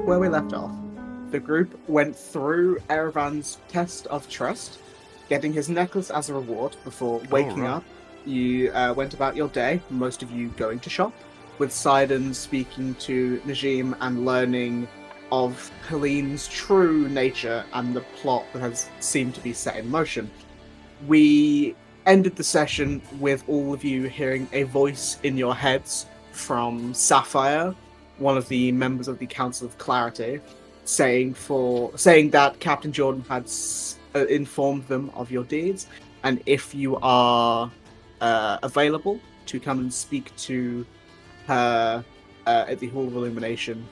where we left off. The group went through Erevan's test of trust, getting his necklace as a reward before waking up. You went about your day, most of you going to shop, with Sidon speaking to Najim and learning of Helene's true nature and the plot that has seemed to be set in motion. We ended the session with all of you hearing a voice in your heads from Sapphire, one of the members of the Council of Clarity, saying that Captain Jordan had informed them of your deeds, and if you are available to come and speak to her at the Hall of Illumination,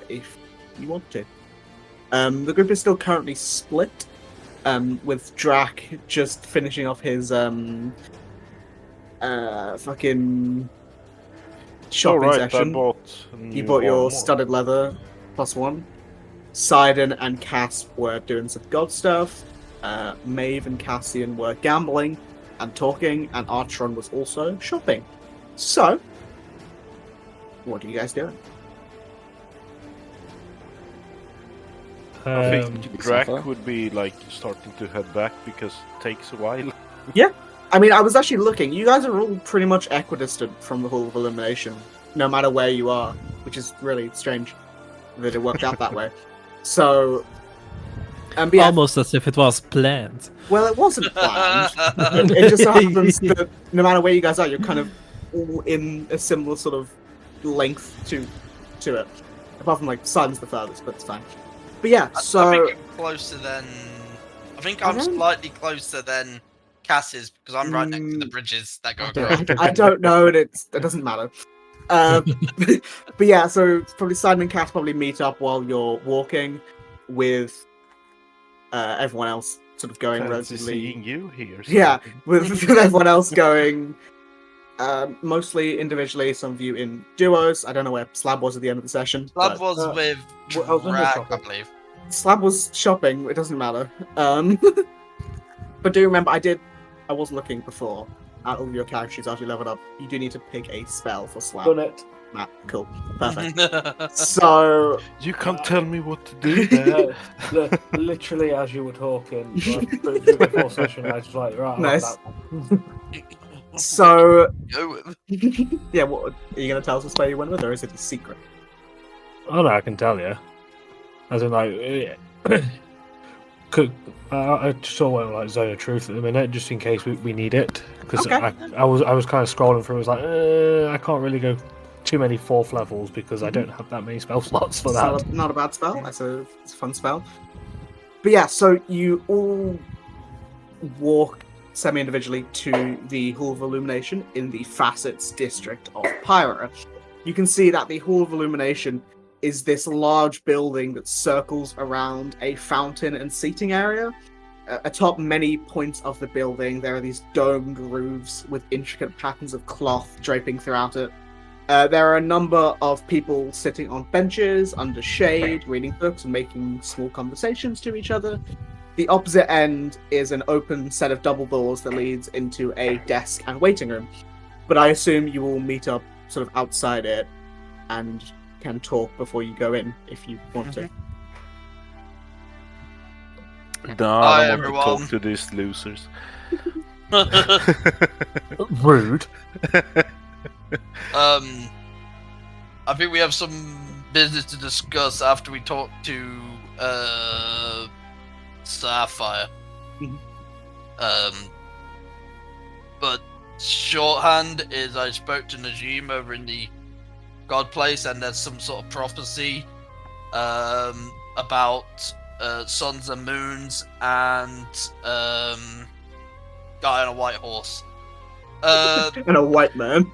if you want to. The group is still currently split, with Drac just finishing off his fucking shopping session. You bought your studded leather +1. Sidon and Cass were doing some god stuff. Maeve and Cassian were gambling and talking, and Archon was also shopping. So, what are you guys doing? I think Drac would be like starting to head back because it takes a while. Yeah, I mean, I was actually looking. You guys are all pretty much equidistant from the Hall of Illumination, no matter where you are, which is really strange that it worked out that way. So, yeah, almost as if it was planned. Well, it wasn't planned. It just so happens that no matter where you guys are, you're kind of all in a similar sort of length to it. Apart from like Simon's the furthest, but it's fine. But yeah, so I think you're closer than. I think I'm slightly closer than Cass is because I'm right next to the bridges that go across. I don't know, and it doesn't matter. But yeah, so probably Simon and Cass probably meet up while you're walking, with everyone else sort of going relatively. Seeing you here. Yeah, with everyone else going mostly individually. Some of you in duos. I don't know where Slab was at the end of the session. Slab was with Drac, I believe. Slab was shopping. It doesn't matter. But do remember, I was looking before at all your character sheets after you leveled up. You do need to pick a spell for Slab. Done it. Nah, cool. Perfect. So you can't tell me what to do there. Literally as you were talking, before session, I was like, right, nice. So, yeah, what are you going to tell us what spell you went with, or is it a secret? Oh no, I can tell you. As in, like, I just went like Zone of Truth at the minute, just in case we need it. Because okay. I was kind of scrolling through. I was like, I can't really go too many 4th levels because I don't have that many spell slots for that. Not a bad spell. It's a fun spell. But yeah, so you all walk semi-individually to the Hall of Illumination in the Facets district of Pyra. You can see that the Hall of Illumination is this large building that circles around a fountain and seating area. Atop many points of the building, there are these domed roofs with intricate patterns of cloth draping throughout it. There are a number of people sitting on benches, under shade, reading books and making small conversations to each other. The opposite end is an open set of double doors that leads into a desk and waiting room. But I assume you will meet up sort of outside it and can talk before you go in if you want to. No, I don't want to talk to these losers. Rude. I think we have some business to discuss after we talk to Sapphire. But shorthand is I spoke to Najim over in the God Place, and there's some sort of prophecy about suns and moons and guy on a white horse. And a white man.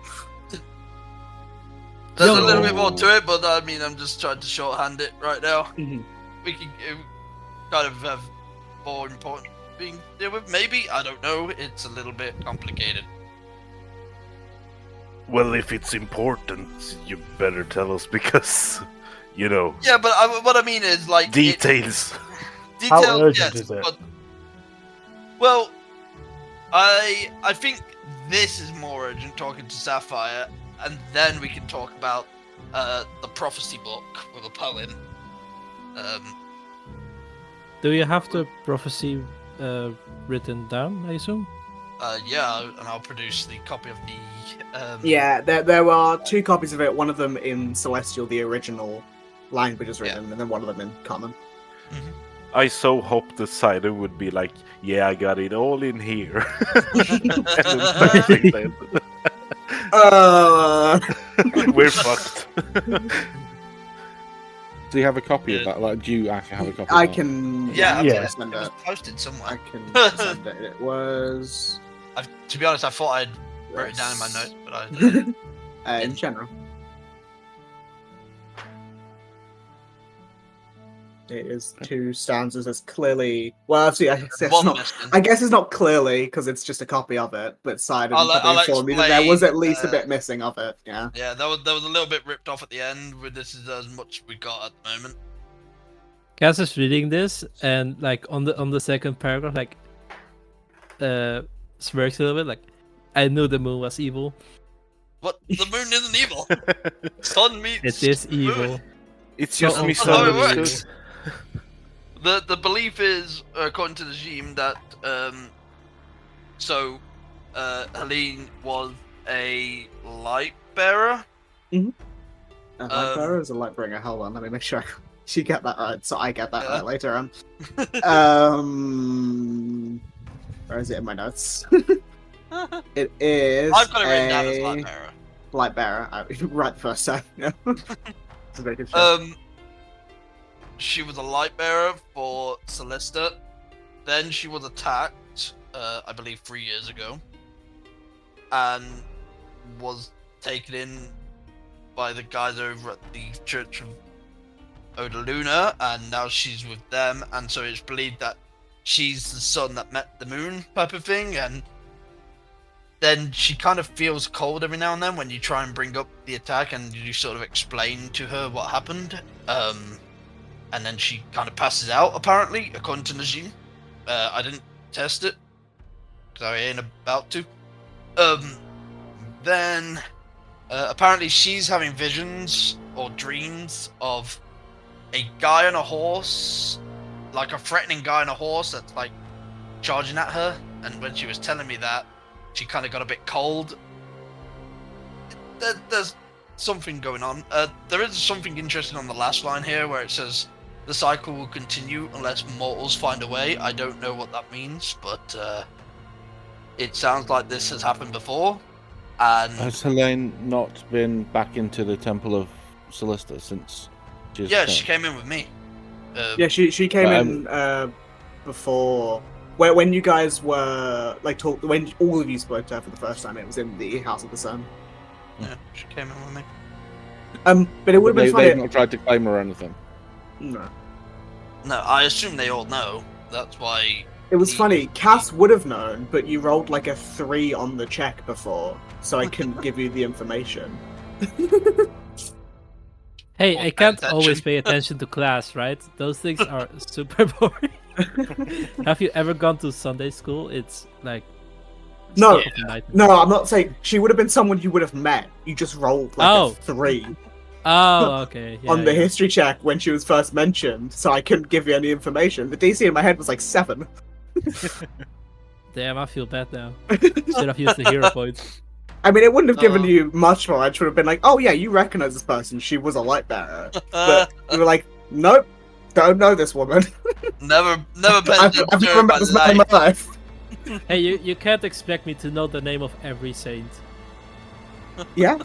There's a little bit more to it, but I mean, I'm just trying to shorthand it right now. We can kind of have more important things to deal with. Maybe, I don't know. It's a little bit complicated. Well, if it's important, you better tell us because, you know. Yeah, but what I mean is like details. How urgent yes, is it? But, well, I think this is more urgent. Talking to Sapphire, and then we can talk about the prophecy book with a poem. Do you have the prophecy written down, I assume? Yeah, and I'll produce the copy of the. Yeah, there are 2 copies of it. One of them in Celestial, the original language is written, and then one of them in Common. I so hoped the cider would be like, yeah, I got it all in here. And then we're fucked. Do you have a copy of that? Like, do you actually have a copy? I of that? can. Yeah, Yeah. Send it was it. posted somewhere. I can send it. It was To be honest, I thought I'd wrote it down in my notes, but I didn't. in general. It is 2 stanzas. It's clearly actually, I guess it's not clearly because it's just a copy of it. But Side I'll informed me that there was explain, at least a bit missing of it. Yeah. Yeah, there was a little bit ripped off at the end. But this is as much we got at the moment. Cass is reading this, and like on the second paragraph, like smirks a little bit, like I knew the moon was evil. What? The moon isn't evil. Sun meets. It is evil. moon. It's just Oh, misunderstood. The belief is, according to the regime, that Helene was a light bearer. A light bearer is a light bringer. Hold on, let me make sure you get that right, so I get that right later on. Where is it in my notes? It is. I've got it written down as light bearer. Light bearer. Right the first time. Yeah. It's a very good show. She was a light bearer for Celesta. Then she was attacked, I believe 3 years ago, and was taken in by the guys over at the Church of Odaluna, and now she's with them, and so it's believed that she's the sun that met the moon type of thing, and then she kind of feels cold every now and then when you try and bring up the attack and you sort of explain to her what happened. And then she kind of passes out, apparently, according to Najim. I didn't test it, because I ain't about to. Then, apparently she's having visions or dreams of a guy on a horse, like a threatening guy on a horse that's, like, charging at her. And when she was telling me that, she kind of got a bit cold. There's something going on. There is something interesting on the last line here, where it says, the cycle will continue unless mortals find a way. I don't know what that means, but it sounds like this has happened before. And Has Helene not been back into the Temple of Celesta since? She came in with me. Yeah, she came in before. When you guys were when all of you spoke to her for the first time, it was in the House of the Sun. Yeah, she came in with me. But it would have been funny. They've not tried to claim her or anything. No. No, I assume they all know. That's why. It was funny. Cass would have known, but you rolled like a 3 on the check before, so I couldn't give you the information. Hey, I can't attention. always pay attention to class, right? Those things are super boring. Have you ever gone to Sunday school? It's like No, stuff of nightmare. no, I'm not saying she would have been someone you would have met. You just rolled like a 3 Oh, okay. Yeah, on the yeah. history check when she was first mentioned, so I couldn't give you any information. The DC in my head was like 7. Damn, I feel bad now. Should have used the hero points. I mean, it wouldn't have given you much more. I should have been like, oh yeah, you recognize this person. She was a light bearer. But you were like, nope, don't know this woman. Never been I've never met this man in my life. Hey, you can't expect me to know the name of every saint. Yeah.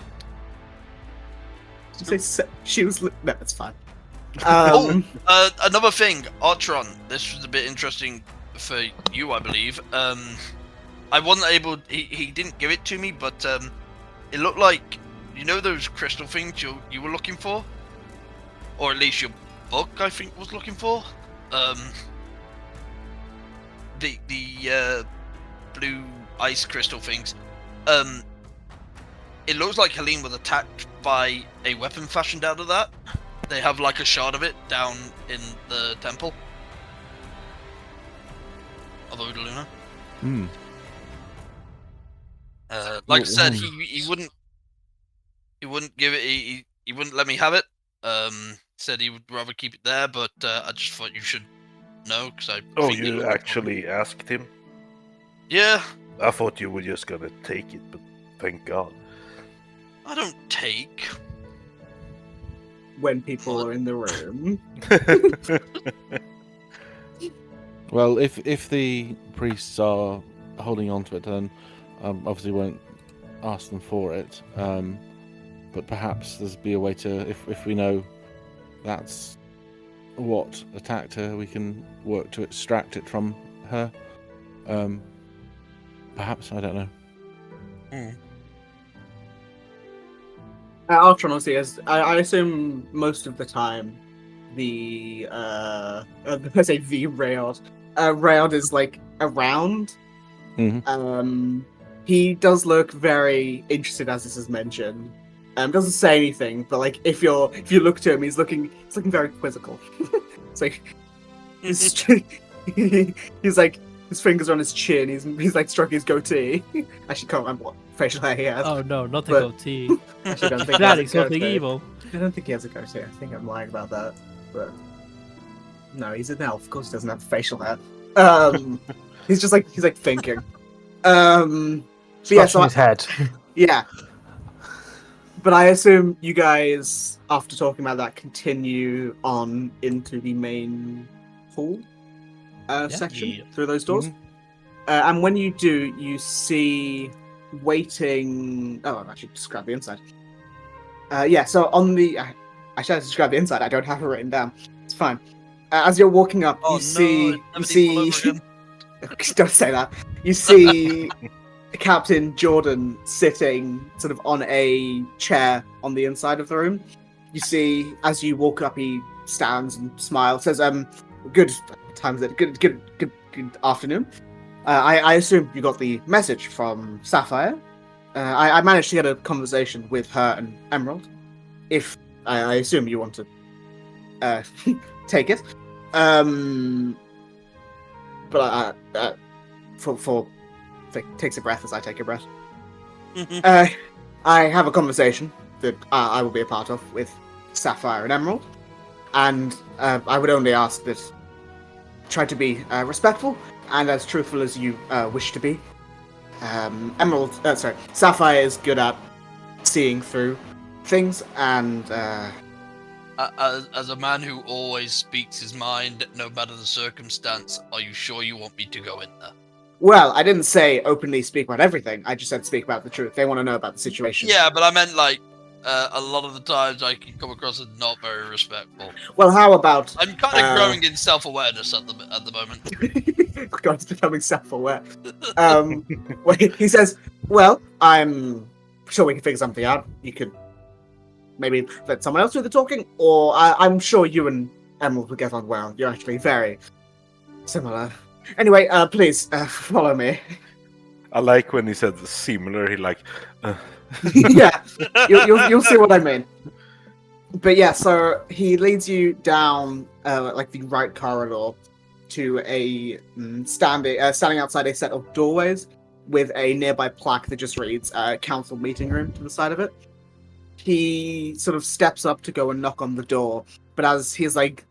Did you say she was? No, it's fine. Another thing, Artron. This was a bit interesting for you, I believe. I wasn't able. He didn't give it to me, but it looked like, you know, those crystal things you were looking for, or at least your book, I think, was looking for. The blue ice crystal things. It looks like Helene was attacked by a weapon fashioned out of that. They have like a shard of it down in the temple of Odaluna. Hmm. Like I said, he wouldn't give it. He wouldn't let me have it. said he would rather keep it there, but I just thought you should know, because I. Oh, think it you was- actually asked him? Yeah, I thought you were just gonna take it, but thank God. I don't take. When people are in the room. Well, if the priests are holding on to it, then obviously won't ask them for it. But perhaps there's be a way to, if we know that's what attacked her, we can work to extract it from her. Perhaps, I don't know. Ultron, obviously, I assume most of the time the I say the Rayod. Rayod is like around. Mhm. He does look very interested, as this is mentioned. Doesn't say anything, but like if you look to him, he's looking very quizzical. It's like he's like his fingers are on his chin. He's like stroking his goatee. Actually, can't remember what facial hair he has. Oh no, not the But- goatee. Actually, I don't think he has a Planning something goatee. evil. I don't think he has a goatee. I think I'm lying about that. But no, he's an elf. Of course, he doesn't have facial hair. He's like thinking. But yeah, Scratching his head. yeah. But I assume you guys, after talking about that, continue on into the main hall section Yeah. through those doors. And when you do, you see waiting. Oh, I've actually described the inside. Yeah, so on the. I should have described the inside. I don't have it written down. It's fine. As you're walking up, Oh you see. no! You see. Again. Don't say that. You see Captain Jordan sitting sort of on a chair on the inside of the room. You see, as you walk up, he stands and smiles, says, good times it. Good afternoon. I assume you got the message from Sapphire. I managed to get a conversation with her and Emerald. If I assume you want to take it. But takes a breath as I take a breath. I have a conversation that I will be a part of with Sapphire and Emerald, and I would only ask that try to be respectful and as truthful as you wish to be. Sapphire is good at seeing through things, and as a man who always speaks his mind, no matter the circumstance, are you sure you want me to go in there? well, I didn't say openly speak about everything. I just said speak about the truth. They want to know about the situation. Yeah, but I meant like a lot of the times I can come across as not very respectful. Well, how about I'm kind of growing in self-awareness at the moment. God's becoming self-aware. Well, he says, well, I'm sure we can figure something out. You could maybe let someone else do the talking, or I'm sure you and Emerald will get on well. You're actually very similar. Anyway, please follow me. I like when he said similar. He like, Yeah, you'll see what I mean. But yeah, so he leads you down like the right corridor to a standing outside a set of doorways with a nearby plaque that just reads "Council Meeting Room" to the side of it. He sort of steps up to go and knock on the door, but as he's like,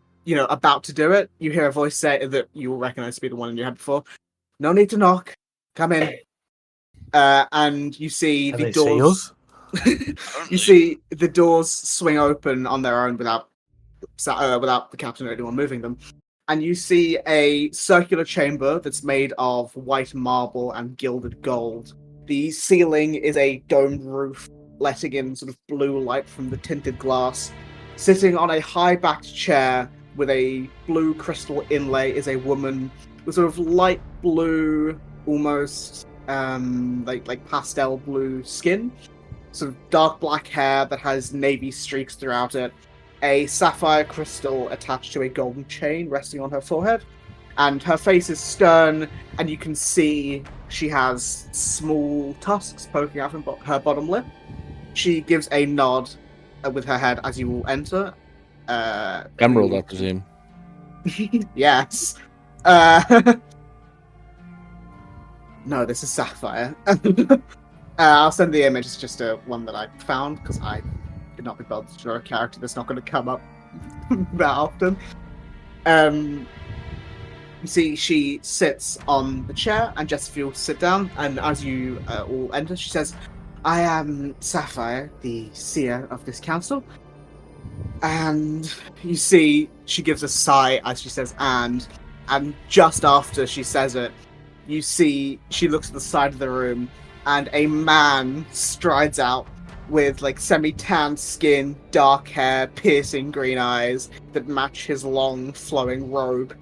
about to do it, you hear a voice say that you will recognize to be the one you had before. No need to knock. Come in. And you see And the they see doors. us? You see the doors swing open on their own without the captain or anyone moving them. And you see a circular chamber that's made of white marble and gilded gold. The ceiling is a domed roof, letting in sort of blue light from the tinted glass. Sitting on a high-backed chair with a blue crystal inlay is a woman with sort of light blue, almost like pastel blue skin, sort of dark black hair that has navy streaks throughout it, a sapphire crystal attached to a golden chain resting on her forehead, and her face is stern, and you can see she has small tusks poking out from her bottom lip. She gives a nod with her head as you will enter. Emerald, I presume. Yes. No, this is Sapphire. I'll send the image. It's just one that I found because I could not be bothered to draw a character that's not going to come up that often. You see, she sits on the chair, and just you sit down. And as you all enter, she says, "I am Sapphire, the seer of this council." And you see, she gives a sigh as she says, and just after she says it, you see she looks at the side of the room, and a man strides out with like semi-tanned skin, dark hair, piercing green eyes that match his long flowing robe.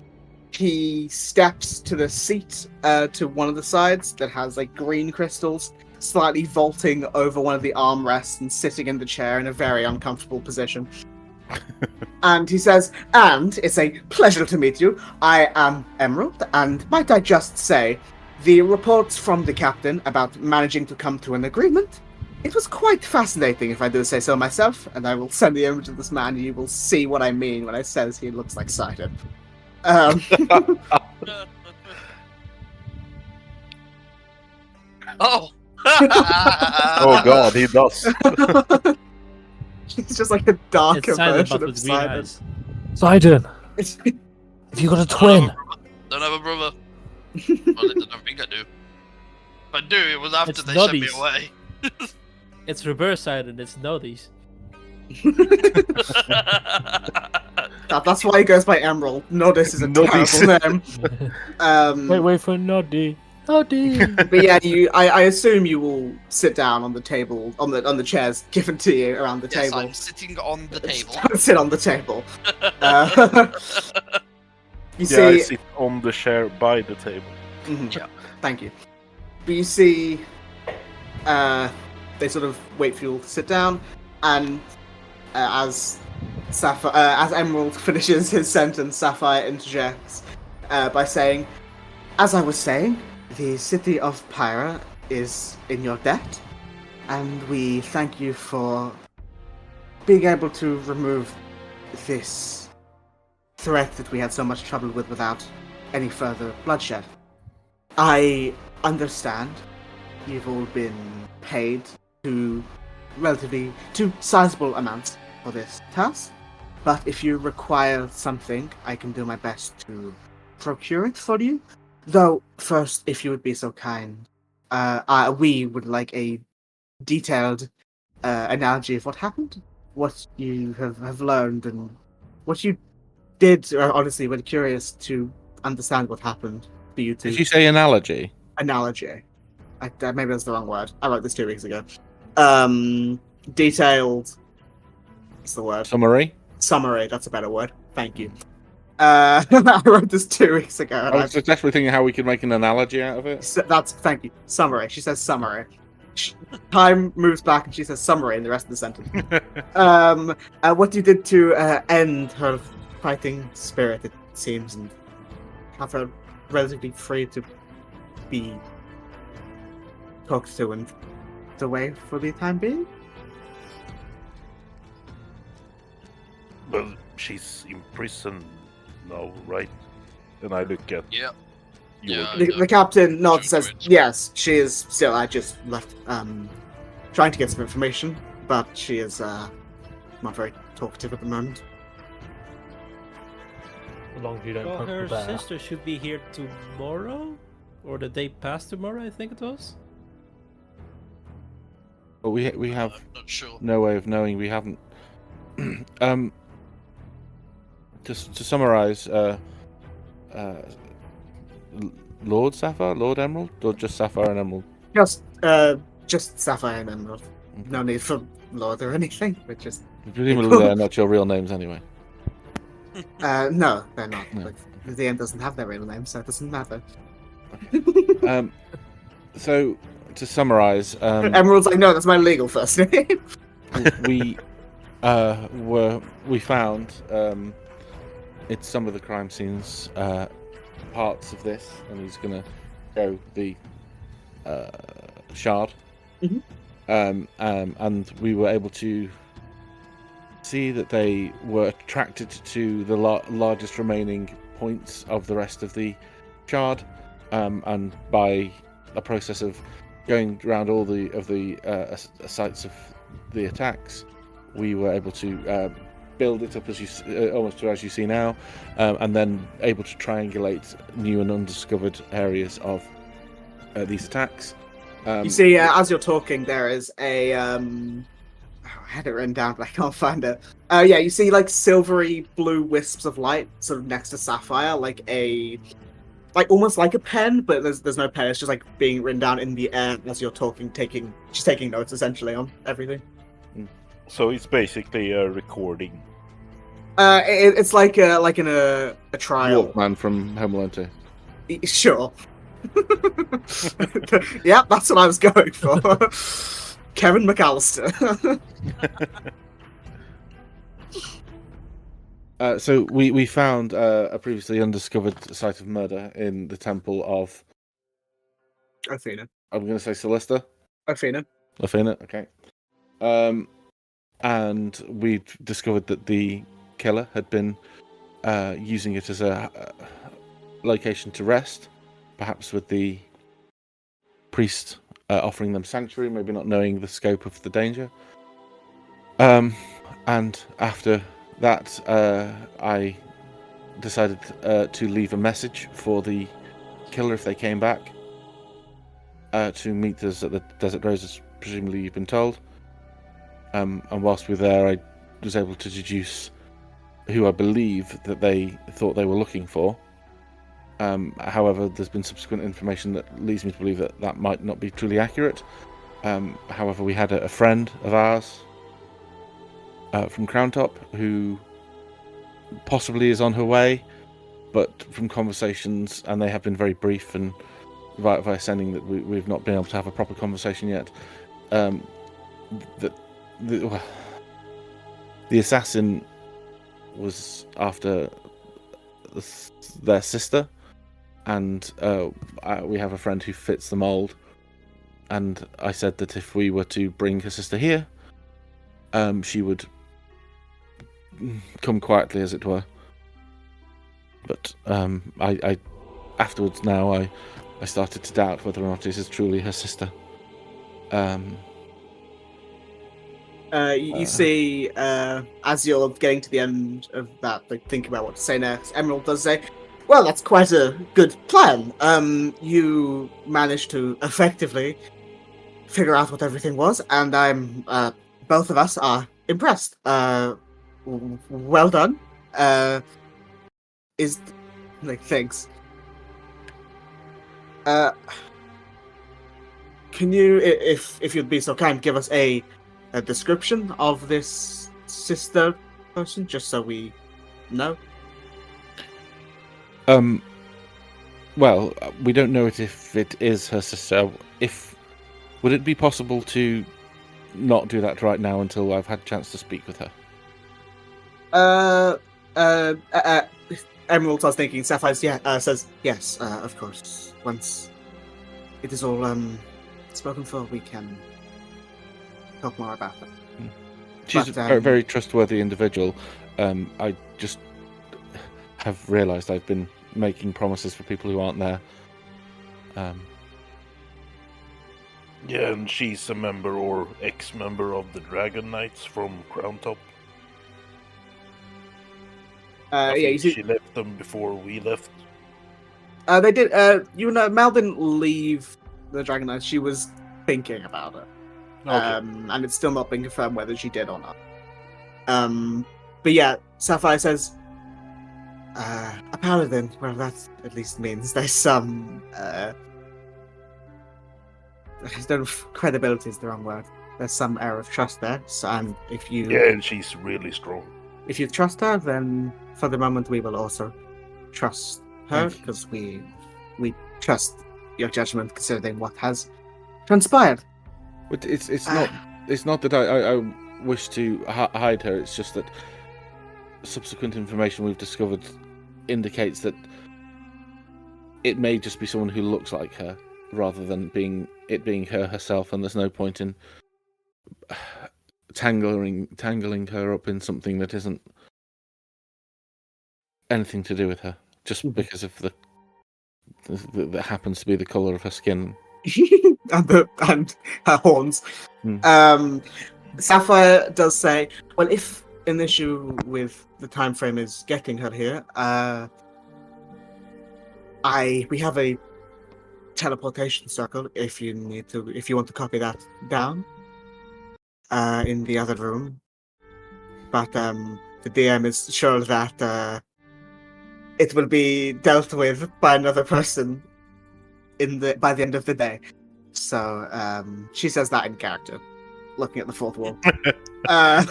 He steps to the seat to one of the sides that has like green crystals, slightly vaulting over one of the armrests and sitting in the chair in a very uncomfortable position. And he says, "And it's a pleasure to meet you. I am Emerald, and might I just say, the reports from the captain about managing to come to an agreement, it was quite fascinating, if I do say so myself." And I will send the image of this man, and you will see what I mean when I says he looks like Sidon. Oh. Oh god, he does. He's just like a darker It's Sidon, version but of with green Sidon. eyes. Sidon, have you got a twin? Don't have a brother. Well, I don't think I do. If I do, it was after It's they sent me noddies. away. It's reverse Sidon, it's Noddies. That's why he goes by Emerald. Nodis is a Noddies. terrible name. Wait for Noddy. Noddy. But yeah, I assume you will sit down on the table, on the chairs given to you around the Yes, table. I'm sitting on the table. Sit on the table. You Yeah, I see, sit on the chair by the table. Mhm. Yeah. Thank you. But you see, they sort of wait for you all to sit down, and as Emerald finishes his sentence, Sapphire interjects by saying, "As I was saying, the city of Pyra is in your debt, and we thank you for being able to remove this threat that we had so much trouble with without any further bloodshed. I understand you've all been paid to sizable amounts for this task, but if you require something, I can do my best to procure it for you. Though, first, if you would be so kind, we would like a detailed analogy of what happened, what you have learned, and what you did. Honestly, we're curious to understand what happened for you to... Did you say analogy? Analogy. Maybe that's the wrong word. I wrote this 2 weeks ago. Detailed... What's the word? Summary? Summary, that's a better word. Thank you. I wrote this 2 weeks ago. And I was desperately thinking how we could make an analogy out of it. Thank you. Summary. She says summary. Time moves back and she says summary in the rest of the sentence. What you did to end her fighting spirit, it seems, and have her relatively free to be talked to and put away for the time being. Well, she's in prison now, right? And I look at Yeah. you. Yeah. The captain nods and Shoot says, to it. yes, she is still, I just left, trying to get some information, but she is, not very talkative at the moment. As long as you don't Well, poke her the bear. sister should be here tomorrow? Or the day past tomorrow, I think it was? But we have I'm not sure. no way of knowing. We haven't. Just to summarize, Lord Sapphire, Lord Emerald, or just Sapphire and Emerald? Just Sapphire and Emerald. No need for Lord or anything, but just, Presumably they're not your real names anyway. no, they're not. No. But the end doesn't have their real name, so it doesn't matter. So to summarize, Emerald's like, no, that's my legal first name. we found it's some of the crime scenes parts of this, and he's gonna show the shard. Mhm. And we were able to see that they were attracted to the largest remaining points of the rest of the shard, and by a process of going around all the sites of the attacks, we were able to build it up as almost to as you see now, and then able to triangulate new and undiscovered areas of these attacks. You see, as you're talking, there is a I had it written down, but I can't find it. Yeah, you see like silvery blue wisps of light sort of next to Sapphire, like almost like a pen, but there's no pen. It's just like being written down in the air as you're talking, she's taking notes essentially on everything. So it's basically a recording. It's like in a trial. Walkman from Home Alone 2. Sure. Yeah, that's what I was going for. Kevin McAllister. So we found a previously undiscovered site of murder in the temple of Athena. I'm going to say Celesta. Athena. Okay. And we discovered that the killer had been using it as a location to rest, perhaps with the priest offering them sanctuary, maybe not knowing the scope of the danger. And after that, I decided to leave a message for the killer if they came back to meet us at the Desert Rose, as presumably you've been told. And whilst we were there, I was able to deduce who I believe that they thought they were looking for. However, there's been subsequent information that leads me to believe that that might not be truly accurate. However, we had a friend of ours from Crown Top who possibly is on her way, but from conversations, and they have been very brief and via sending that we've not been able to have a proper conversation yet. The assassin was after their sister, and we have a friend who fits the mold, and I said that if we were to bring her sister here, she would come quietly, as it were. But I afterwards now I started to doubt whether or not this is truly her sister. You see, as you're getting to the end of that, like thinking about what to say next, Emerald does say, "Well, that's quite a good plan. You managed to effectively figure out what everything was, and I'm both of us are impressed. Well done. Thanks. Can you, if you'd be so kind, give us a description of this sister person, just so we know?" Well, we don't know if it is her sister. Would it be possible to not do that right now until I've had a chance to speak with her? Emerald starts thinking. Sapphire says, "Yes, of course. Once it is all spoken for, we can talk more about it." She's a very, very trustworthy individual. I just have realised I've been making promises for people who aren't there. Yeah, and she's a member or ex-member of the Dragon Knights from Crown Top. I think she left them before we left. They did. Mel didn't leave the Dragon Knights. She was thinking about it. Okay. And it's still not been confirmed whether she did or not. But yeah, Sapphire says, a paladin. Well, that at least means there's some. Credibility is the wrong word. There's some air of trust there. So, and if you. Yeah, and she's really strong. If you trust her, then for the moment we will also trust her, because we trust your judgment considering what has transpired. But it's not that I wish to hide her. It's just that subsequent information we've discovered indicates that it may just be someone who looks like her, rather than being her herself. And there's no point in tangling her up in something that isn't anything to do with her, just because of that happens to be the colour of her skin and her horns. Sapphire does say, well, if an issue with the time frame is getting her here, we have a teleportation circle if you want to copy that down in the other room. But the DM is sure that it will be dealt with by another person by the end of the day. So she says that in character, looking at the fourth wall. I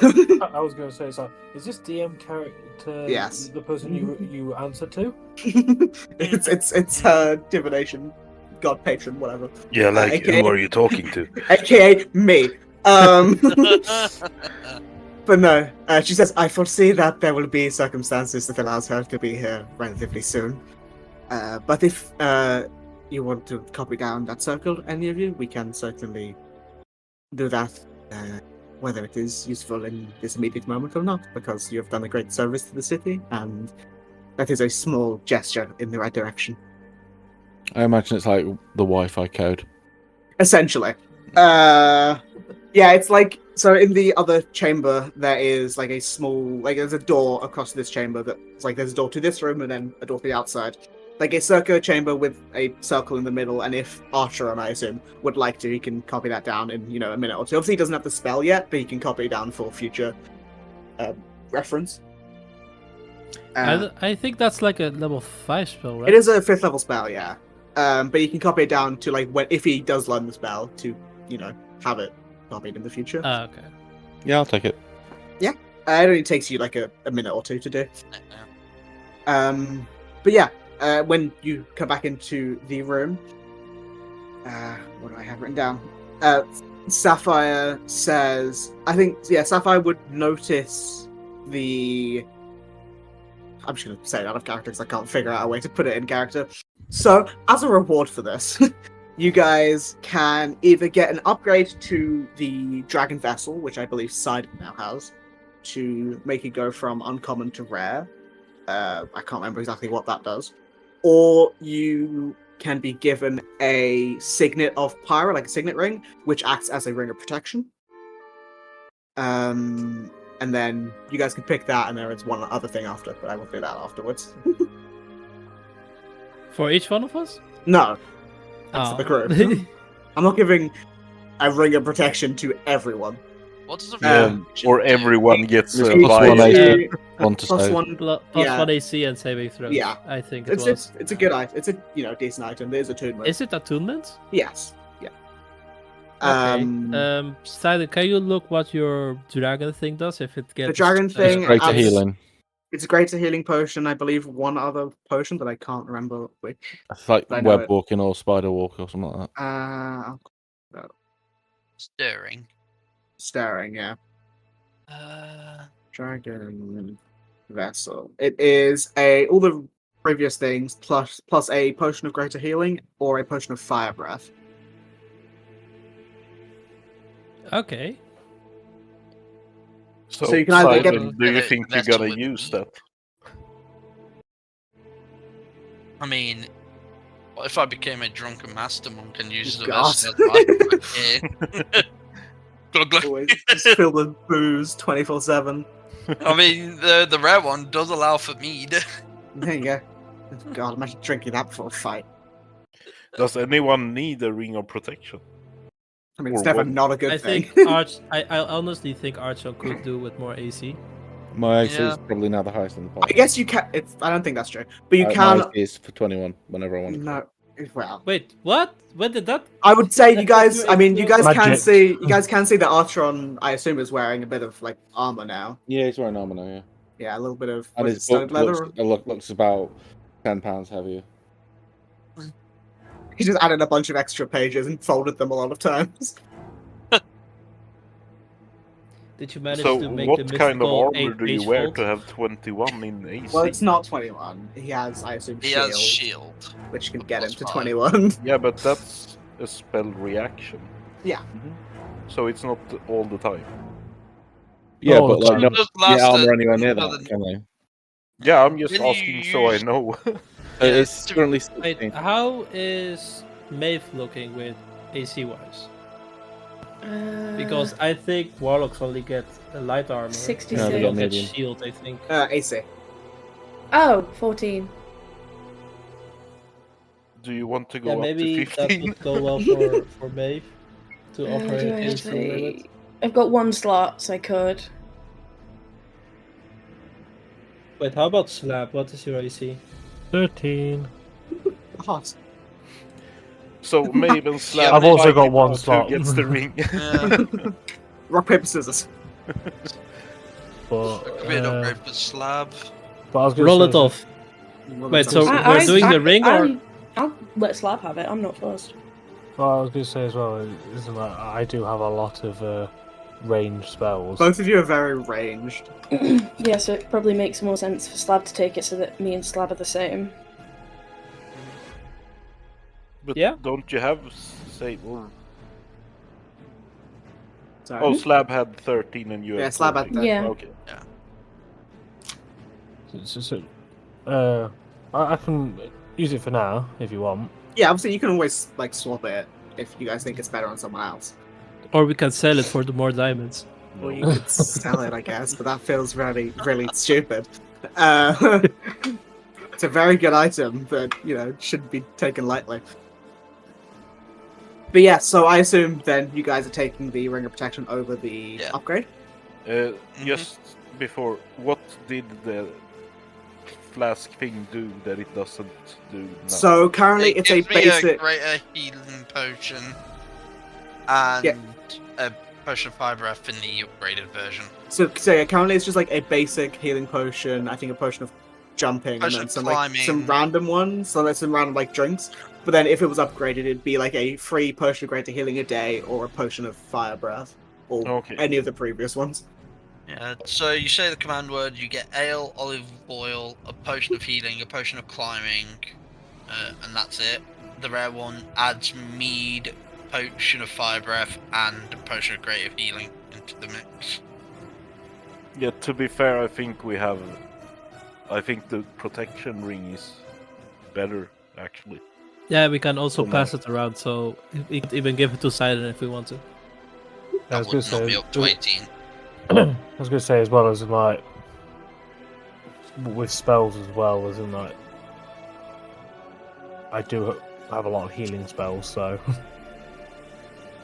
was going to say, so is this DM character Yes. the person you answer to? it's her divination god patron, whatever. Yeah, like AKA, who are you talking to? AKA me. But no, she says, I foresee that there will be circumstances that allows her to be here relatively soon. But if you want to copy down that circle, any of you, we can certainly do that, whether it is useful in this immediate moment or not, because you have done a great service to the city, and that is a small gesture in the right direction. I imagine it's like the Wi-Fi code. Essentially. Yeah, it's like, so in the other chamber, there is like a small, like there's a door across this chamber that's like, there's a door to this room and then a door to the outside. Like a circular chamber with a circle in the middle, and if Archer, I assume, would like to, he can copy that down in, a minute or two. Obviously, he doesn't have the spell yet, but he can copy it down for future reference. I think that's like a level 5 spell, right? It is a 5th level spell, yeah. But you can copy it down to, like, if he does learn the spell, to, have it copied in the future. Okay. Yeah, I'll take it. Yeah. It only takes you, like, a minute or two to do. But yeah. When you come back into the room, what do I have written down? Sapphire says, Sapphire would notice I'm just going to say it out of character because I can't figure out a way to put it in character. So, as a reward for this, you guys can either get an upgrade to the Dragon Vessel, which I believe Side now has, to make it go from uncommon to rare. I can't remember exactly what that does. Or you can be given a signet of Pyra, like a signet ring, which acts as a ring of protection. And then you guys can pick that, and there is one other thing after, but I will do that afterwards. For each one of us? No. That's the group. I'm not giving a ring of protection to everyone. What does a or everyone gets Plus one AC. Plus one, plus yeah. 1 AC and saving throws. Yeah. I think it's a good item. It's a decent item. There's attunement. Is it attunement? Yes. Yeah. Okay. Sidon, can you look what your dragon thing does? If it gets the dragon thing, It's greater healing. It's a greater healing potion. I believe one other potion, but I can't remember which. It's like I know web it. walking or spider walk or something like that. Stirring, yeah. Dragon Vessel. It is all the previous things plus a potion of greater healing or a potion of fire breath. Okay. So you can either get. Simon, do you think you're gonna use that? I mean, what if I became a drunken master monk and used the God. vessel as my glug, glug. Always just filled with booze 24/7. I mean, the rare one does allow for mead. There you go. God, imagine drinking that before a fight. Does anyone need a ring of protection? I mean, it's Or never what? not a good I thing. think I honestly think Archon could do with more AC. My AC Yeah. is probably now the highest in the I party. guess you can. I don't think that's true, but you My can. AC is for 21 whenever I want to. No, well, Wait, what? When did that? I would say you That's guys. what I mean, you guys can Magic. see. You guys can see that Artron, I assume, is wearing a bit of like armor now. Yeah, he's wearing armor now, yeah. Yeah, a little bit of. And was it his studded book leather. looks about 10 pounds heavier. He just added a bunch of extra pages and folded them a lot of times. Did you manage So to make what the kind of mystical armor do you 8-page wear fold? to have 21 in AC? Well, it's not 21. He has, I assume, He shield, has shield. which can get him to Plus 21. Yeah, but that's a spell reaction. Yeah. So it's not all the time. Yeah, Oh, but like okay. not Just get armor lasted anywhere near another- that, can they? Yeah, I'm just Then you asking so I use- know. It's to- currently Wait, 16. how is Maeve looking with AC wise? Because I think warlocks only get a light armor. 66. They Yeah, don't get medium. shield, I think. AC. Oh, 14. Do you want to go Yeah, up maybe to that 15? would go well for Maeve to Do I operate have AC limit. I've got 1 slot, so I could. Wait, how about Slab? What is your AC? 13. Hot. So Maven Slab. I've also fight got it one out slot. Who gets the ring? Yeah. Rock, paper, scissors. But, Could be an upgrade for slab. but I was gonna Roll say it off. Wait, so we're doing the ring, or I'll let Slab have it. I'm not fussed. Well, I was going to say as well, isn't that I do have a lot of range spells. Both of you are very ranged. Yeah, so it probably makes more sense for Slab to take it so that me and Slab are the same. But Yeah. don't you have Sable? Sorry. Oh, Slab had 13 and you had Yeah, Slab had 14. 13. Yeah. Okay. I can use it for now if you want. Yeah, obviously you can always like swap it if you guys think it's better on someone else. or we can sell it for the more diamonds. Or you could sell it, I guess, but that feels really, really stupid. It's a very good item, but shouldn't be taken lightly. But yeah, so I assume then you guys are taking the Ring of Protection over the Yeah. upgrade. Just before, what did the flask thing do that it doesn't do now? So currently It it's a gives me a basic. greater healing potion and a potion of fire breath in the upgraded version. So yeah, currently it's just like a basic healing potion. I think a potion of jumping, Potion and of then some climbing. random ones. So there's some random like drinks. But then if it was upgraded, it'd be like a free potion of greater healing a day, or a potion of fire breath, or Okay. any of the previous ones. Yeah, so you say the command word, you get ale, olive oil, a potion of healing, a potion of climbing, and that's it. The rare one adds mead, potion of fire breath, and a potion of greater healing into the mix. Yeah, to be fair, I think the protection ring is better, actually. Yeah, we can also Oh, pass it around, so we could even give it to Sidon if we want to. I That was would gonna not be say- up to 18. I was going to say as well as like with spells as well, as in like I do have a lot of healing spells, so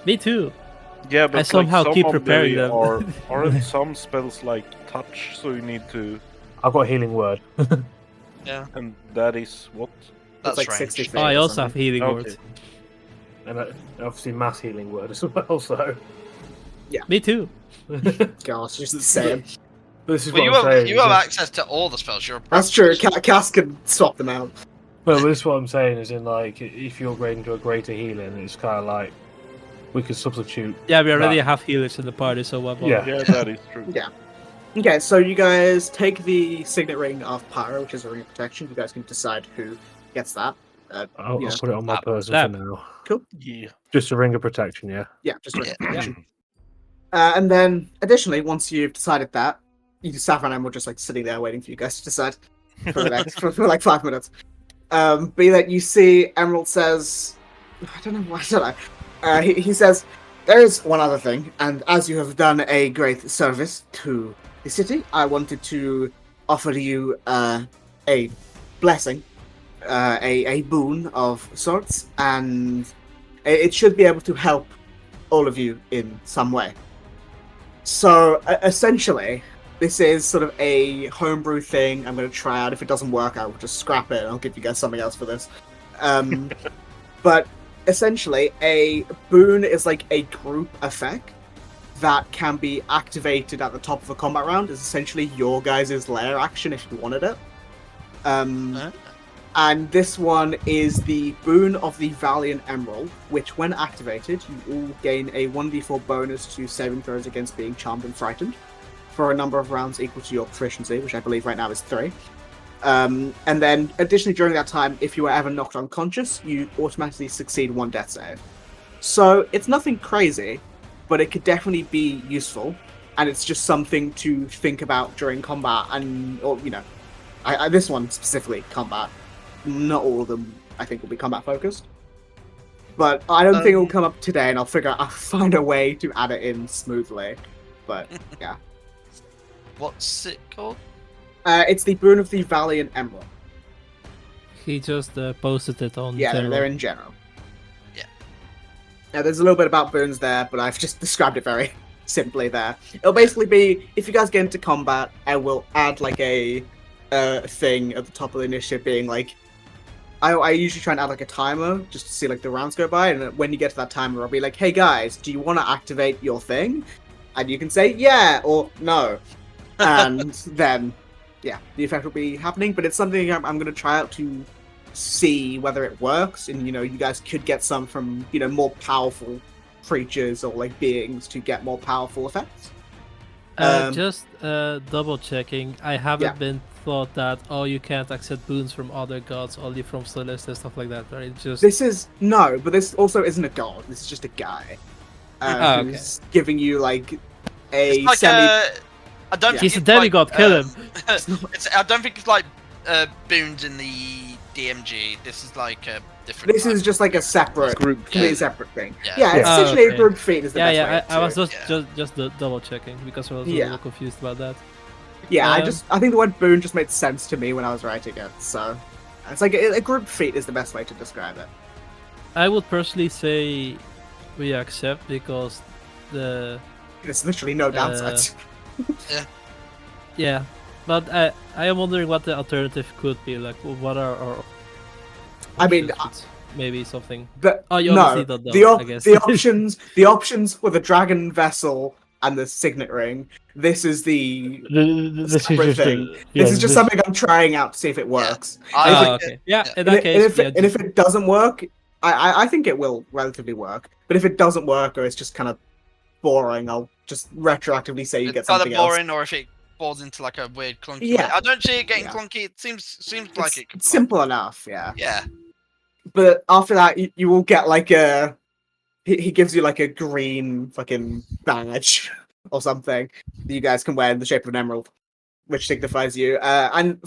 Me too. Yeah, but somehow some keep of preparing them. Aren't some spells like touch, so you need to, I've got a healing word. Yeah, and that is what? that's like range. 60 feet. Oh, I or also have something. healing Okay. words. And obviously mass healing word as well, so Me too. Gosh, just the same. this is Well, what I'm saying. you have access to all the spells. You're a That's true. practitioner. Cass can swap them out. Well, this is what I'm saying is in like if you're going to a greater healing, it's kind of like we could substitute. Yeah, we already Right. have healers in the party, so what? Yeah. Yeah, that is true. Yeah. Okay, so you guys take the Signet Ring of Pyro, which is a ring of protection. You guys can decide who gets that. I'll Yeah. put it on my person Slap. for now. Yeah. Just a ring of protection, yeah. Yeah, just a ring of Yeah. protection. And then, additionally, once you've decided that, Saffron and Emerald just like sitting there waiting for you guys to decide for the next for like 5 minutes. Be that you see Emerald says, I don't know. He says, there is one other thing, and as you have done a great service to the city, I wanted to offer you a blessing, a boon of sorts, and it should be able to help all of you in some way. So essentially, this is sort of a homebrew thing I'm going to try out. If it doesn't work, I will just scrap it and I'll give you guys something else for this. But essentially, a boon is like a group effect that can be activated at the top of a combat round. It's essentially your guys' lair action if you wanted it. And this one is the Boon of the Valiant Emerald, which when activated, you all gain a 1d4 bonus to saving throws against being charmed and frightened for a number of rounds equal to your proficiency, which I believe right now is 3. And then additionally during that time, if you are ever knocked unconscious, you automatically succeed 1 death save. So it's nothing crazy, but it could definitely be useful, and it's just something to think about during combat, and this one specifically combat. Not all of them, I think, will be combat focused. But I don't think it'll come up today, and I'll find a way to add it in smoothly. But yeah, What's it called? it's the Boon of the Valiant Emerald. He just posted it on. Yeah, general. they're in general. Yeah. Now, there's a little bit about boons there, but I've just described it very simply there. It'll basically be, if you guys get into combat, I will add like a thing at the top of the initiative being like, I usually try and add like a timer just to see like the rounds go by, and when you get to that timer, I'll be like, hey guys, do you want to activate your thing? And you can say yeah or no. And then, yeah, the effect will be happening, but it's something I'm going to try out to see whether it works, and you guys could get some from more powerful creatures or like beings to get more powerful effects. Just double checking. I haven't been thought that you can't accept boons from other gods, only from Celeste and stuff like that, right? But this also isn't a god. This is just a guy who's giving you like a It's like I don't. He's a think it's demigod. like, Kill him. I don't think it's like boons in the DMG. This is like a different. This is just like a separate, completely separate thing. Yeah. It's essentially a group feat. Is the best way I was to- just double checking because I was a little confused about that. Yeah, I think the word boon just made sense to me when I was writing it. So it's like a group feat is the best way to describe it. I would personally say we accept because there's literally no downsides. Yeah, but I am wondering what the alternative could be. Like, what are our? I mean, maybe something. The options were the dragon vessel and the signet ring. This is the separate thing. This is just something I'm trying out to see if it works. Okay. Yeah, in that case, and if it doesn't work, I think it will relatively work. But if it doesn't work, or it's just kind of boring, I'll just retroactively say you get something else. It's either boring, or if it falls into like a weird clunky way. I don't see it getting clunky. It seems like it's simple enough. Yeah. Yeah. But after that, you will get like a. He gives you like a green fucking badge or something that you guys can wear in the shape of an emerald, which signifies you. And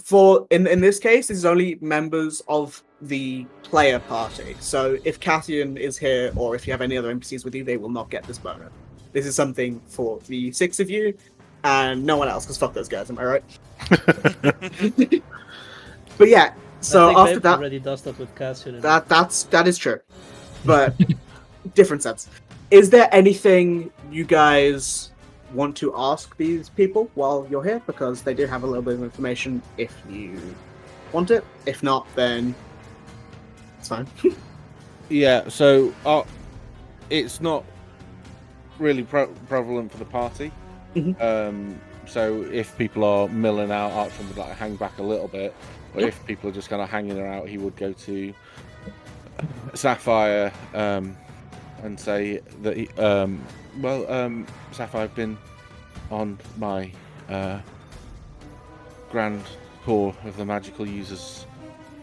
in this case, this is only members of the player party. So if Cathian is here, or if you have any other NPCs with you, they will not get this bonus. This is something for the 6 of you, and no one else, because fuck those guys, am I right? But yeah, so after that, already does that with Cassian. That is true, but different sense. Is there anything you guys want to ask these people while you're here? Because they do have a little bit of information if you want it. If not, then it's fine. Yeah, so it's not really prevalent for the party. So if people are milling out, Archon would like hang back a little bit. But if people are just kind of hanging her out, he would go to Sapphire and say that Sapphire, I've been on my grand tour of the magical users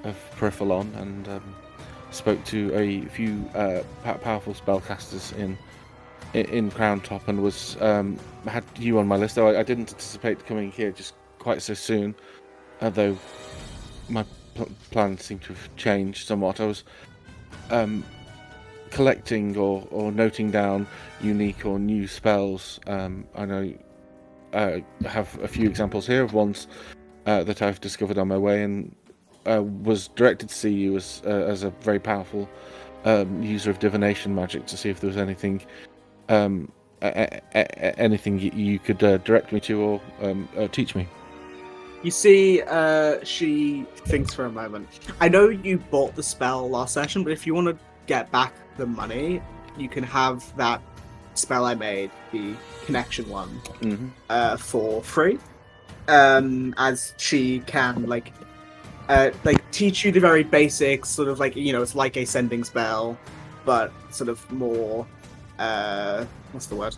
of Periphalon and spoke to a few powerful spellcasters in Crown Top and was had you on my list. Though I didn't anticipate coming here just quite so soon, though my plans seem to have changed somewhat. I was collecting or noting down unique or new spells. I know I have a few examples here of ones that I've discovered on my way, and was directed to see you as a very powerful user of divination magic to see if there was anything anything you could direct me to or teach me. You see, she thinks for a moment. I know you bought the spell last session, but if you want to get back the money, you can have that spell I made, the connection one, for free. As she can like teach you the very basics, sort of like, it's like a sending spell, but sort of more what's the word?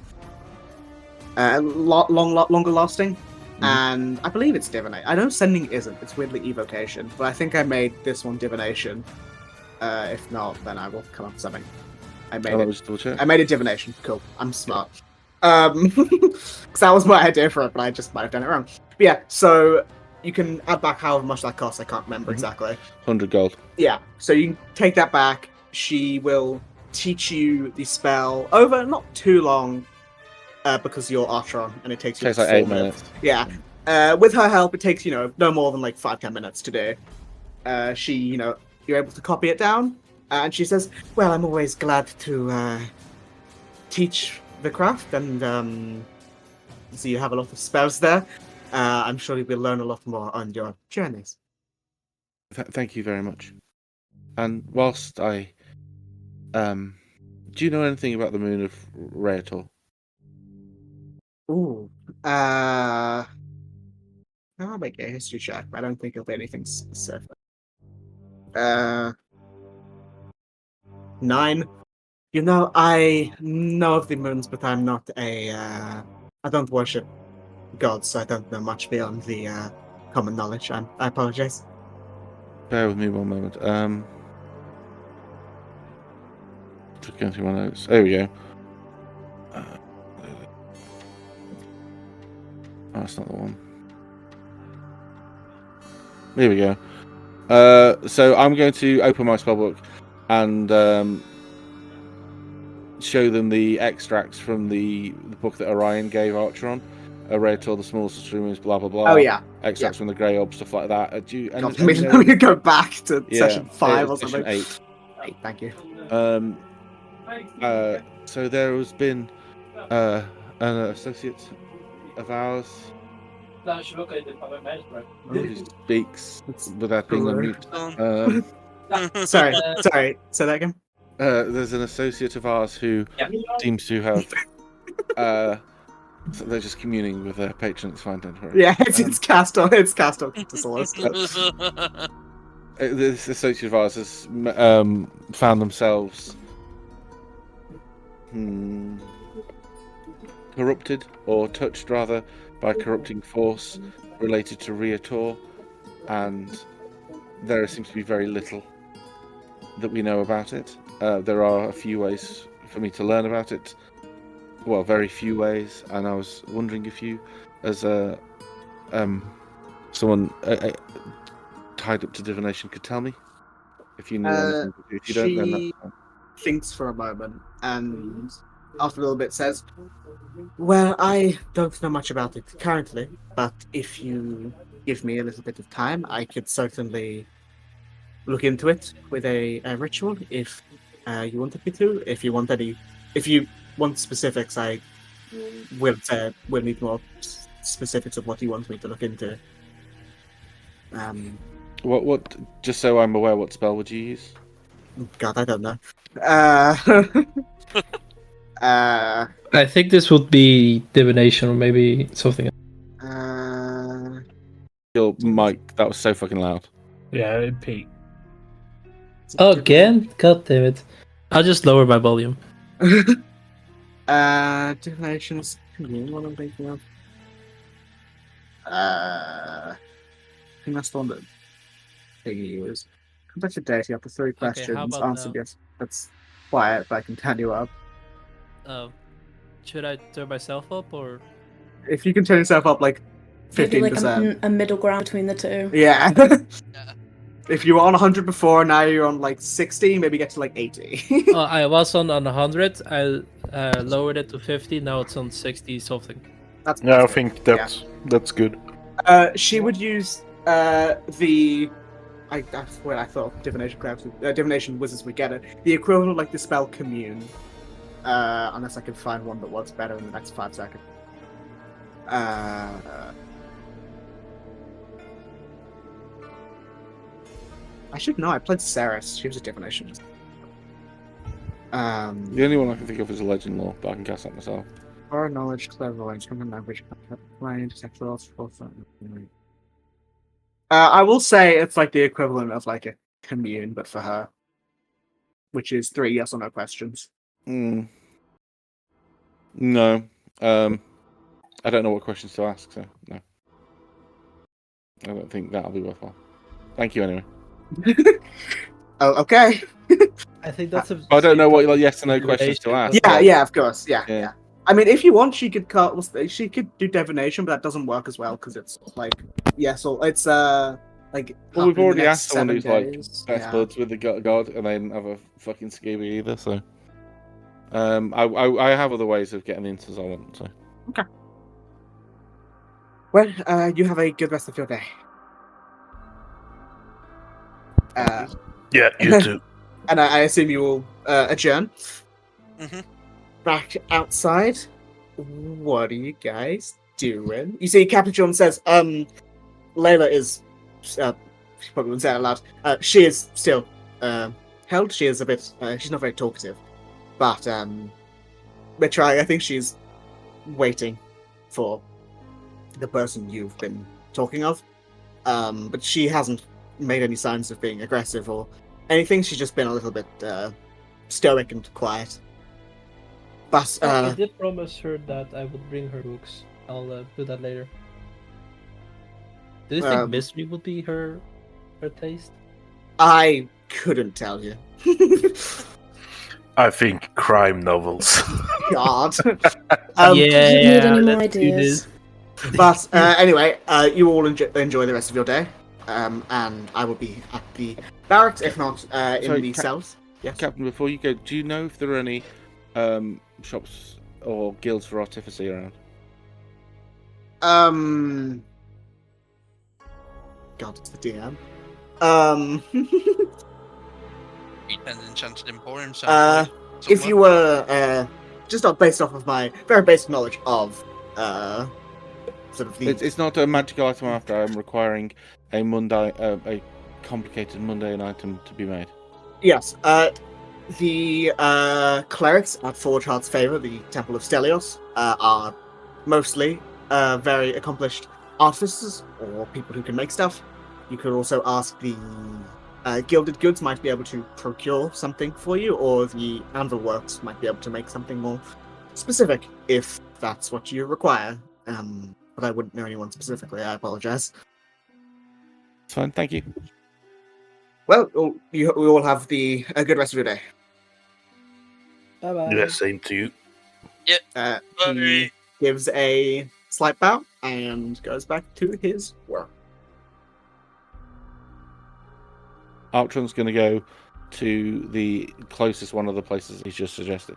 Longer lasting. And I believe it's divinate. I know sending isn't. It's weirdly evocation, but I think I made this one divination. If not, then I will come up with something. I made it divination. Cool. I'm smart. Because that was my idea for it, but I just might have done it wrong. But yeah, so you can add back however much that costs. I can't remember exactly. 100 gold. Yeah. So you can take that back. She will teach you the spell over not too long, because you're Archeron, and it takes you Takes like 8 minutes. Yeah. With her help, it takes, no more than like 5-10 minutes to do. You're able to copy it down, and she says, well, I'm always glad to teach the craft, and so you have a lot of spells there. I'm sure you will learn a lot more on your journeys. Thank you very much. And whilst I... do you know anything about the moon of Rheator? Ooh. I'll make a history check, but I don't think it'll be anything specific. 9. I know of the moons, but I'm not I don't worship gods, so I don't know much beyond the common knowledge. I apologize. Bear with me one moment. Just going through my notes. There we go. Oh, that's not the one. There we go. So I'm going to open my spellbook and show them the extracts from the book that Orion gave Archeron. Rheator, the smallest of streamers, blah blah blah. Oh yeah. Extracts from the Grey Orb, stuff like that. Do you? God, let me go back to session 5 or session something. 8. Thank you. So there has been an associate of ours who speaks without being on mute. Sorry. Say that again. There's an associate of ours who seems to have. So they're just communing with their patron. It's fine, don't worry. Yeah, it's cast on. It's cast on to Celeste. This associate of ours has found themselves corrupted, or touched rather, by a corrupting force related to Rheator, and there seems to be very little that we know about it. There are a few ways for me to learn about it. Well, very few ways, and I was wondering if you, as someone tied up to divination, could tell me if you knew anything. If you don't, then that's fine. Thinks for a moment, and after a little bit says, well, I don't know much about it currently, but if you give me a little bit of time, I could certainly look into it with a ritual if you wanted me to. If you want specifics, I will need more specifics of what you want me to look into. What? Just so I'm aware, what spell would you use? God, I don't know. I think this would be divination or maybe something. Your mic, that was so fucking loud. Yeah, it peaked. Oh, again? God damn it. I'll just lower my volume. Divination is what I'm thinking of. I think that's the one that they use. Come back to deity after 3 questions. Answer yes. That's quiet, but I can turn you up. Should I turn myself up or? If you can turn yourself up like 15%. Maybe like a middle ground between the two. Yeah. If you were on 100 before, now you're on like 60, maybe get to like 80. I was on 100. I lowered it to 50. Now it's on 60 something. I think that's good. She would use I thought divination wizards would get it. The equivalent of like the spell commune. Unless I can find one that works better in the next 5 seconds. I should know. I played Ceres. She was a divination. The only one I can think of is a legend lore, but I can cast that myself. Or knowledge, clairvoyance, common language, sexual I will say it's like the equivalent of like a commune, but for her, which is 3 yes or no questions. No. I don't know what questions to ask, so no. I don't think that'll be worthwhile. Thank you anyway. Oh, okay. I think that's a. I don't know what yes or no questions to ask. Yeah, of course. Yeah. I mean, if you want, she could do divination, but that doesn't work as well because it's like it's like. Well, we've already asked someone who's like days. best buds with the god, and they didn't have a fucking Scooby either. So I have other ways of getting the instance I want. So. Okay. Well, you have a good rest of your day. Yeah, you too. And I assume you will adjourn. Mm-hmm. Back outside. What are you guys doing? You see, Captain John says, Layla is, she probably wouldn't say it out loud. She is still held. She is a bit, she's not very talkative. But we're trying, I think she's waiting for the person you've been talking of. But she hasn't made any signs of being aggressive or anything. She's just been a little bit stoic and quiet. But I did promise her that I would bring her books. I'll do that later. Do you think mystery would be her taste? I couldn't tell you. I think crime novels. God. Do you need any more ideas? But anyway, you all enjoy the rest of your day. And I will be at the barracks, if not in the cells. Yes. Captain, before you go, do you know if there are any shops or guilds for artificy around? God, it's the DM. An enchanted emporium. If you were just based off of my very basic knowledge of sort of the... It's not a magical item after. I'm requiring a complicated mundane item to be made. Yes. The clerics at Forge Heart's Favor, the Temple of Stelios, are mostly very accomplished artificers or people who can make stuff. You could also ask the Gilded Goods might be able to procure something for you, or the Anvil Works might be able to make something more specific if that's what you require. But I wouldn't know anyone specifically. I apologize. It's fine, thank you. Well, we all have a good rest of your day. Bye-bye. Yeah, same to you. Yep. He gives a slight bow and goes back to his work. Artron's going to go to the closest one of the places he's just suggested.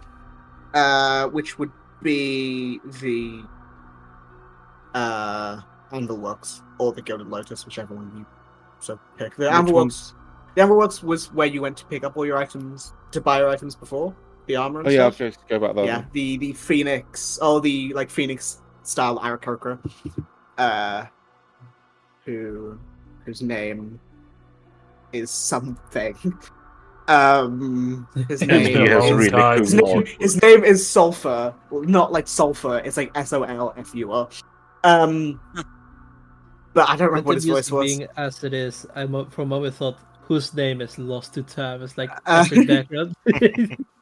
Which would be the Anvil Works or the Gilded Lotus, whichever one you pick. The Anvil Works was where you went to pick up all your items, to buy your items before the armor. And yeah, stuff. I was going to go back there. Yeah, the Phoenix, the Phoenix style Aarakocra, whose name is something. His name is Sulfur. Well, not like sulfur. It's like Solfur. But I don't remember what his voice was. Being as it is, I for a moment thought whose name is lost to time. It's like background.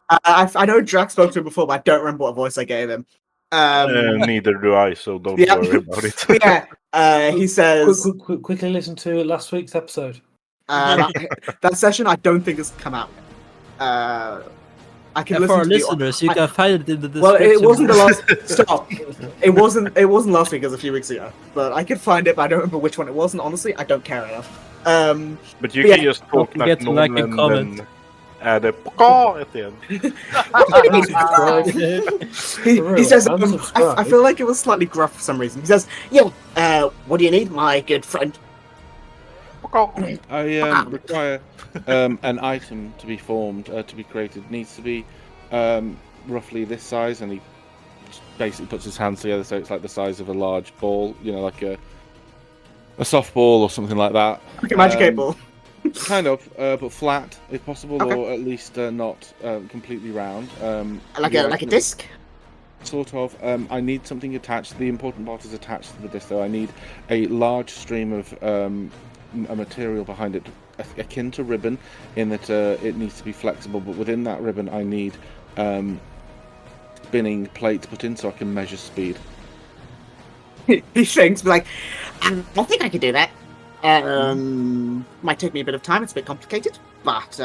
I know Drax spoke to him before, but I don't remember what voice I gave him. Neither do I, so don't worry about it. He says... Quickly listen to last week's episode. That session I don't think has come out. I can listen for our to listeners, you can find it in the description. Well, it wasn't the last... Stop. It wasn't last week, it was a few weeks ago. But I could find it, but I don't remember which one it was, and honestly, I don't care enough. But you can just talk like normal and then add a "pcaw" at the end. He says, I feel like it was slightly gruff for some reason. He says, what do you need, my good friend? I require an item to be formed, to be created. It needs to be roughly this size, and he basically puts his hands together so it's like the size of a large ball, like a softball or something like that. Like a Magic 8 ball. Kind of, but flat if possible, or at least not completely round. Like a disc? Sort of. I need something attached. The important part is attached to the disc, though. I need a large stream of a material behind it, akin to ribbon, in that it needs to be flexible, but within that ribbon I need spinning plates put in so I can measure speed. He thinks, like, I think I could do that. Might take me a bit of time, it's a bit complicated, but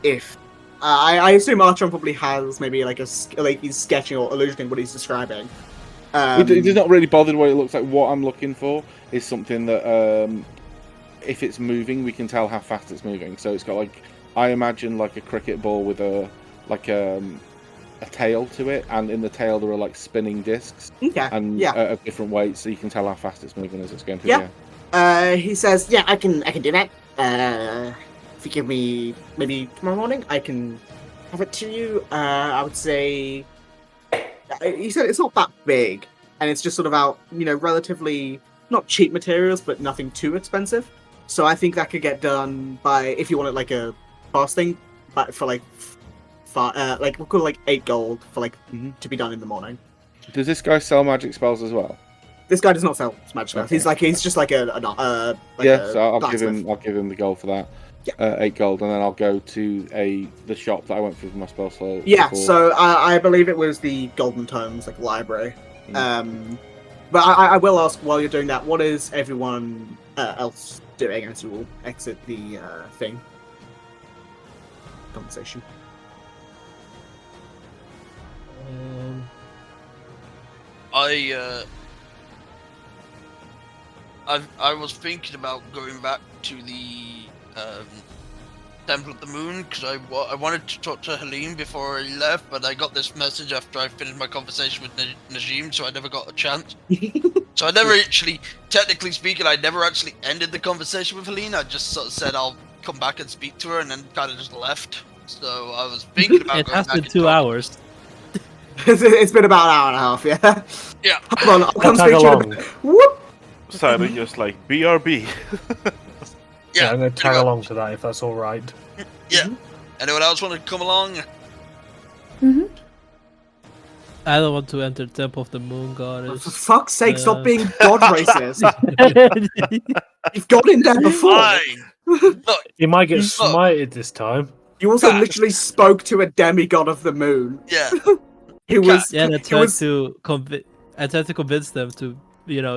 if I assume Archon probably has maybe like he's sketching or illusioning what he's describing. He's not really bothered what it looks like. What I'm looking for is something that if it's moving, we can tell how fast it's moving. So it's got I imagine like a cricket ball with a like a tail to it, and in the tail there are like spinning discs Okay. and of different weights, so you can tell how fast it's moving as it's going through the air. He says, "Yeah, I can do that. If you give me maybe tomorrow morning, I can have it to you. I would say." He said it's not that big, and it's just sort of out, relatively not cheap materials, but nothing too expensive. So I think that could get done by, if you want it like a fast thing, but for like we'll call it like 8 gold for like to be done in the morning. Does this guy sell magic spells as well? This guy does not sell magic spells. Okay. He's just like so I'll give him the gold for that. Yeah. 8 gold, and then I'll go to the shop that I went through for my spell slot. Yeah, so I believe it was the Golden Tomes, like library. But I will ask while you're doing that, what is everyone else doing as you will exit the conversation? I was thinking about going back to the Temple of the Moon because I wanted to talk to Helene before I left, but I got this message after I finished my conversation with Najim, so I never got a chance. So I never actually, technically speaking, I never actually ended the conversation with Helene. I just sort of said I'll come back and speak to her, and then kind of just left. So I was thinking about it going has back been and 2 talk. hours. It's been about an hour and a half, yeah? Yeah. Hold on, I'll come tag speak to you in a along. bit. Whoop! Cider just like BRB. Yeah, I'm going to pretty tag much. along to that if that's all right. Yeah. Anyone else want to come along? Mm-hmm. I don't want to enter Temple of the Moon Goddess. For fuck's sake, stop being god racist. You've got in there before. Fine. Look, He might get Look. smited this time. You also Cat. literally spoke to a demigod of the moon yeah. who was Yeah, I who tried was to convince them to,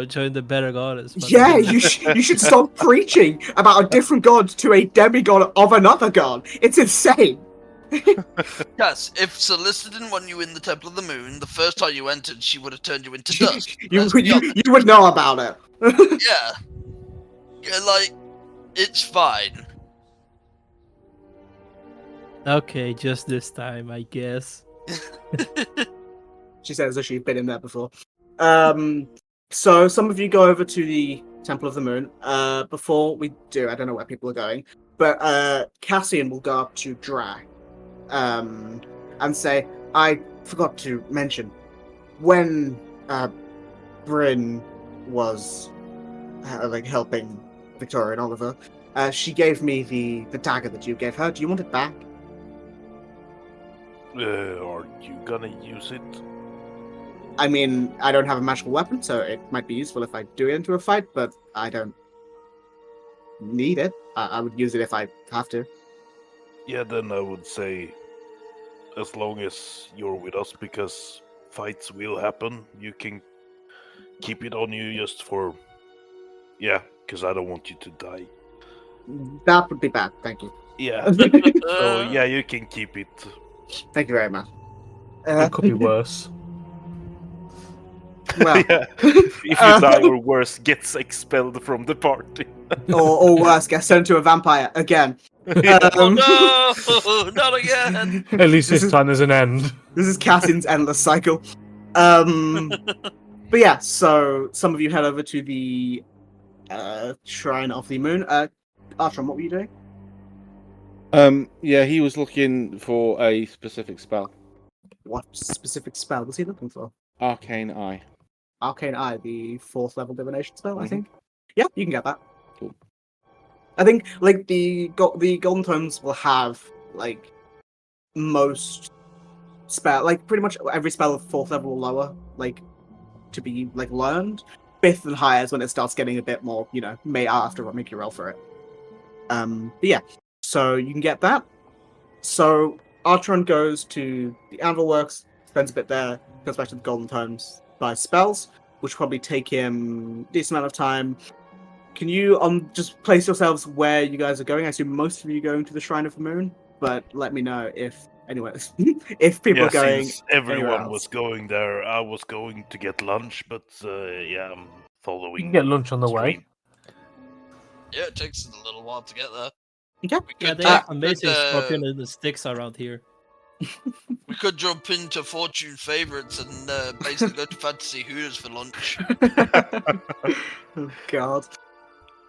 join the better goddess. But yeah, you should stop preaching about a different god to a demigod of another god. It's insane. Yes, if Celista didn't want you in the Temple of the Moon, the first time you entered, she would have turned you into dust. you Let's be honest. would know about it. Yeah, like, it's fine. Okay, just this time, I guess. She says as she's been in there before. So some of you go over to the Temple of the Moon. Before we do, I don't know where people are going, but Cassian will go up to Dra, and say, "I forgot to mention when Bryn was helping Victoria and Oliver. She gave me the dagger that you gave her. Do you want it back?" Are you gonna use it? I mean, I don't have a magical weapon, so it might be useful if I do it into a fight, but I don't need it. I would use it if I have to. Yeah, then I would say, as long as you're with us, because fights will happen, you can keep it on you just for... Yeah, because I don't want you to die. That would be bad, thank you. Yeah, so yeah, you can keep it. Thank you very much. It could be worse. Well, Yeah. If you die or worse, gets expelled from the party. or worse, get sent to a vampire again. Oh no, not again! At least This this is- time there's an end. This is Cassian's endless cycle. But yeah, so some of you head over to the Shrine of the Moon. Artron, what were you doing? Yeah, he was looking for a specific spell. What specific spell was he looking for? Arcane Eye. Arcane Eye, the 4th level divination spell, I Mhm. think. Yeah, you can get that. Cool. I think the Golden Tomes will have most spell, pretty much every spell of 4th level or lower, to be learned. 5th and higher is when it starts getting a bit more, I'll have to make you roll for it. But yeah, so you can get that. So Artron goes to the Anvil Works, spends a bit there, goes back to the Golden Tomes, buys spells, which will probably take him a decent amount of time. Can you just place yourselves where you guys are going? I assume most of you are going to the Shrine of the Moon, but let me know if if people are going. Since anywhere everyone else. was going there, I was going to get lunch, but yeah, I'm You following. can get lunch on the way. stream. Yeah, it takes a little while to get there. Yeah. We Yeah, could, they have could, amazing scorpion and the sticks around here. We could jump into Fortune Favorites and basically go to Fantasy Hooters for lunch. Oh God.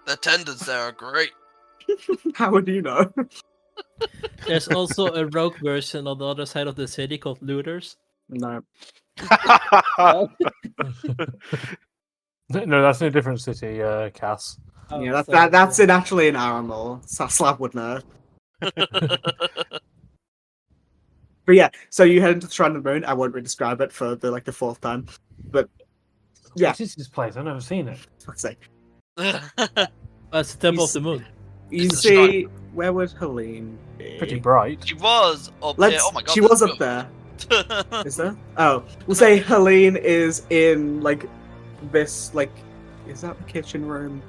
The tenders there are great. How would you know? There's also a rogue version on the other side of the city called Looters. No. No, that's in a different city, Cass. Oh, Yeah, sorry, that's it actually in Aramore. So Slab would know. But yeah, so you head into the Shrine of the Moon. I won't re-describe it for the fourth time. But yeah. What is this place? I've never seen it. Fuck's sake. It's the Temple of the Moon. You It's a see, where would Helene be? Pretty bright. She was up there. Oh my god. She was up there. Is there? Oh, we'll say Helene is in this is that the kitchen room?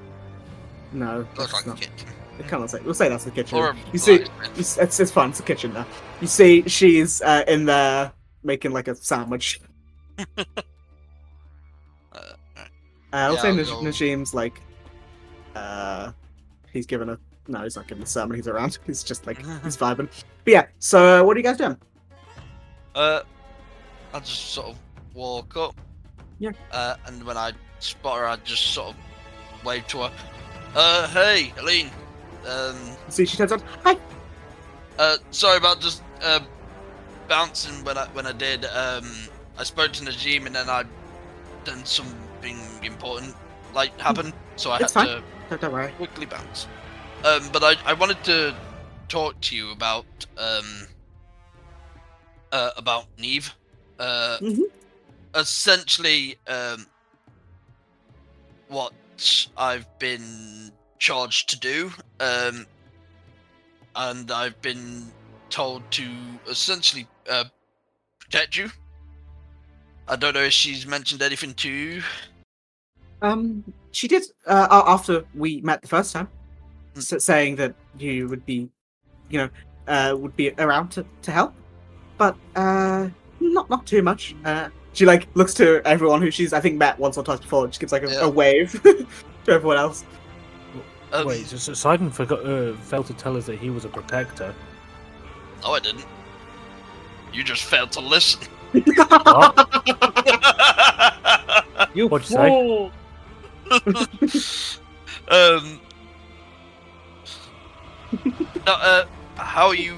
No, Looks that's like a not. kitchen. It kind of we'll say that's the kitchen. Or room. a You see, blacksmith. it's fun. It's a kitchen now. You see, she's in there making a sandwich. I'll say I'll go. Najim's he's giving a no, he's not giving a sermon. He's around. He's just he's vibing. But yeah, so what are you guys doing? I'll just sort of walk up. Yeah. And when I spot her, I just sort of wave to her. Hey, Helene. See, she turns on. Hi. Sorry about just bouncing when I did. I spoke to Najim and then I done something important happen, so I had It's fine. to Don't worry. quickly bounce. But I wanted to talk to you about Neve. Mhm. Essentially, what I've been charged to do, and I've been told to essentially protect you. I don't know if she's mentioned anything to you. She did after we met the first time, saying that you would be, would be around to help, but not too much. She looks to everyone who she's I think met once or twice before. And just gives a wave to everyone else. Wait, so Sidon failed to tell us that he was a protector. No, I didn't. You just failed to listen. You What'd you say? fool! How are you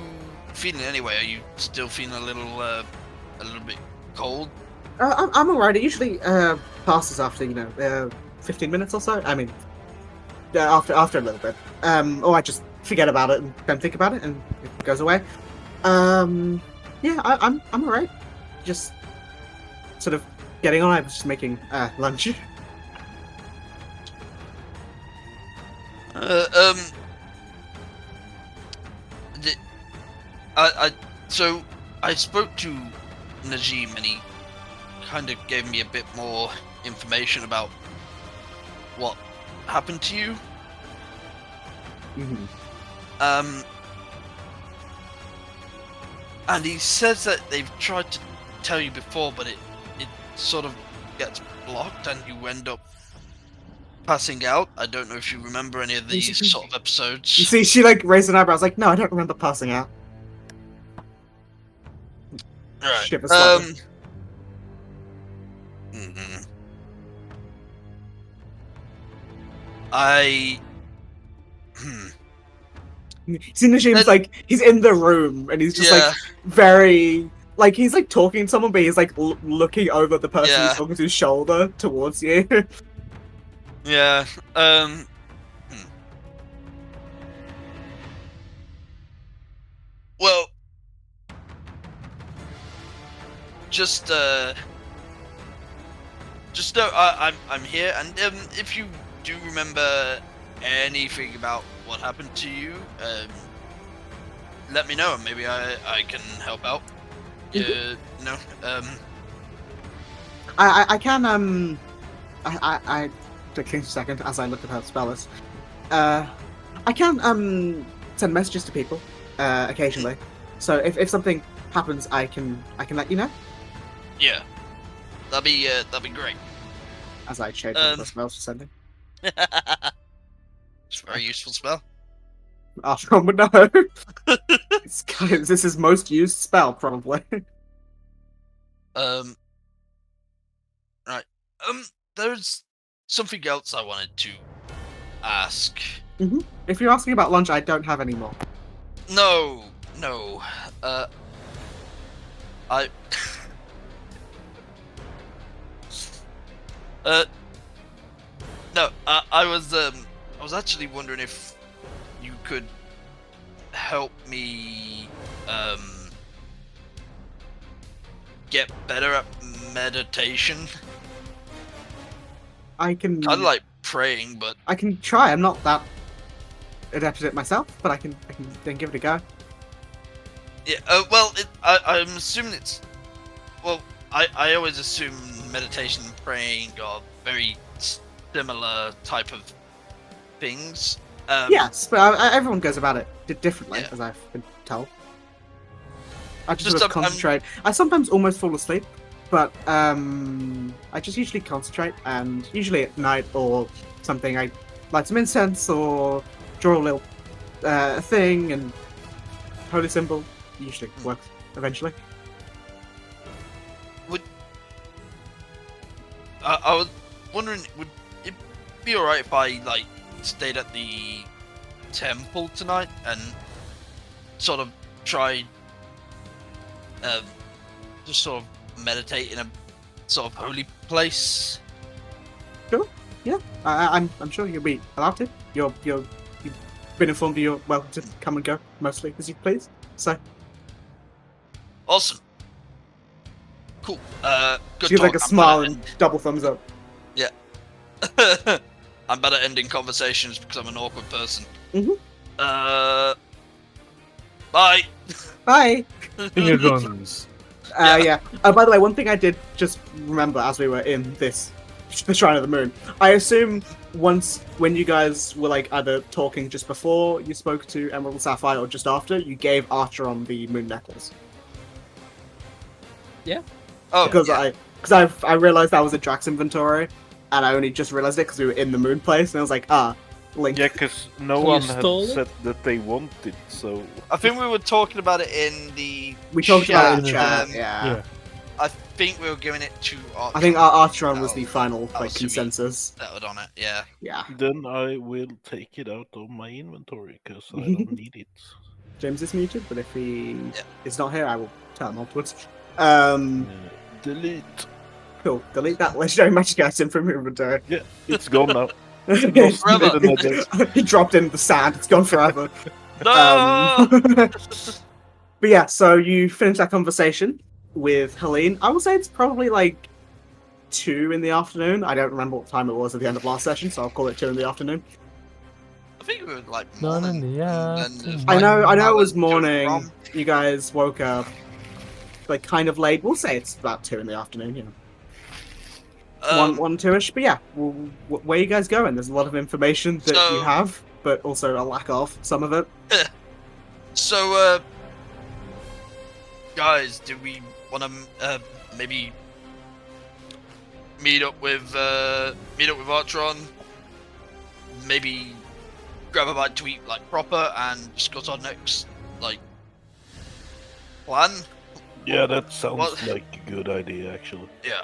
feeling anyway? Are you still feeling a little bit cold? I'm alright. It usually passes after 15 minutes or so. I mean, after a little bit. Or I just forget about it and don't think about it, and it goes away. Yeah, I'm alright. Just sort of getting on. I was just making lunch. So I spoke to Najim and he kind of gave me a bit more information about what happened to you. Mm-hmm. And he says that they've tried to tell you before, but it sort of gets blocked and you end up passing out. I don't know if you remember any of these sort of episodes. You see, she raised an eyebrow. I was like, no, I don't remember passing out. Right. Shivers slightly. See, Najim's he's in the room and he's just very he's talking to someone, but he's looking over the person he's talking to's shoulder towards you. Yeah. Well, just know I'm here, and if you do remember anything about what happened to you, let me know, and maybe I can help out. I can I took a second as I looked at her spell list. I can send messages to people occasionally. So if something happens, I can let you know. Yeah, that'd be great. As I shade the spells for sending. It's a very useful spell. Oh no! It's This is most used spell, probably. Right. There's something else I wanted to ask. If you're asking about lunch, I don't have any more. No. I. No. I was actually wondering if you could help me get better at meditation. I can Kind of like praying, but I can try. I'm not that adept at it myself, but I can then give it a go. yeah. Well, I'm assuming it's. Well, I always assume meditation and praying are very similar type of things. Yes, but everyone goes about it differently, Yeah. as I've been told. I just Just, sort of concentrate. I sometimes almost fall asleep, but I just usually concentrate, and usually at night or something, I light some incense or draw a little thing and holy symbol. Usually works eventually. I was wondering, would it be alright if I like stayed at the temple tonight and sort of tried, just sort of meditate in a sort of holy place? Sure. Yeah. I'm sure you'll be allowed to. You've been informed you're welcome to come and go mostly as you please. So Awesome. Cool. Good she gives like talk. a smile and double thumbs up. Yeah. I'm bad at ending conversations because I'm an awkward person. Bye. Bye. Finger guns. Yeah. By the way, one thing I did just remember as we were in the Shrine of the Moon, I assume when you guys were like either talking just before you spoke to Emerald and Sapphire or just after, you gave Archeron the moon necklace. Oh, Because yeah. I realized that was a Drax inventory, and I only just realized it because we were in the moon place, and I was like, Link. Yeah, because no You one had stole it? said that they wanted, so... I think we were talking about it in the. We talked about it in chat, chat, yeah. I think we were giving it to. I think Archeron was Oh, the final that was consensus. settled on it. Yeah. Yeah. Then I will take it out of my inventory, because I don't need it. James is muted, but if he Yeah. is not here, I will tell him afterwards. Delete. Cool. Delete that legendary magic item from your inventory. Yeah, it's gone now. Forever. He dropped in the sand. It's gone forever. No. But yeah, so you finish that conversation with Helene. I would say it's probably like 2 in the afternoon. I don't remember what time it was at the end of last session, so I'll call it 2 in the afternoon. I think we were like None morning. in the and then there's, I know like, it was hours to morning. and from. You guys woke up like kind of late. We'll say it's about 2 in the afternoon, you know. One, 2-ish. But yeah, where are you guys going? There's a lot of information that you So- have, but also a lack of some of it. So, guys, do we want to maybe meet up with Archeron? Maybe grab a bite to eat like proper and discuss our next like plan. Yeah, that sounds What? like a good idea, actually. Yeah.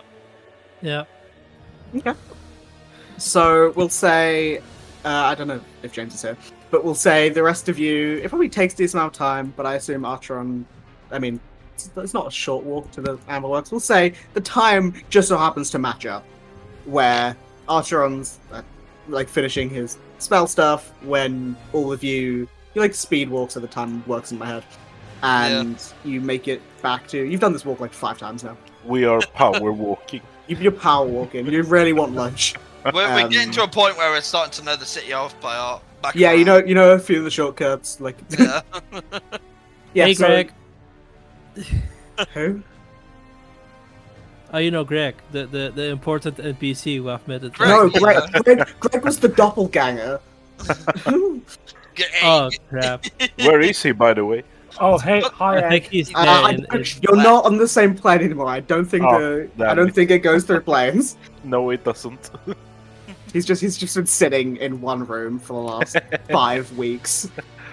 Yeah. Okay. So we'll say, I don't know if James is here, but we'll say the rest of you, it probably takes a decent amount of time, but I assume Archeron, I mean, it's not a short walk to the Amberworks. We'll say the time just so happens to match up, where Archeron's like finishing his spell stuff when all of you like speed walks at the time works in my head. And you make it back to, you've done this walk like 5 times now. We are power walking. You're power walking. You really want lunch. We're getting to a point where we're starting to know the city off by our back. Yeah, you know a few of the shortcuts. Like, Yeah. yeah. Hey, so- Greg. Who? Oh, you know Greg, the important NPC who I've met. Greg, No, yeah. Greg was the doppelganger. Oh crap! Where is he, by the way? Oh, hey, hi, I think Egg. he's there. You're not on the same plane anymore. I don't think Oh, I damn don't it. think it goes through planes. No, it doesn't. He's just been sitting in one room for the last 5 weeks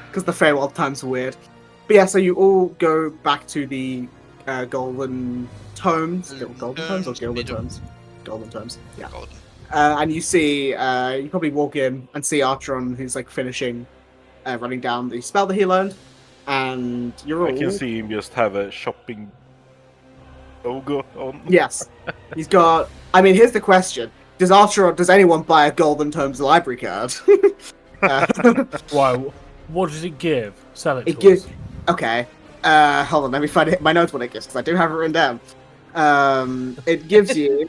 because the Feywild time's weird. But yeah, so you all go back to the Golden Tomes. Golden Tomes or Gilded Tomes? Golden Tomes. Yeah. Golden. And you see, you probably walk in and see Archeron, who's like finishing running down the spell that he learned, and you're all. I can see him just have a shopping logo on. Yes, he's got. I mean, here's the question: does anyone buy a Golden Tomes library card? Why? What does it give? Sell it. It gives. Okay. Hold on. Let me find my notes what it gives because I do have it written down. It gives you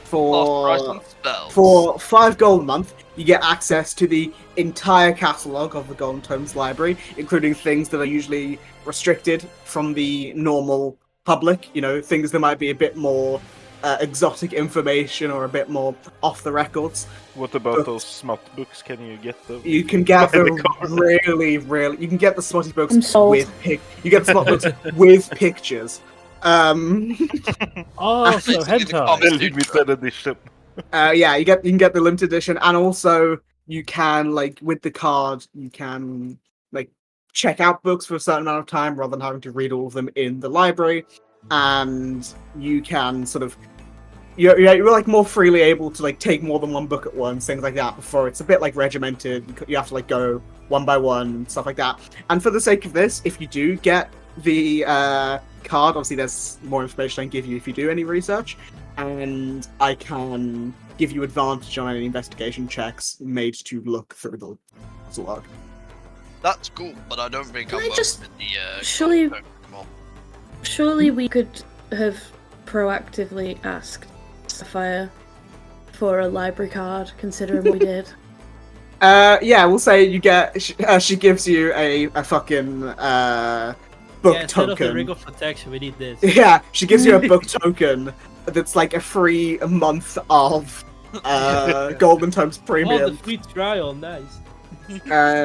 for 5 gold a month. You get access to the entire catalogue of the Golden Tomes library, including things that are usually restricted from the normal public. You know, things that might be a bit more exotic information or a bit more off the records. What about those smut books? Can you get them? You can get them really. You can get the smutty books with you get the smut books with pictures. Oh, so hentai. The limited edition. Yeah, you can get the limited edition, and also you can with the card you can check out books for a certain amount of time rather than having to read all of them in the library, and you can sort of you're more freely able to take more than one book at once, things like that. Before it's a bit regimented, you have to go one by one and stuff like that. And for the sake of this, if you do get the card, obviously there's more information I can give you if you do any research, and I can give you advantage on any investigation checks made to look through the catalog. That's cool, but I don't think I'm just with the surely we could have proactively asked Sapphire for a library card, considering we did. Yeah, we'll say you get. She gives you a fucking book instead token. Of the ring of protection, we need this. Yeah, she gives you a book token that's a free month of Golden Tomes Premium. Oh, the free trial, nice.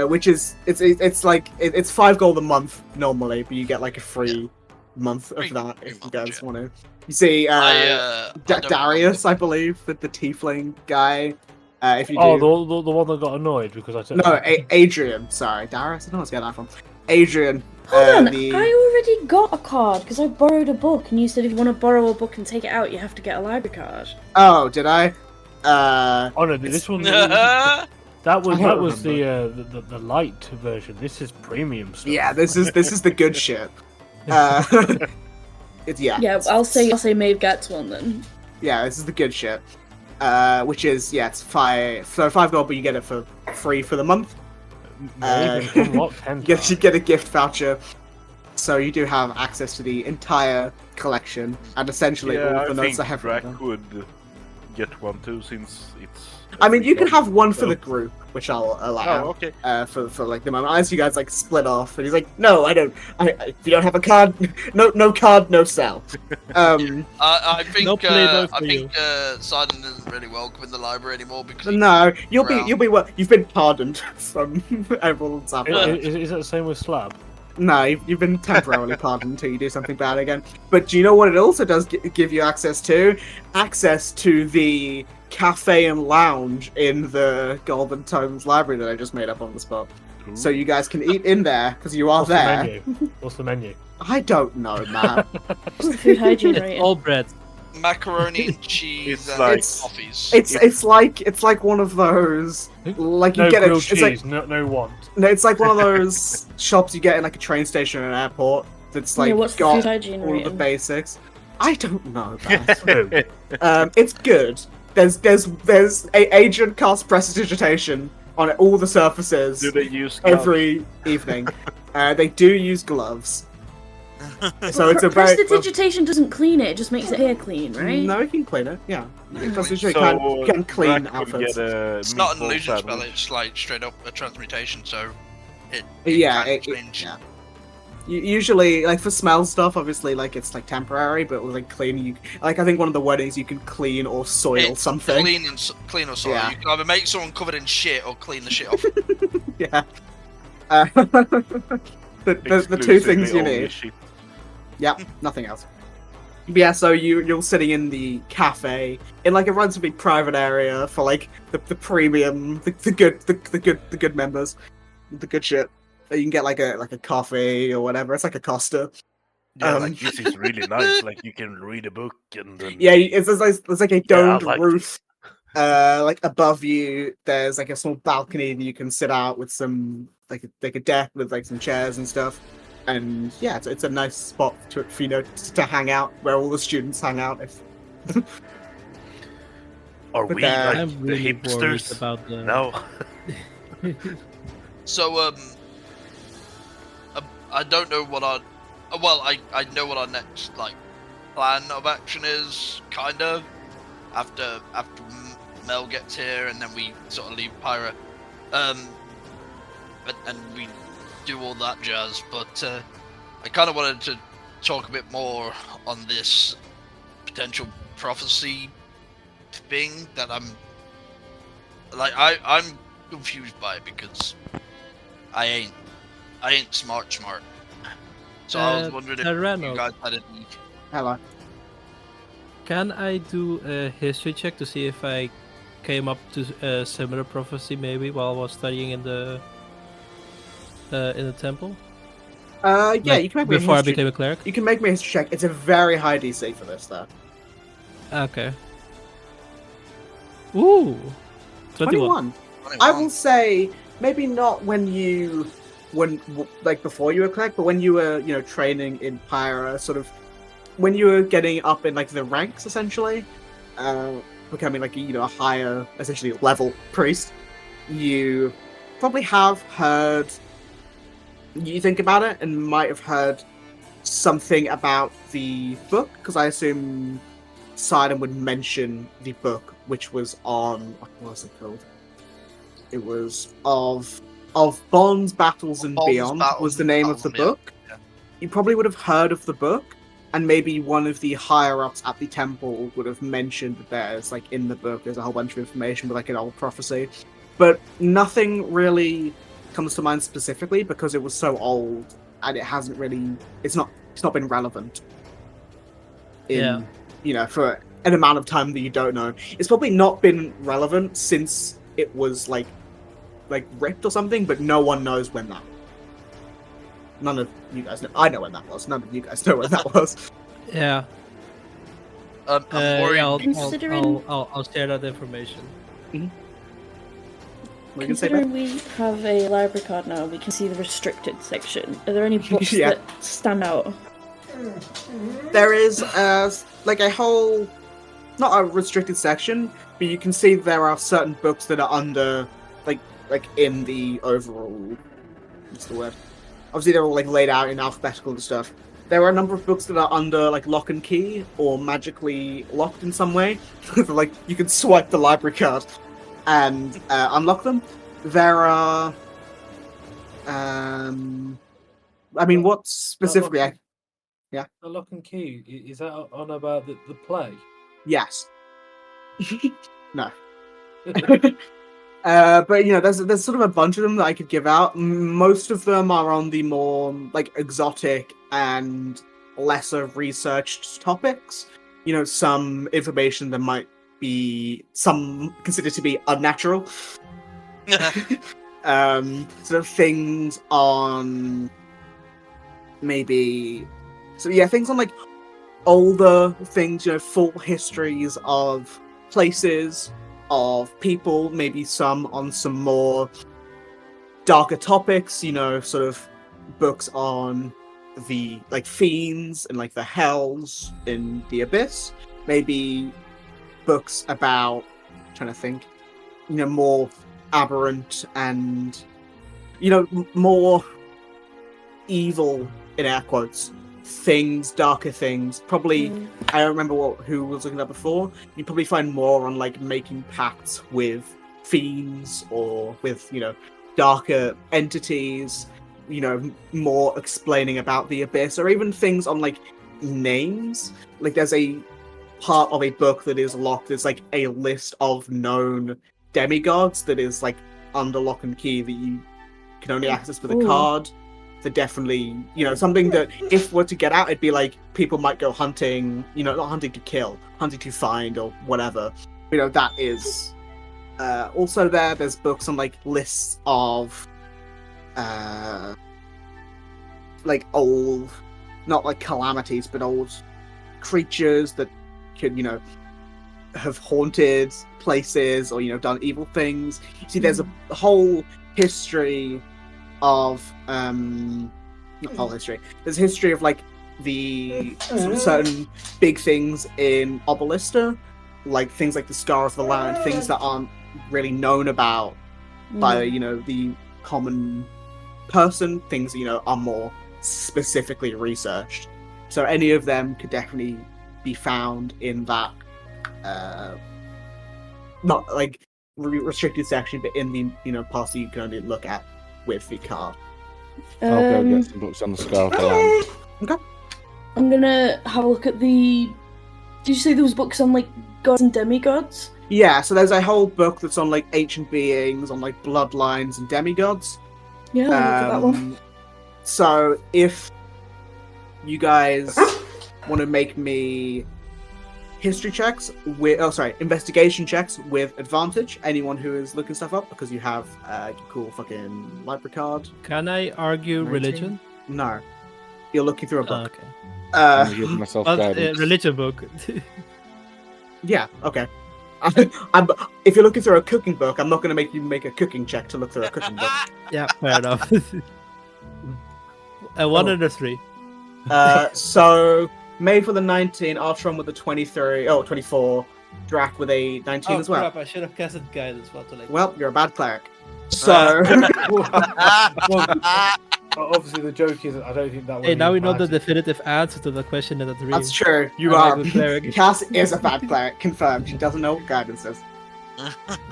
Which is it's 5 gold a month normally, but you get a free month of that if you guys want to. You see, Darius, I believe, the tiefling guy. If you do... Oh, the one that got annoyed because I took. No, Adrian. Sorry, Darius. I don't know what's getting that from. Adrian. Hold on, I already got a card because I borrowed a book, and you said if you want to borrow a book and take it out, you have to get a library card. Oh, did I? Oh no, this one. That was the light version. This is premium stuff. Yeah, this is the good shit. Yeah, I'll say Maeve gets one then. Yeah, this is the good shit. Which is it's 5 gold, but you get it for free for the month. You get a gift voucher, so you do have access to the entire collection, and essentially all of the notes I have. Drac would get one too, since it's. I mean, you can have one for the group, which I'll allow. Oh, okay. For the moment, unless you guys split off, and he's like, "No, I don't. If you don't have a card, no card, no sell." I think No Sidon isn't really welcome in the library anymore because no, you'll be well. You've been pardoned from everyone's happened. Is that the same with Slab? No, you've been temporarily pardoned until you do something bad again. But do you know what it also does give you access to? Access to the cafe and lounge in the Golden Tomes library that I just made up on the spot. Ooh. So you guys can eat in there because you are there. What's the menu? I don't know, Matt. What's the food hygiene rating? All bread. Macaroni and cheese and coffees. It's like one of those you get grilled it. Cheese, no want. No, it's like one of those shops you get in a train station or an airport. That's what's the got food hygiene all rating? the basics. I don't know. It's good. There's agent cast prestidigitation on all the surfaces. Do they use gloves? Every evening? They do use gloves. So it's a very prestidigitation doesn't clean it; it just makes it appear clean, right? No, you can clean it. Yeah, prestidigitation can clean outfits. It's not an illusion spell; it's straight up a transmutation. So it usually for smell stuff, obviously it's temporary, but with clean, you I think one of the wordings you can clean or soil something. Clean or soil. Yeah. You can either make someone covered in shit or clean the shit off. Yeah. The two things you need. Yep, nothing else. But yeah, so you're sitting in the cafe in a relatively private area for the premium, the good members, the good shit. You can get like a coffee or whatever. It's like a Costa. Yeah, like this is really nice. Like you can read a book and then it's like a domed like roof. Like above you, there's like a small balcony that you can sit out with some like a deck with like some chairs and stuff. And yeah, it's a nice spot for to hang out where all the students hang out. Are we like I'm the really hipsters about the... now? So I don't know what our I know what our next like plan of action is, kind of after Mel gets here, and then we sort of leave Pyra, and we do all that jazz. But I kind of wanted to talk a bit more on this potential prophecy thing that I'm confused by, because I ain't smart. So I was wondering if you guys had any. Hello. Can I do a history check to see if I came up to a similar prophecy maybe while I was studying in the temple? Yeah, like, you can make me before a I history. became a cleric. You can make me a history check. It's a very high DC for this, though. Okay. Ooh. 21. I will say maybe not when before you were cleric, but when you were training in Pyra, sort of when you were getting up in like the ranks, essentially, becoming like a higher essentially level priest, you probably have heard. You think about it and might have heard something about the book, because I assume Sidon would mention the book, which was on what was it called? It was of Bonds, Battles, and Beyond was the name of the book. Yeah. You probably would have heard of the book, and maybe one of the higher ups at the temple would have mentioned that there's like in the book there's a whole bunch of information with like an old prophecy, but nothing really comes to mind specifically because it was so old and it's not been relevant for an amount of time that you don't know. It's probably not been relevant since it was like ripped or something, but no one knows when that. None of you guys know. I know when that was. None of you guys know when that was. Yeah. I'm worried. I'll share that information. Mm-hmm. Considering we have a library card now, we can see the restricted section. Are there any books that stand out? There is like a whole, not a restricted section, but you can see there are certain books that are under, like in the overall, what's the word? Obviously they're all like laid out in alphabetical and stuff. There are a number of books that are under like lock and key or magically locked in some way. Like you can swipe the library card and unlock them. There are, I mean, what specifically? The lock and key, is that on about the play? Yes. No. But there's sort of a bunch of them that I could give out. Most of them are on the more like exotic and lesser researched topics. Some information that might be some considered to be unnatural. Sort of things on maybe. So yeah, things on like older things, full histories of places, of people, maybe some on some more darker topics, sort of books on the like fiends and like the hells in the abyss, maybe books about, trying to think, more aberrant and more evil in air quotes things, darker things. Probably I don't remember who was looking at before. You probably find more on like making pacts with fiends or with darker entities, more explaining about the abyss, or even things on like names. Like there's a part of a book that is locked. There's like a list of known demigods that is like under lock and key that you can only access with a card. They're definitely, something that if were to get out, it'd be like people might go hunting, not hunting to kill, hunting to find or whatever. That is also there's books on like lists of like old, not like calamities, but old creatures that could, have haunted places or, done evil things. You see, there's a whole history of, not whole history, there's a history of, like, the certain big things in Obalista, like things like the Scar of the Land, things that aren't really known about by, the common person, things that, are more specifically researched. So any of them could definitely be found in that, not like restricted section, but in the parts that you can only look at with the card. I'll go get some books on the Scar of the Land. Okay. I'm gonna have a look at the... Did you say there was books on, like, gods and demigods? Yeah, so there's a whole book that's on, like, ancient beings, on, like, bloodlines and demigods. Yeah, I'll look at that one. So if you guys want to make me history checks investigation checks with advantage, anyone who is looking stuff up, because you have a cool fucking library card. Can I argue 19? religion? No. You're looking through a book. Okay. I'm giving myself guidance. Religion book. Yeah, okay. If you're looking through a cooking book, I'm not going to make you make a cooking check to look through a cooking book. Yeah, fair enough. One and a 3. So, Made for the 19, Artron with a 24, Drac with a 19 as well. Crap, I should have casted guidance. Well, you're a bad cleric. So... Well, obviously, the joke is I don't think that. Hey, now we know the definitive answer to the question in the dream. That's true. You are. Cass is a bad cleric. Confirmed. She doesn't know what guidance is.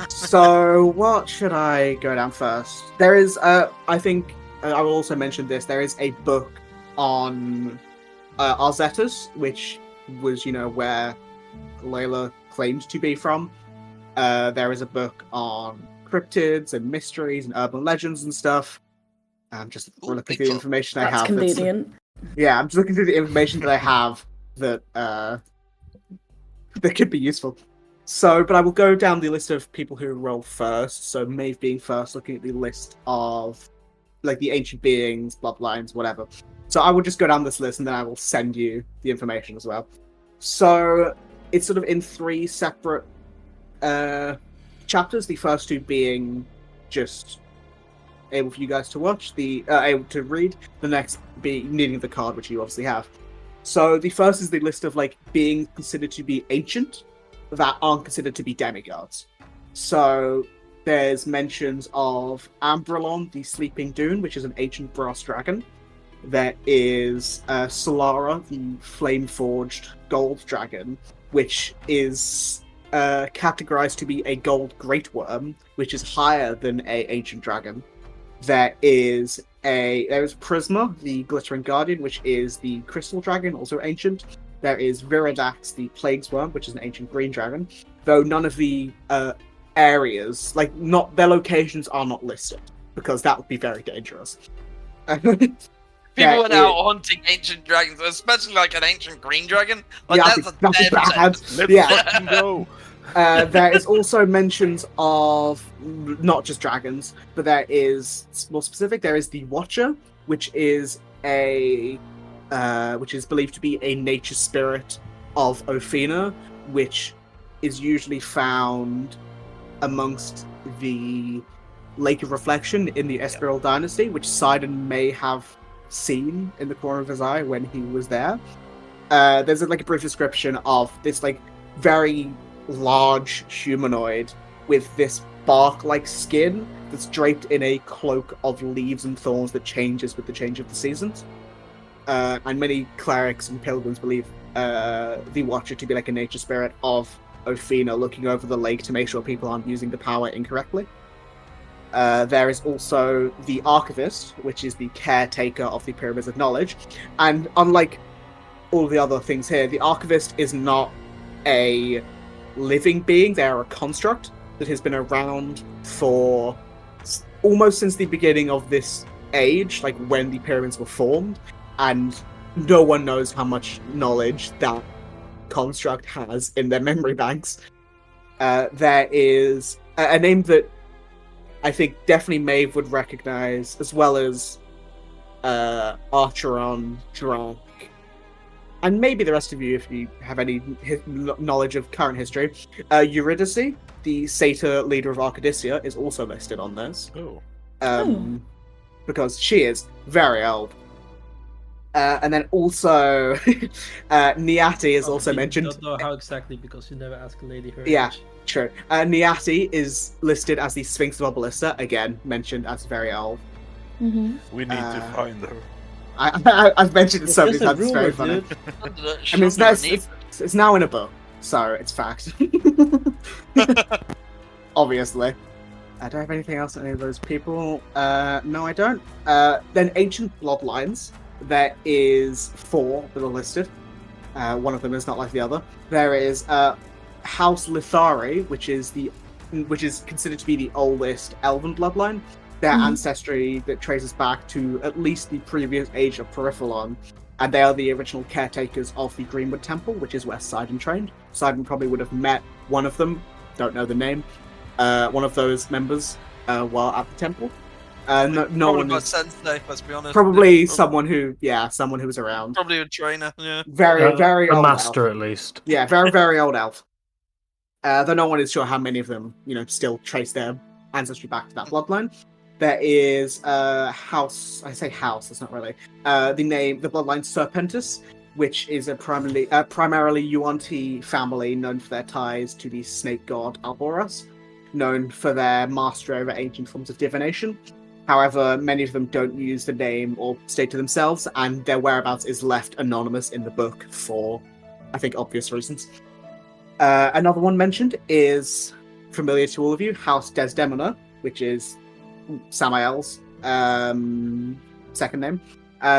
So, what should I go down first? There is, I think, I will also mention this. There is a book on Arzetas, which was, where Layla claimed to be from. There is a book on cryptids and mysteries and urban legends and stuff. I'm just looking through the information I have. That's convenient. Yeah, I'm just looking through the information that I have that could be useful. So, but I will go down the list of people who roll first. So, Maeve being first, looking at the list of like the ancient beings, bloodlines, whatever. So, I will just go down this list and then I will send you the information as well. So, it's sort of in 3 separate chapters. The first 2 being just able for you guys to watch, able to read, the next being needing the card, which you obviously have. So the first is the list of like being considered to be ancient that aren't considered to be demigods. So there's mentions of Ambrelon, the Sleeping Dune, which is an ancient brass dragon. There is Solara, the flame-forged gold dragon, which is categorized to be a gold great worm, which is higher than a ancient dragon. There is Prisma, the Glittering Guardian, which is the Crystal Dragon, also ancient. There is Viridax, the Plagues Worm, which is an ancient green dragon. Though none of the areas, their locations are not listed, because that would be very dangerous. People are now haunting ancient dragons, especially like an ancient green dragon. Like, yeah, that's a bad. Let's fucking go. There is also mentions of not just dragons, but there is more specific. There is the Watcher, which is believed to be a nature spirit of Ophina, which is usually found amongst the Lake of Reflection in the Espriel Dynasty, which Sidon may have seen in the corner of his eye when he was there. There's a brief description of this very large humanoid with this bark-like skin that's draped in a cloak of leaves and thorns that changes with the change of the seasons. And many clerics and pilgrims believe the Watcher to be like a nature spirit of Ophina looking over the lake to make sure people aren't using the power incorrectly. There is also the Archivist, which is the caretaker of the Pyramids of Knowledge. And unlike all the other things here, the Archivist is not a living being. They are a construct that has been around for almost since the beginning of this age, like when the pyramids were formed, and no one knows how much knowledge that construct has in their memory banks. There is a name that I think definitely Maeve would recognize, as well as Archeron, Drank, and maybe the rest of you if you have any knowledge of current history. Eurydice, the satyr leader of Arcadia, is also listed on this. Because she is very old. And then also, Niati is also mentioned. I don't know how exactly because you never ask a lady her age. True. Niati is listed as the Sphinx of Obelissa, again, mentioned as very old. We need to find her. I've mentioned it so many times, it's very funny. I mean, it's now in a book, so it's fact. Obviously. I don't have anything else on any of those people. No, I don't. Then Ancient Bloodlines. There is 4 that are listed. One of them is not like the other. There is House Lithari, which is considered to be the oldest elven bloodline. Their ancestry that traces back to at least the previous age of Periphalon, and they are the original caretakers of the Greenwood Temple, which is where Sidon trained. Sidon probably would have met one of them, don't know the name, one of those members while at the temple. No one is Sensei, let's be honest. Probably someone who was around. Probably a trainer, yeah. Very a old master elf. At least. Yeah, very old elf. Though no one is sure how many of them, still trace their ancestry back to that bloodline. There is house. I say house. It's not really the bloodline Serpentis, which is a primarily Yuan-Ti family known for their ties to the snake god Alboros, known for their mastery over ancient forms of divination. However, many of them don't use the name or state to themselves, and their whereabouts is left anonymous in the book for, I think, obvious reasons. Another one mentioned is familiar to all of you, House Desdemona, which is Samael's second name.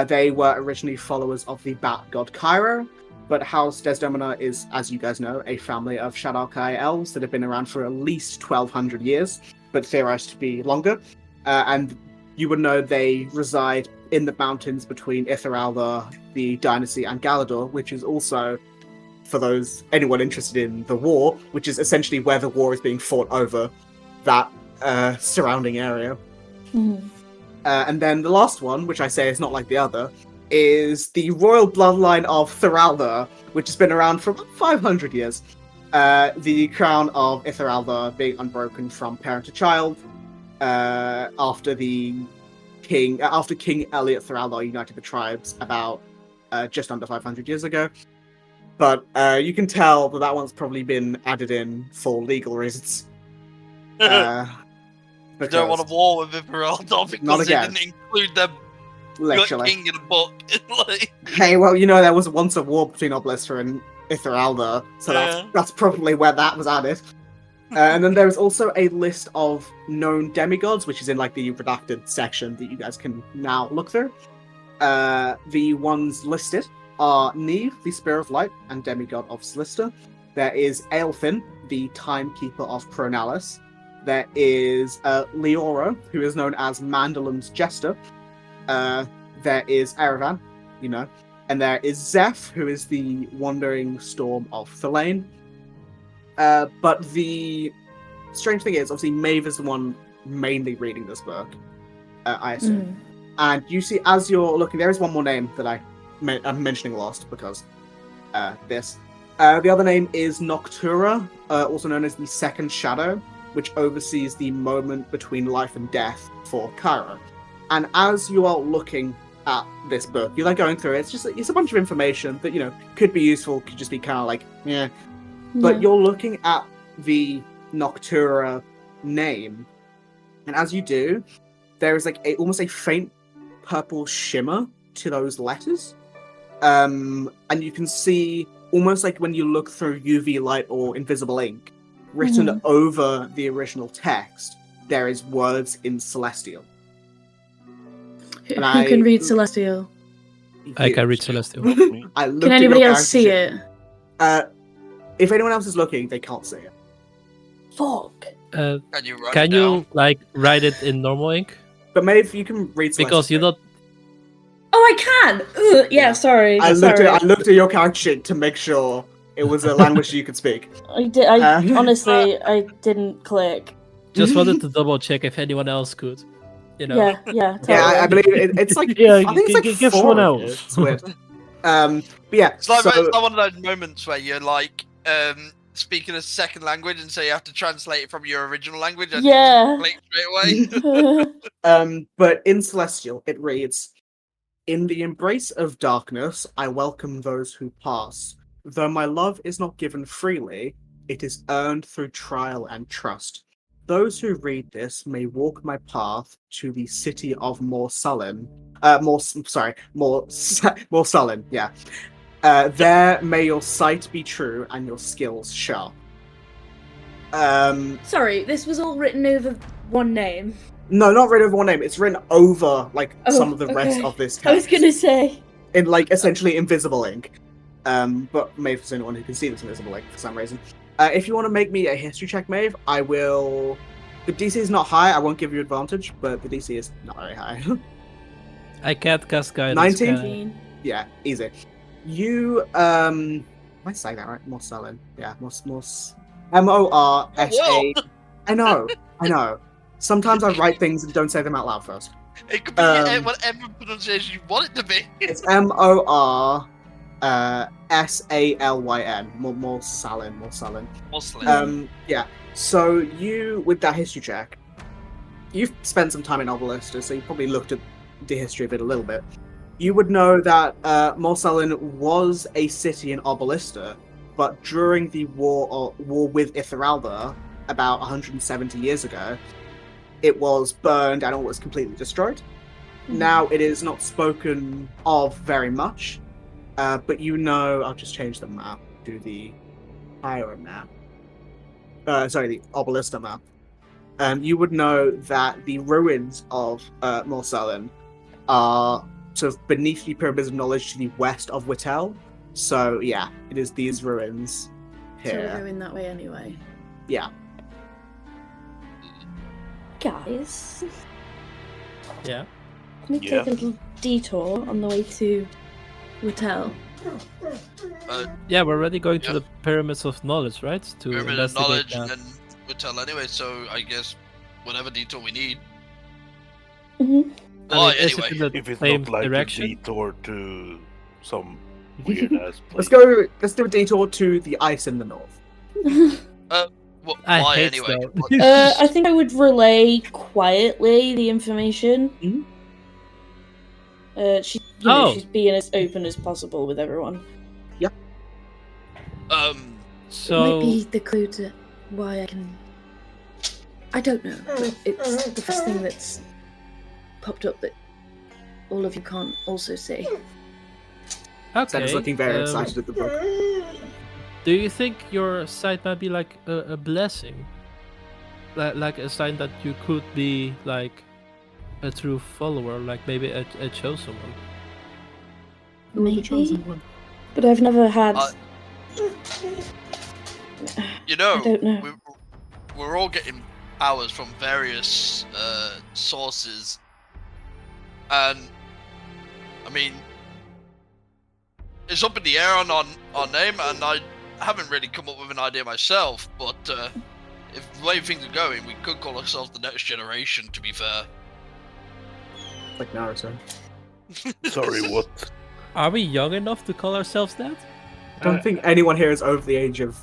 They were originally followers of the bat god Cairo, but House Desdemona is, as you guys know, a family of Shadalkai elves that have been around for at least 1,200 years, but theorized to be longer. And you would know they reside in the mountains between Ithiralda, the Dynasty, and Galador, which is also, for anyone interested in the war, which is essentially where the war is being fought over, that surrounding area. And then the last one, which I say is not like the other, is the royal bloodline of Thiralda, which has been around for about 500 years. The crown of Ithiralda being unbroken from parent to child, after King Elliot Thiralda united the tribes about just under 500 years ago. But you can tell that one's probably been added in for legal reasons. I don't want a war with Ithiralda because they didn't include them. Literally. King in a book. Hey, well, there was once a war between Obelister and Ithiralda, so that's probably where that was added. And then there's also a list of known demigods, which is in the redacted section that you guys can now look through. The ones listed are Neve, the Spear of Light and demigod of Slister. There is Aelfin, the Timekeeper of Pronalis. There is Leora, who is known as Mandalam's Jester. There is Erevan, and there is Zeph, who is the Wandering Storm of Thelaine. But the strange thing is, obviously, Maeve is the one mainly reading this book, I assume. And you see, as you're looking, there is one more name that I'm mentioning lost because this. The other name is Noctura, also known as the Second Shadow, which oversees the moment between life and death for Cairo. And as you are looking at this book, you're going through it, it's a bunch of information that, could be useful, could just be kind of yeah. But you're looking at the Noctura name, and as you do, there is almost a faint purple shimmer to those letters. And you can see, almost like when you look through UV light or invisible ink, written over the original text, there is words in Celestial. Who can read Celestial? I can read Celestial. Can anybody else see it? If anyone else is looking, they can't see it. Fuck. Can you write it in normal ink? But Maeve, you can read Celestial. Because you don't. Oh, I can! Yeah, sorry. I looked at your character sheet to make sure it was a language you could speak. I did. Honestly, I didn't click. Just wanted to double check if anyone else could. You know. Yeah. Totally. Yeah, I believe it's like Yeah, I think it's like give 4 someone of you. else. It's weird. But yeah, It's like, so it's like one of those moments where you're like speaking a second language, and so you have to translate it from your original language. And Yeah. straight away. But in Celestial, it reads, "In the embrace of darkness, I welcome those who pass. Though my love is not given freely, it is earned through trial and trust. Those who read this may walk my path to the city of More Sullen. More Sullen, yeah. There may your sight be true and your skills sharp." Sorry, this was all written over one name. No, not written over one name. It's written over some of the rest of this text. I was gonna say in essentially invisible ink. But Maeve is the only one who can see this invisible ink for some reason. If you want to make me a history check, Maeve, I will. The DC is not high. I won't give you advantage, but the DC is not very high. I can't cast guidance. 19? Yeah, easy. You am I saying that right? Morsalin. Yeah, Morsa. I know. Sometimes I write things and don't say them out loud first. It could be whatever pronunciation you want it to be. It's Morsalyn. Morsalyn. Yeah. So you, with that history check, you've spent some time in Obelister, so you probably looked at the history of it a little bit. You would know that Morsalyn was a city in Obelister, but during the war with Itheralda, about 170 years ago, it was burned and it was completely destroyed. Now it is not spoken of very much, but you know, I'll just change the map to the higher map. The Obelister map. You would know that the ruins of Morsalyn are sort of beneath the pyramids of knowledge to the west of Whittle. So yeah, it is these ruins here. So we're going that way anyway. Yeah. Guys. Yeah. Can we take a little detour on the way to Whittle? Yeah, we're already going to the Pyramids of Knowledge, right? To Pyramid of investigate Knowledge, that. and Whittle anyway, so I guess whatever detour we need. Mm-hmm. Why, is it anyway? in the If it's same not like direction? a detour to some weird ass place. Let's do a detour to the ice in the north. I Why hate anyway? snow. I think I would relay quietly the information. Mhm. She's being as open as possible with everyone. So It might be the clue to why I can. I don't know. But it's the first thing that's popped up that all of you can't also see. okay. Sam is looking very excited at the book. Do you think your sight might be like a blessing? Like a sign that you could be like a true follower, like maybe a chosen one? Maybe. But I've never had. You know, I don't know. we're all getting powers from various sources, and I mean, it's up in the air on our name, and I haven't really come up with an idea myself. But if the way things are going, we could call ourselves the next generation. To be fair, Like Naruto. Sorry, what? Are we young enough to call ourselves that? I don't think anyone here is over the age of.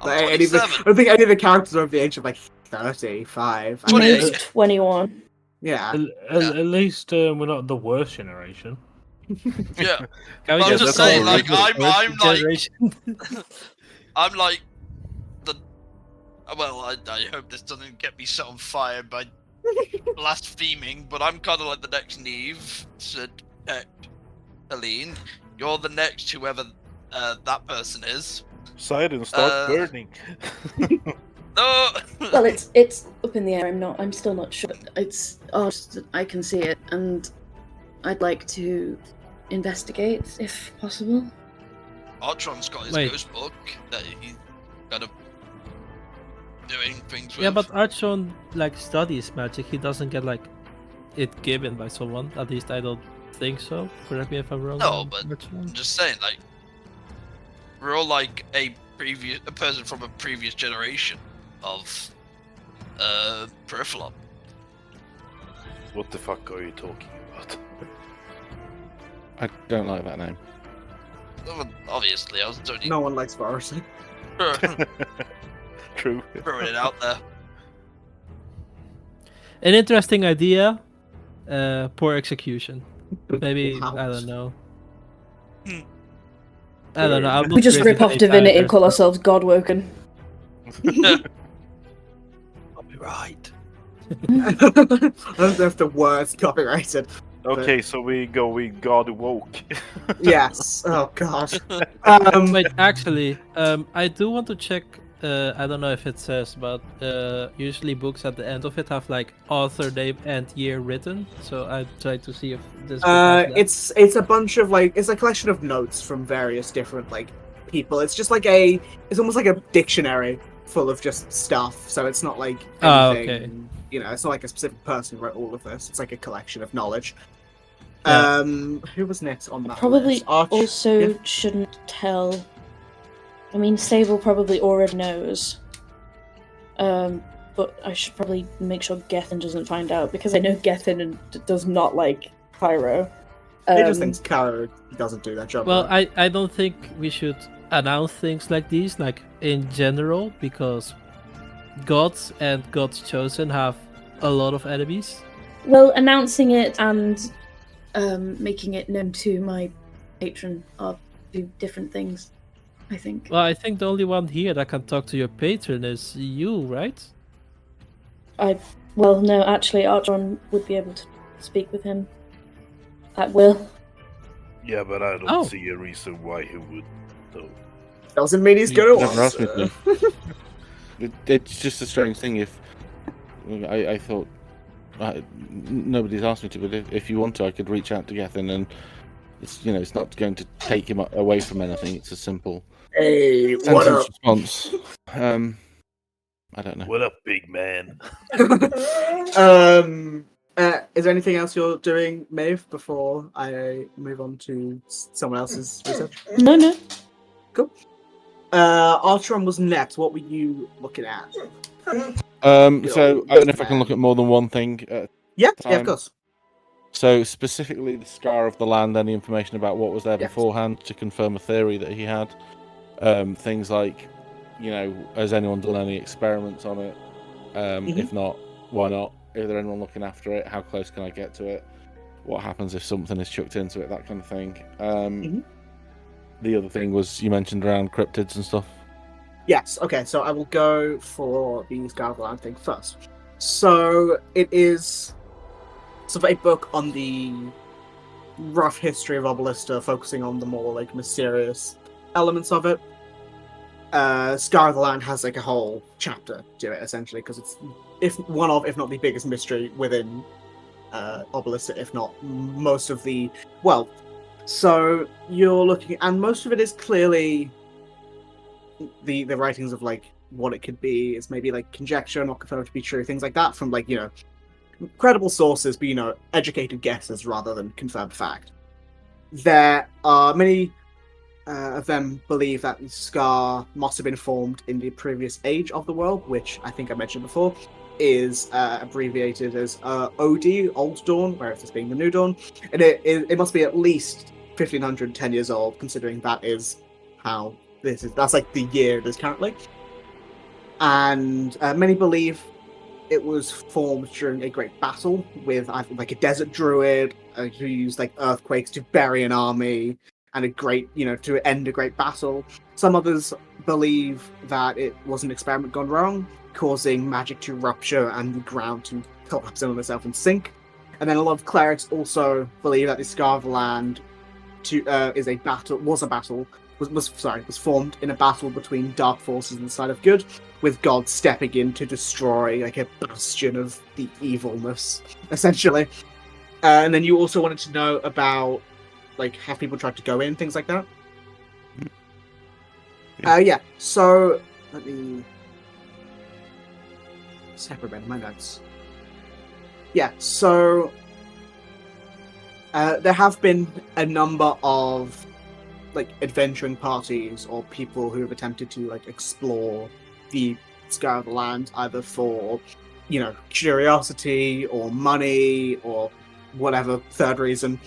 I'm I 27. don't think any of the characters are over the age of like 35. I mean, 28. 21. yeah. At least we're not the worst generation. Yeah, Can we I'm just call saying, ourselves like, the I'm first like- generation? I'm like the. Well, I hope this doesn't get me set on fire by blaspheming, but I'm kind of like the next Neve, said Helene. You're the next whoever that person is. Sidon, start burning. No. Well, it's up in the air. I'm still not sure. It's I can see it, and I'd like to investigate if possible. Artron's got his Wait. ghost book that he's kind of doing things with. Yeah, but Archon like studies magic. He doesn't get like it given by someone. At least I don't think so. Correct me if I'm wrong. No, but Archon. I'm just saying, like, we're all like a person from a previous generation of Periphalon. What the fuck are you talking about? I don't like that name. Well, obviously, I was only No one likes Varusy. True. throwing it out there. An interesting idea. Poor execution. Maybe Wow. I don't know. Hmm. I don't know. I'm We not just creating rip off any divinity and characters, call but- ourselves Godwoken. Right. I don't know if the word's copyrighted. Okay, so we God woke. Yes. Oh god. Wait, actually, I do want to check. I don't know if it says, but usually books at the end of it have like author name and year written. So I tried to see if this. Book has that. It's a bunch of like it's a collection of notes from various different like people. It's just like it's almost like a dictionary full of just stuff. So it's not like anything. Okay. You know, it's not like a specific person who wrote all of this. It's like a collection of knowledge. Yeah. Who was next on that Probably list? Arch? also Yeah. shouldn't tell. I mean, Sable probably already knows. But I should probably make sure Gethin doesn't find out, because I know Gethin does not like Pyro. He just thinks Kara doesn't do that job. Well, right? I don't think we should announce things like these, like in general, because gods and gods chosen have a lot of enemies. Well, announcing it and making it known to my patron are two different things, I think. Well, I think the only one here that can talk to your patron is you, right? Well, no, actually, Archon would be able to speak with him at will. Yeah, but I don't Oh. see a reason why he would, though. Doesn't mean he's You gonna never want asked me to. It's just a strange thing. If I thought nobody's asked me to, but if you want to, I could reach out to Gethin, and it's not going to take him away from anything. It's a simple Hey, what sentence up? response. I don't know. What up, big man? Is there anything else you're doing, Maeve, before I move on to someone else's research? No. Archeron was next. What were you looking at? So I don't know if I can look at more than one thing. Yeah, of Time. course. So specifically, the scar of the land. Any information about what was there Yes. beforehand to confirm a theory that he had. Things like, has anyone done any experiments on it? If not, why not? Is there anyone looking after it? How close can I get to it? What happens if something is chucked into it? That kind of thing. The other thing was you mentioned around cryptids and stuff. Yes, okay, so I will go for the Scar of the Land thing first. So it is sort of a book on the rough history of Obeliska, focusing on the more like mysterious elements of it. Scar of the Land has like a whole chapter to it essentially, because it's if not the biggest mystery within Obeliska, if not most of the so you're looking, and most of it is clearly the writings of like what it could be. It's maybe like conjecture, not confirmed to be true, things like that from like credible sources, but educated guesses rather than confirmed fact. There are many of them believe that the scar must have been formed in the previous age of the world, which I think I mentioned before is abbreviated as OD, Old Dawn, whereas it's being the New Dawn, and it must be at least 1510 years old, considering that is how that's like the year it is currently. And many believe it was formed during a great battle with either like a desert druid who used like earthquakes to bury an army, and a great, to end a great battle. Some others believe that it was an experiment gone wrong, causing magic to rupture and the ground to collapse in on itself and sink. And then a lot of clerics also believe that the Scar of the Land was formed in a battle between dark forces and the side of good, with God stepping in to destroy like a bastion of the evilness, essentially. And then you also wanted to know about like have people tried to go in, things like that. So let me separate my notes. So there have been a number of like adventuring parties or people who have attempted to like explore the Scar of the Land, either for curiosity or money or whatever third reason.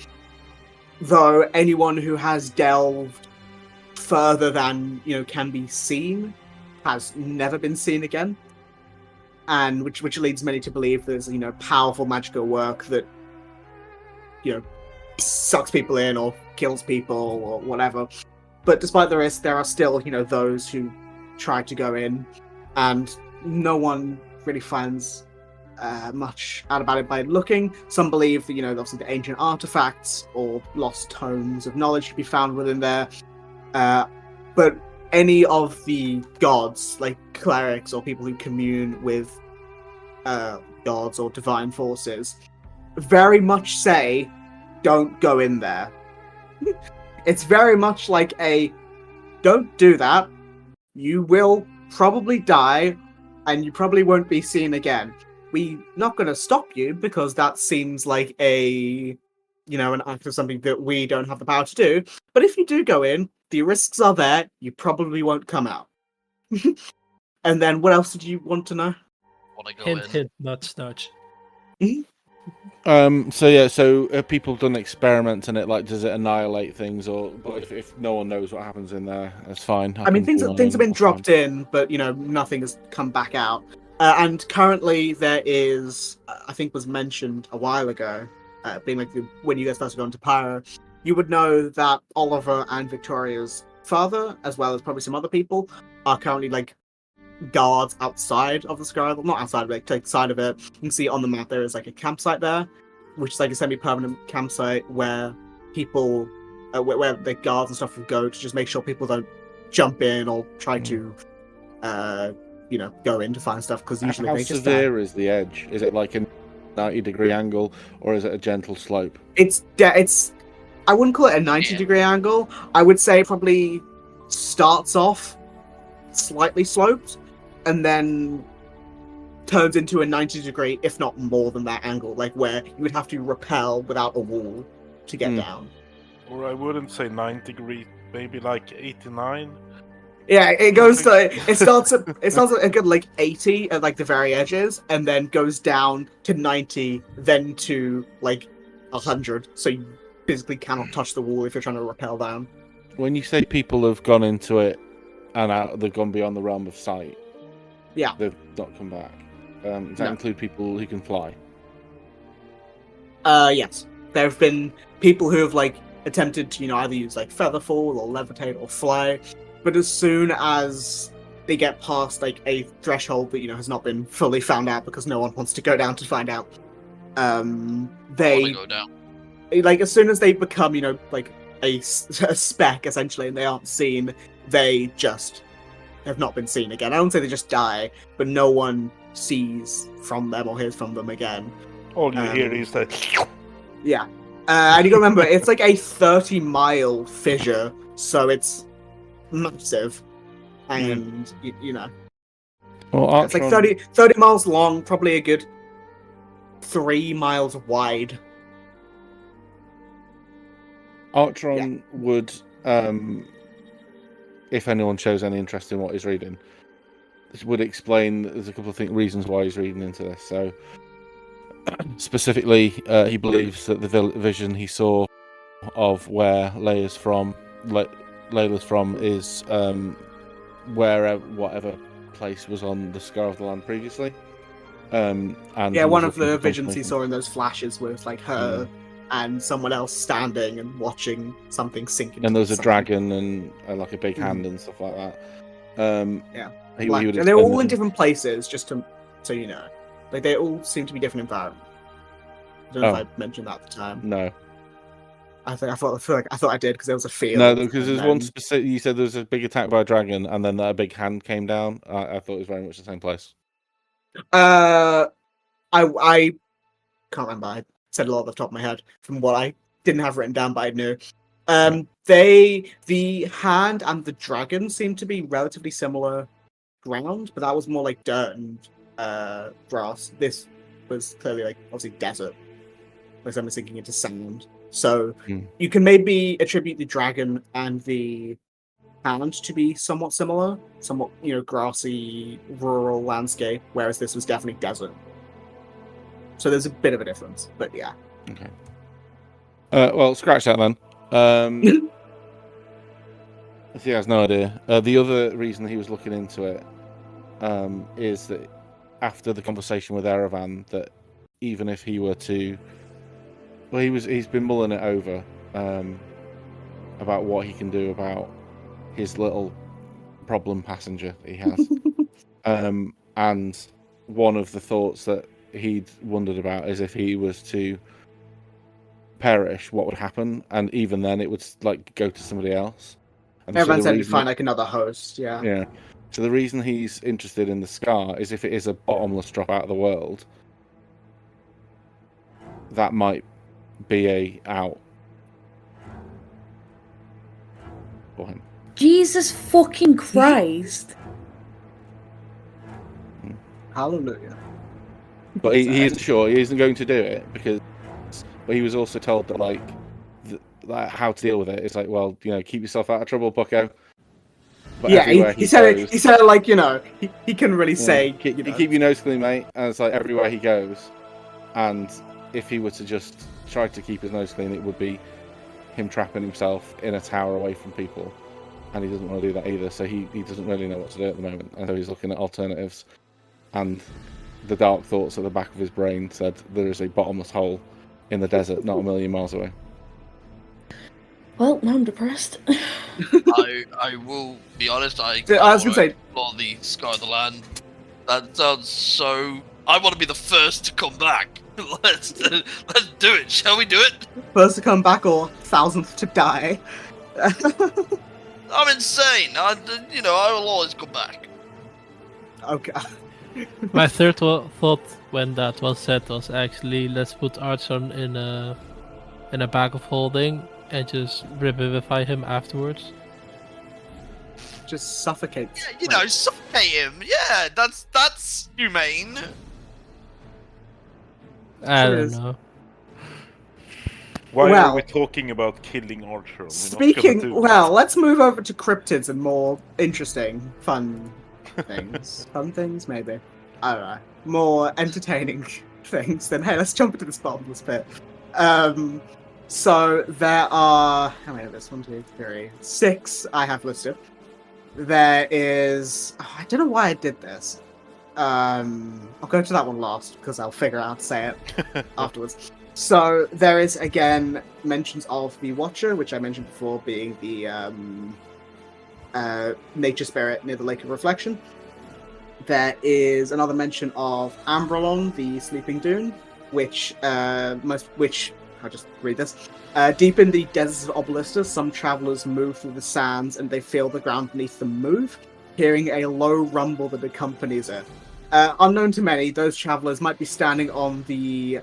Though anyone who has delved further than can be seen has never been seen again, and which leads many to believe there's powerful magical work that sucks people in or kills people or whatever. But despite the risk, there are still those who try to go in, and no one really finds much out about it by looking. Some believe that obviously the ancient artifacts or lost tomes of knowledge to be found within there, but any of the gods, like clerics or people who commune with gods or divine forces, very much say don't go in there. It's very much like don't do that, you will probably die and you probably won't be seen again. We're not going to stop you because that seems like an act of something that we don't have the power to do. But if you do go in, the risks are there. You probably won't come out. And then what else did you want to know? Hint, nudge, nudge. So have people done experiments in it? Like, does it annihilate things, or if no one knows what happens in there, that's fine. I mean, things have been dropped in, but nothing has come back out. And currently there is, I think was mentioned a while ago, being like when you guys first got into Pyro, you would know that Oliver and Victoria's father, as well as probably some other people, are currently like guards outside of the Sky. Not outside, but like side of it. You can see on the map there is like a campsite there, which is like a semi-permanent campsite where people, where the guards and stuff would go to just make sure people don't jump in or try to go in to find stuff, because usually how they just severe is the edge? Is it like a 90-degree angle, or is it a gentle slope? It's I wouldn't call it a 90-degree angle. I would say it probably starts off slightly sloped and then turns into a 90-degree, if not more than that angle, like where you would have to rappel without a wall to get down. Or I wouldn't say 90-degree, maybe like 89. Yeah, it starts at a good like 80 at like the very edges, and then goes down to 90, then to like 100. So you physically cannot touch the wall if you're trying to rappel down. When you say people have gone into it and they've gone beyond the realm of sight, they've not come back. Does that include people who can fly? Yes, there have been people who have like attempted to either use like featherfall or levitate or fly. But as soon as they get past like a threshold that has not been fully found out, because no one wants to go down to find out, they go down. Like as soon as they become like a speck essentially, and they aren't seen, they just have not been seen again. I don't say they just die, but no one sees from them or hears from them again. All you hear is that. Yeah, and you gotta remember it's like a 30-mile fissure, so it's massive, and well, it's like 30 miles long, probably a good 3 miles wide. Artron would, if anyone shows any interest in what he's reading, this would explain there's a couple of reasons why he's reading into this. So specifically, he believes that the vision he saw of where Layla's from is where whatever place was on the Scar of the Land previously. And one of the visions he saw in those flashes was like her and someone else standing and watching something sink into and there was a sun. dragon and like a big hand and stuff like that. And they're all in different places, just so you know. Like they all seem to be different environments. I don't know if I mentioned that at the time. No. I thought I did, because there was a field. No, because there's one specific. You said there was a big attack by a dragon, and then a big hand came down. I thought it was very much the same place. I can't remember. I said a lot off the top of my head from what I didn't have written down, but I knew. The hand and the dragon seem to be relatively similar ground, but that was more like dirt and grass. This was clearly like obviously desert. Like I'm sinking into sand. So you can maybe attribute the dragon and the found to be somewhat similar, somewhat, grassy, rural landscape, whereas this was definitely desert. So there's a bit of a difference, but yeah. Okay. Well, scratch that then. He has no idea. The other reason he was looking into it is that after the conversation with Erevan, that even if he were to, well, he's been mulling it over about what he can do about his little problem passenger that he has. And one of the thoughts that he'd wondered about is if he was to perish, what would happen? And even then, it would go to somebody else. And Everyone said he'd find another host. Yeah. Yeah. So the reason he's interested in the scar is if it is a bottomless drop out of the world, that might be a out for him. Jesus fucking Christ! Hallelujah. But he isn't sure. He isn't going to do it because. But he was also told that how to deal with it. It's well, keep yourself out of trouble, Bucko. But yeah, he said he can really say keep your nose clean, mate. And it's everywhere he goes. And if he were to just try to keep his nose clean, it would be him trapping himself in a tower away from people. And he doesn't want to do that either. So he doesn't really know what to do at the moment. And so he's looking at alternatives. And the dark thoughts at the back of his brain said there is a bottomless hole in the desert, not a million miles away. Well, now I'm depressed. I will be honest. I was gonna say, explore the Scar of the Land. That sounds so. I want to be the first to come back. Let's do it. Shall we do it? First to come back or thousandth to die. I'm insane. I will always come back. Okay. My third thought when that was said was actually let's put Archon in a bag of holding and just revivify him afterwards. Just suffocate. Yeah, suffocate him. Yeah, that's humane. I don't know. Why are we talking about killing Archer? Let's move over to cryptids and more interesting, fun things. Fun things, maybe. I don't know. More entertaining things than, hey, let's jump into this bottomless pit. So there are, how many of this? 1, 2, 3, 6 I have listed. There is, I don't know why I did this. I'll go to that one last because I'll figure out how to say it afterwards. So there is again mentions of the Watcher, which I mentioned before, being the nature spirit near the Lake of Reflection. There is another mention of Ambrelon, the Sleeping Dune, which I'll just read this. Deep in the deserts of Obelistus, some travelers move through the sands and they feel the ground beneath them move, hearing a low rumble that accompanies it. Unknown to many, those travelers might be standing on the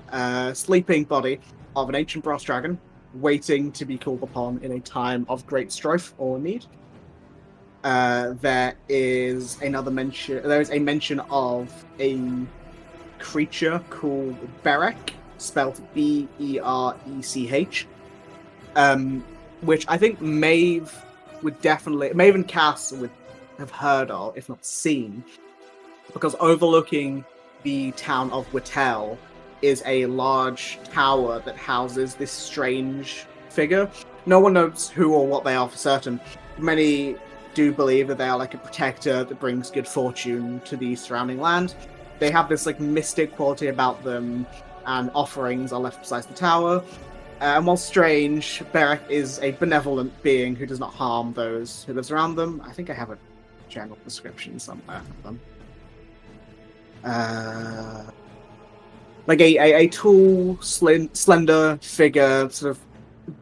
sleeping body of an ancient brass dragon, waiting to be called upon in a time of great strife or need. There is a mention of a creature called Berek, spelled Berech, which I think Maeve and Cass would have heard of, if not seen, because overlooking the town of Whittle is a large tower that houses this strange figure. No one knows who or what they are for certain. Many do believe that they are like a protector that brings good fortune to the surrounding land. They have this like mystic quality about them, and offerings are left beside the tower. And while strange, Berek is a benevolent being who does not harm those who live around them. I think I have a general description somewhere of them. Like a tall, slender figure, sort of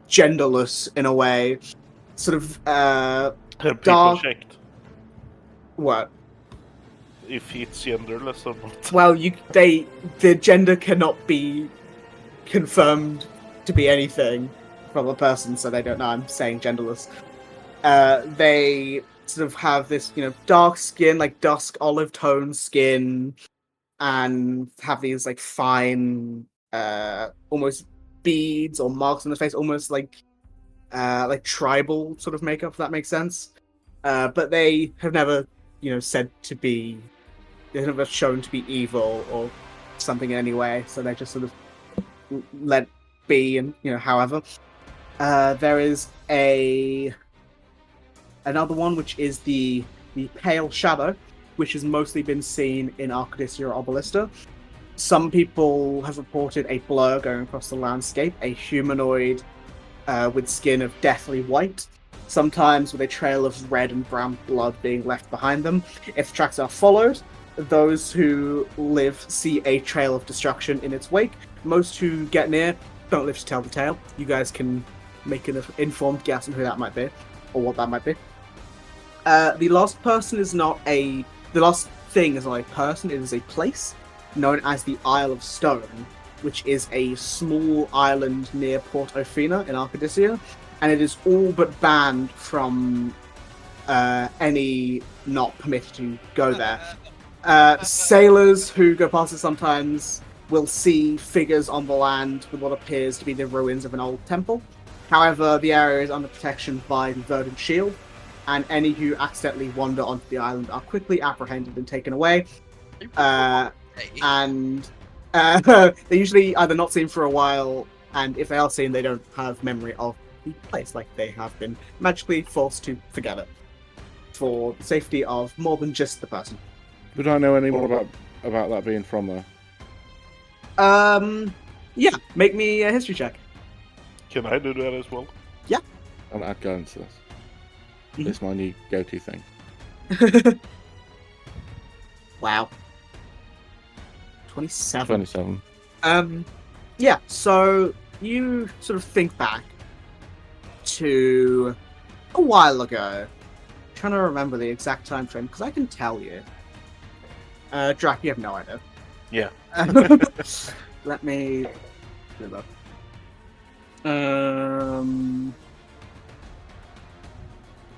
genderless in a way. Sort of Have people dark. checked What? if it's genderless or not? Well, the gender cannot be confirmed to be anything from a person, so they don't know. I'm saying genderless. They sort of have this, dark skin, like dusk olive tone skin, and have these like fine, almost beads or marks on the face, almost like tribal sort of makeup. If that makes sense. but they have never, said to be. They're never shown to be evil or something in any way. So they just sort of let be, and however. There is another one, which is the Pale Shadow, which has mostly been seen in Arcadia or Obalista. Some people have reported a blur going across the landscape, a humanoid with skin of deathly white, sometimes with a trail of red and brown blood being left behind them. If the tracks are followed, those who live see a trail of destruction in its wake. Most who get near don't live to tell the tale. You guys can make an informed guess on who that might be, or what that might be. The last thing is not a person, it is a place known as the Isle of Stone, which is a small island near Port Ophina in Arcadia, and it is all but banned from any not permitted to go there. Sailors who go past it sometimes will see figures on the land with what appears to be the ruins of an old temple. However, the area is under protection by the Verdant Shield, and any who accidentally wander onto the island are quickly apprehended and taken away. And they're usually either not seen for a while, and if they are seen, they don't have memory of the place, like they have been magically forced to forget it for the safety of more than just the person. Would I know any more about that being from there? Yeah, make me a history check. Can I do that as well? Yeah. I'll add guidance to this. It's my new go-to thing. Wow. 27. 27. Yeah, so you sort of think back to a while ago. I'm trying to remember the exact time frame, because I can tell you. Drac, you have no idea. Yeah. Let me do that.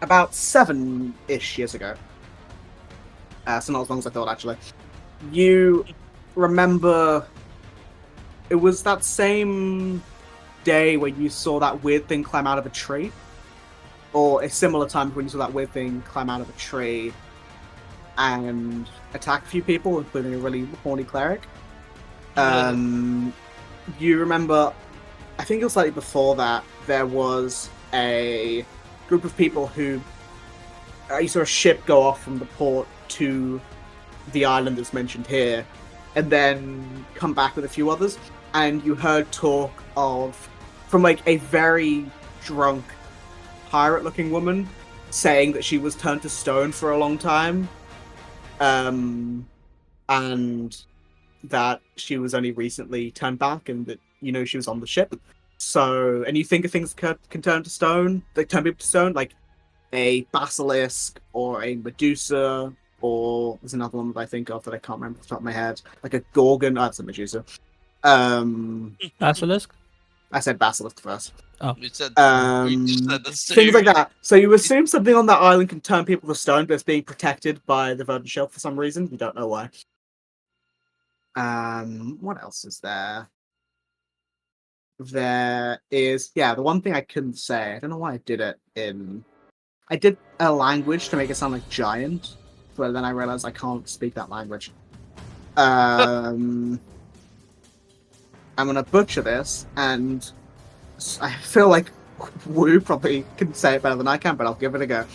About 7-ish years ago. So not as long as I thought, actually. You remember it was that same day when you saw that weird thing climb out of a tree? Or a similar time when you saw that weird thing climb out of a tree and attack a few people, including a really horny cleric? You remember, I think it was slightly before that, there was a group of people who you saw a ship go off from the port to the island that's mentioned here, and then come back with a few others, and you heard talk from like a very drunk pirate-looking woman saying that she was turned to stone for a long time, and that she was only recently turned back, and that she was on the ship. So, and you think of things can turn to stone, they turn people to stone, like a basilisk or a Medusa, or there's another one that I think of that I can't remember off the top of my head, like a Gorgon. Oh, that's a Medusa. Basilisk? I said basilisk first. Oh. We said we just said the same. Things like that. So you assume something on that island can turn people to stone, but it's being protected by the Verdant Shield for some reason. You don't know why. What else is there? There is, the one thing I couldn't say. I don't know why I did it in. I did a language to make it sound like giant, but then I realized I can't speak that language. I'm gonna butcher this, and I feel like Wu probably can say it better than I can, but I'll give it a go.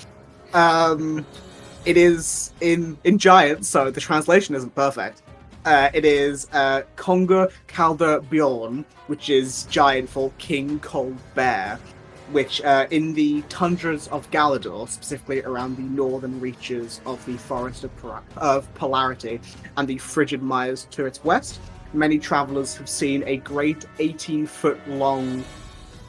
It is in giant, so the translation isn't perfect. It is Konga Kalda Bjorn, which is giant for King Cold Bear, which in the tundras of Galador, specifically around the northern reaches of the Forest of Polarity and the frigid mires to its west, many travelers have seen a great 18-foot-long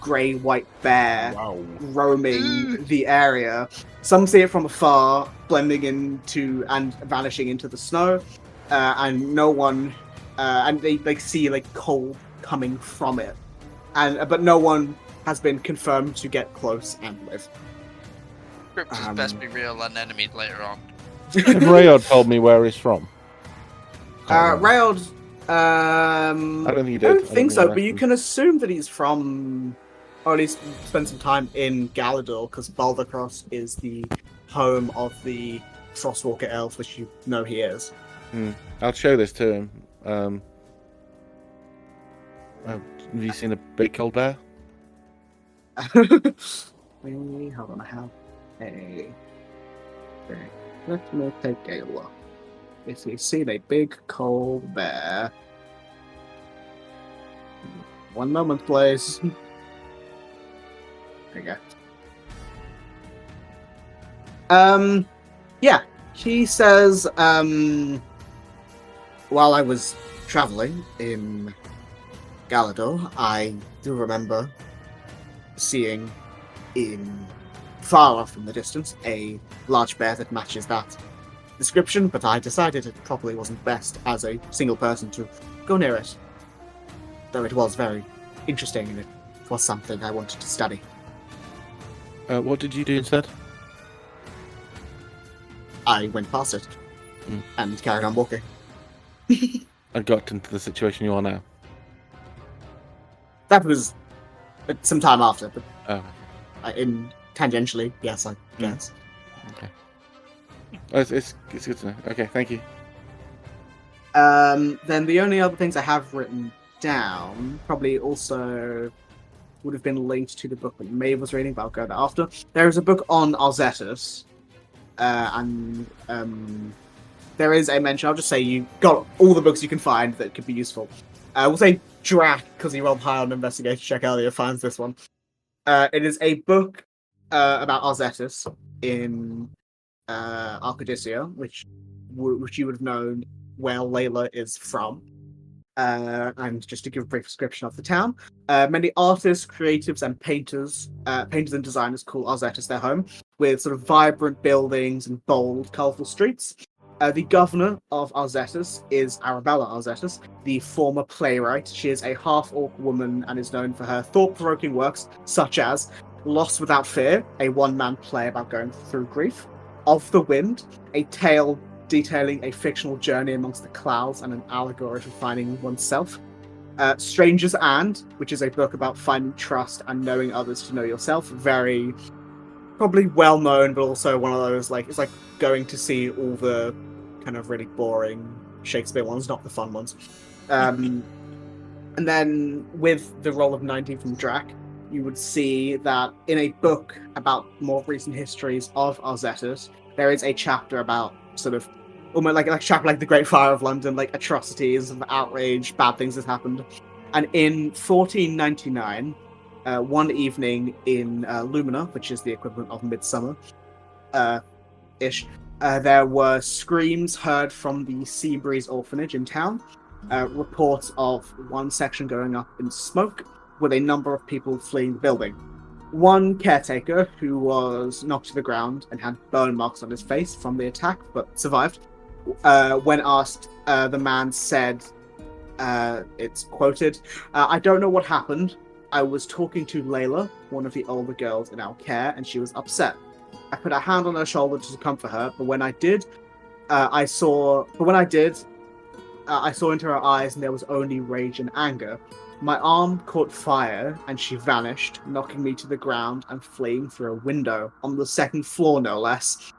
grey-white bear roaming the area. Some see it from afar, blending into and vanishing into the snow, and no one, and they see like cold coming from it, but no one has been confirmed to get close and live. Crypts is best be real and enemies later on. Rayod told me where he's from. Rayod, I don't think he did. I don't think so, but you can assume that he's from, or at least spend some time in Galador, because Baldacross is the home of the Frostwalker elf, which you know he is. I'll show this to him. Have you seen a big cold bear? Hold on, I have a... Let me take a look. If you've seen a big cold bear... One moment, please. There you go. Yeah, he says, while I was traveling in Galador, I do remember seeing far off in the distance a large bear that matches that description, but I decided it probably wasn't best as a single person to go near it. Though it was very interesting and it was something I wanted to study. What did you do instead? I went past it and carried on walking. And got into the situation you are now? That was some time after, but tangentially, yes, I guess. Okay. It's good to know. Okay, thank you. Then the only other things I have written down probably also would have been linked to the book that Maeve was reading, but I'll go there after. There is a book on Arzetus, and there is a mention. I'll just say you got all the books you can find that could be useful. We'll say Drac, because he rolled high on investigation check earlier, finds this one. It is a book about Arzetus in Arcadia, which you would have known where Layla is from. And just to give a brief description of the town, many artists, creatives, and painters and designers call Arzetus their home, with sort of vibrant buildings and bold, colourful streets. The governor of Arzetus is Arabella Arzetus, the former playwright. She is a half-orc woman and is known for her thought-provoking works, such as Lost Without Fear, a one-man play about going through grief, Of the Wind, a tale detailing a fictional journey amongst the clouds and an allegory for finding oneself. Strangers And, which is a book about finding trust and knowing others to know yourself. Very, probably well known, but also one of those, like, it's like going to see all the kind of really boring Shakespeare ones, not the fun ones. And then with the roll of 19 from Drac, you would see that in a book about more recent histories of Arzetus, there is a chapter about sort of almost like a chapter like the Great Fire of London, like atrocities and outrage, bad things that happened. And in 1499, one evening in Lumina, which is the equivalent of Midsummer, ish, there were screams heard from the Seabreeze orphanage in town, reports of one section going up in smoke, with a number of people fleeing the building. One caretaker, who was knocked to the ground and had burn marks on his face from the attack, but survived, when asked, the man said, it's quoted, "I don't know what happened. I was talking to Layla, one of the older girls in our care, and she was upset. I put a hand on her shoulder to comfort her, but when I did, I saw into her eyes and there was only rage and anger. My arm caught fire and she vanished, knocking me to the ground and fleeing through a window on the second floor, no less."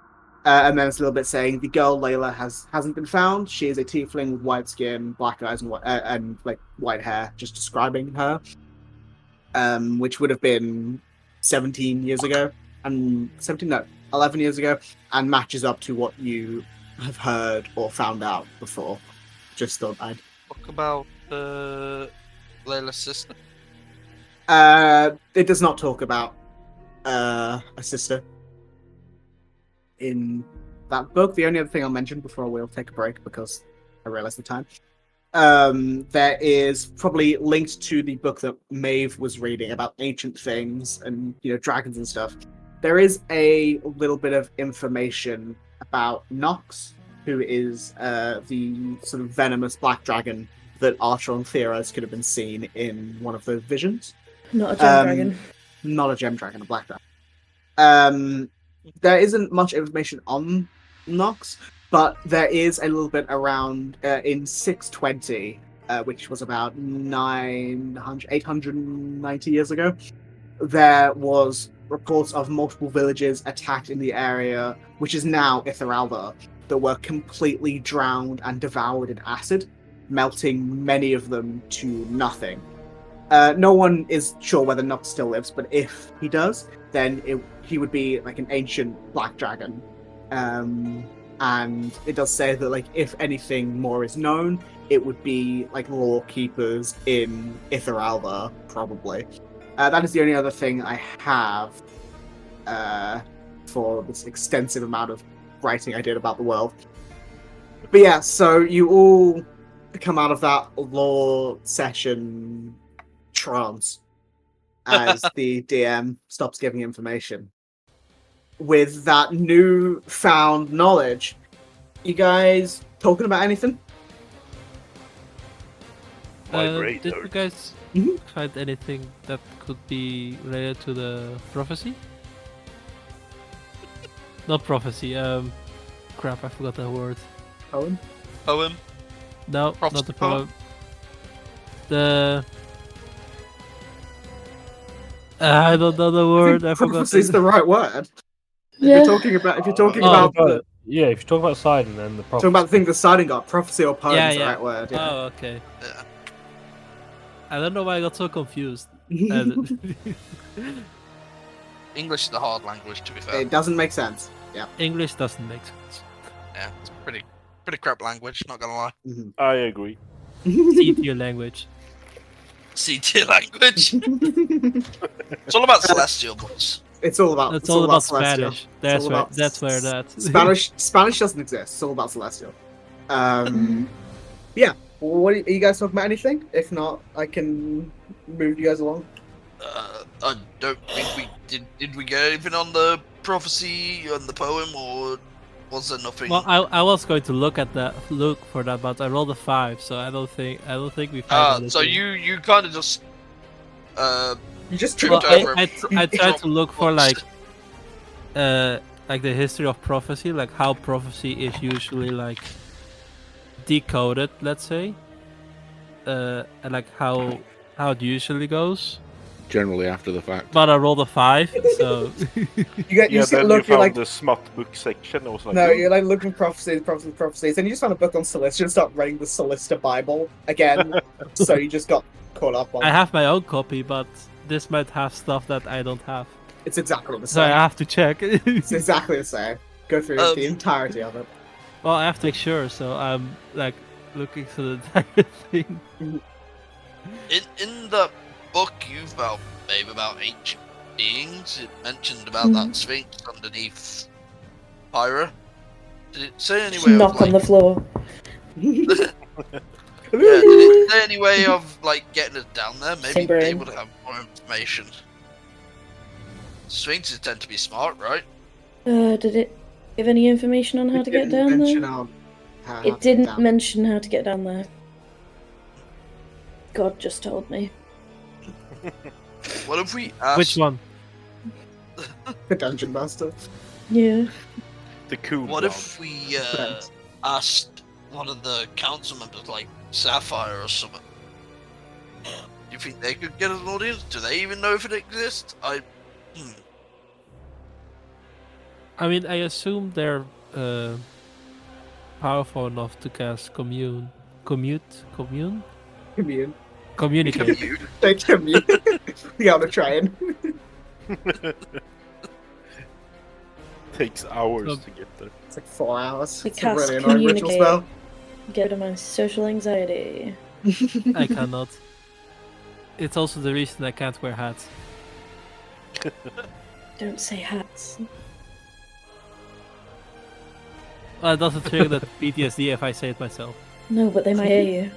And then it's a little bit saying the girl Layla hasn't been found. She is a tiefling with white skin, black eyes, and white hair. Just describing her, which would have been 17 years ago, and 11 years ago, and matches up to what you have heard or found out before. Just thought I'd talk about Layla's sister. It does not talk about a sister in that book. The only other thing I'll mention before we'll take a break, because I realize the time, there is probably linked to the book that Maeve was reading about ancient things and dragons and stuff. There is a little bit of information about Nox, who is the sort of venomous black dragon that Archer and Theros could have been seen in one of those visions. Not a gem dragon. Not a gem dragon, a black dragon. There isn't much information on Nox, but there is a little bit around in 620, which was about 890 years ago. There was reports of multiple villages attacked in the area, which is now Itheralda, that were completely drowned and devoured in acid, melting many of them to nothing. No one is sure whether Nox still lives, but if he does, then he would be like an ancient black dragon. And it does say that, like, if anything more is known, it would be like law keepers in Itheralda, probably. That is the only other thing I have for this extensive amount of writing I did about the world. But yeah, so you all come out of that lore session trance as the DM stops giving information. With that newfound knowledge, you guys talking about anything? Did you guys find anything that could be related to the prophecy? Not prophecy, crap, I forgot the word. Poem? Poem? No, Prophecy not the poem. I don't know the word, I forgot. Prophecy is the right word. Yeah. If you're talking about if you talk about Sidon, then the prophecy. talking about the thing the Sidon got, prophecy or poem is the Yeah. right word. Yeah. Oh, okay. Yeah. I don't know why I got so confused. English is the hard language, to be fair. It doesn't make sense. Yeah. English doesn't make sense. Yeah, it's pretty crap language, not gonna lie. I agree. C-tier language. C-tier language. It's all about celestial, boys. It's all about. It's all about Celestial. Spanish. That's all right. about That's where that's. Spanish doesn't exist. It's all about celestial. Yeah. What are you guys talking about? Anything? If not, I can move you guys along. I don't think we did. Did we get anything on the prophecy and the poem, or was there nothing? Well, I was going to look for that, but I rolled a 5, so I don't think we found anything. So you kind of just You just Well, tripped over. I tried to look for like the history of prophecy, like how prophecy is usually like decoded, let's say, and like how it usually goes. Generally after the fact. But I rolled a 5, so You then look, you you're found like, the smut book section. I was like, no, "Oh." you're like looking prophecies, and you just found a book on Solista and start reading the Solista Bible again. So you just got caught up on. I have my own copy, but this might have stuff that I don't have, It's exactly the so I same. have to check. It's exactly the same. Go through the entirety of it. Well, I have to make sure, so I'm like looking through the entire thing. in the book you found, babe, about ancient beings. It mentioned about that Sphinx underneath Pyra. Did it say any way Knock of, on the floor. did it say any way of like getting us down there? Maybe Same be brain. able to have more information. Sphinxes tend to be smart, right? Did it give any information on how to get down there? It didn't mention how to get down there. God just told me. What if we asked? Which one? The Dungeon Master. Yeah. The cool What one. if we asked one of the council members, like Sapphire or something? Do you think they could get us an audience? Do they even know if it exists? I mean, I assume they're powerful enough to cast communicate. Commune. Communicate. They commune. You on a train. Takes hours to get there. It's like 4 hours. They It's a really cast annoying ritual communicate. spell. Get rid of my social anxiety. I cannot. It's also the reason I can't wear hats. Don't say hats. Well, it doesn't trigger the PTSD if I say it myself. No, but they might hear you.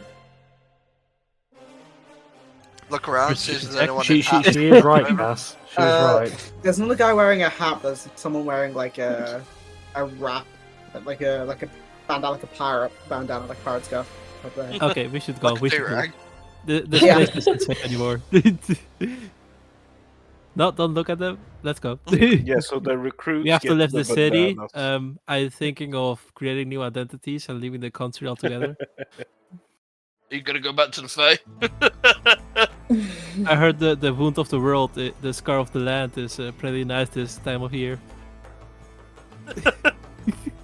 Look around, see if there's anyone She in hats. is right, Cass. She is right. There's another guy wearing a hat. There's someone wearing like a wrap, like a bandana, like a pirate bandana, like pirate scarf. Up there. Okay, we should go. Like a We should go. do-rag. This Yeah. place isn't safe anymore. No, don't look at them. Let's go. Yeah, so the recruits. We have to get leave the city. bananas. I'm thinking of creating new identities and leaving the country altogether. Are you gonna go back to the Fae? I heard the wound of the world, the scar of the land, is pretty nice this time of year.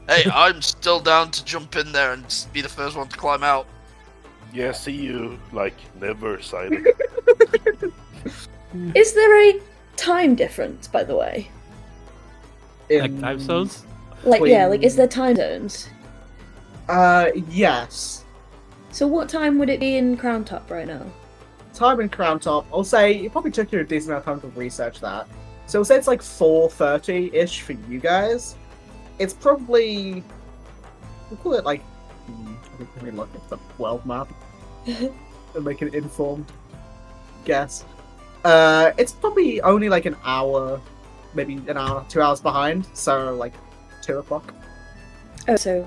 Hey, I'm still down to jump in there and be the first one to climb out. Yeah, see you like never, Silent. Is there a time difference, by the way? Like time zones? Like, Between- yeah, like, is there time zones? Yes. So what time would it be in Crown Top right now? Time in Crown Top, I'll say it probably took you a decent amount of time to research that. So I'll say it's like 4:30-ish for you guys. It's probably... We'll call it like... Let me look at the world map and make an informed guess. It's probably only like an hour, maybe an hour, 2 hours behind, so like 2 o'clock. Oh, so,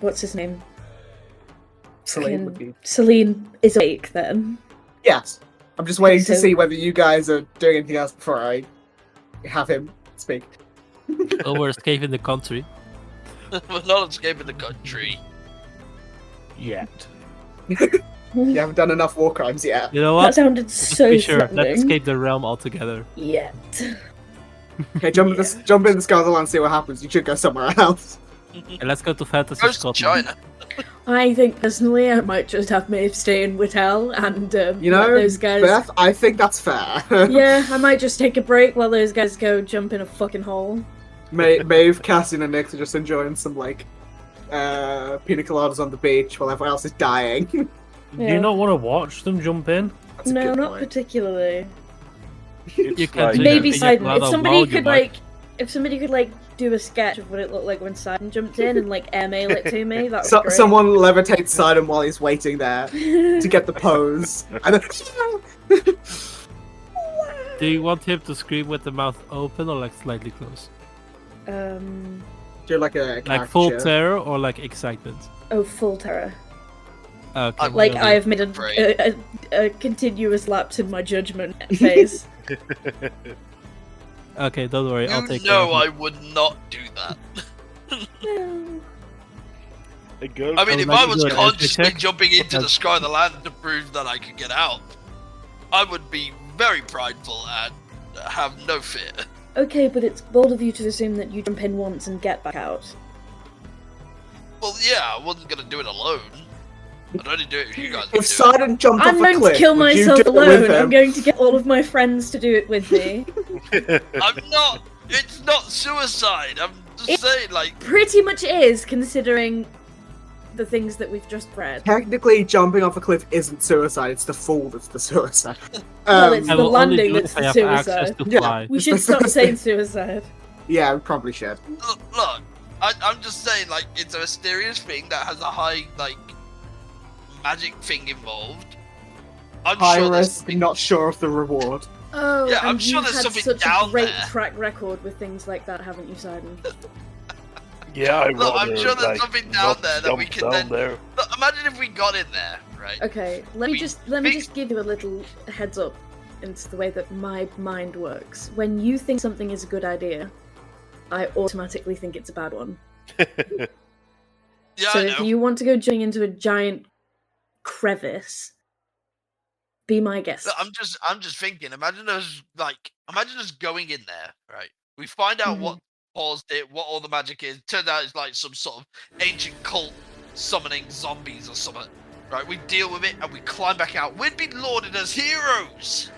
what's his name? Celine would be... Celine is awake then. Yes. I'm just waiting to So- see whether you guys are doing anything else before I have him speak. Oh, we're escaping the country. We're not escaping the country. Yet. You haven't done enough war crimes yet. That You know what? sounded Just so be sure. Let's threatening. escape the realm altogether. Yet. Okay, jump in the Scotland and see what happens. You should go somewhere else. And let's go to Fantasy Goes to Scotland. China. I think personally I might just have Maeve stay in Whittle and You let know, those guys. Beth, I think that's fair. Yeah, I might just take a break while those guys go jump in a fucking hole. Maeve, Cassian, and Nick are just enjoying some like pina coladas on the beach while everyone else is dying. Do Yeah. you not want to watch them jump in? That's a No, good not point. particularly. It's You can like- do Maybe that. Sidon. Yeah, If well, somebody you could might. if somebody could do a sketch of what it looked like when Sidon jumped in and airmail it to me, that would So, be great. someone levitates Sidon while he's waiting there to get the pose. And then... Do you want him to scream with the mouth open or like slightly closed? Do like a Like full caricature. terror or like excitement? Oh, full terror. Okay. I'm Like well, I have made Great. a continuous lapse in my judgment phase. Okay, don't worry. I'll You take know care I of would not do that. A girl I mean, would if like I to was do an entry consciously check. jumping into the Because- sky of the land to prove that I could get out, I would be very prideful and have no fear. Okay, but it's bold of you to assume that you jump in once and get back out. Well, yeah, I wasn't gonna do it alone. I'd only do it if you guys If would do it. Sidon jumped I'm off a going cliff, to kill would you myself do it with alone. I'm him? going to get all of my friends to do it with me. I'm not. It's not suicide. I'm just It- saying, like, Pretty much is, considering the things that we've just read. Technically, jumping off a cliff isn't suicide. It's the fall that's the suicide. Well, it's I the will only landing do it that's if I the have access suicide. to Yeah. fly. We should stop saying suicide. Yeah, we probably should. look, I'm just saying, like, it's a mysterious thing that has a high, like, magic thing involved. I'm High sure there's risk, something- not sure of the reward. Oh, Yeah, I'm and sure you've there's had something such down a great there. track record with things like that, haven't you, Sidon? Yeah, I Look, I'm rather, sure there's like, something down not there that we jump can down then. there. Look, imagine if we got in there, right? Okay, let me We just think- give you a little heads up into the way that my mind works. When you think something is a good idea, I automatically think it's a bad one. Yeah, So I if know. you want to go jumping into a giant crevice, be my guest. Look, I'm just thinking. Imagine us going in there, right? We find out what caused it, what all the magic is. Turns out it's like some sort of ancient cult summoning zombies or something. Right? We deal with it and we climb back out. We'd be lauded as heroes.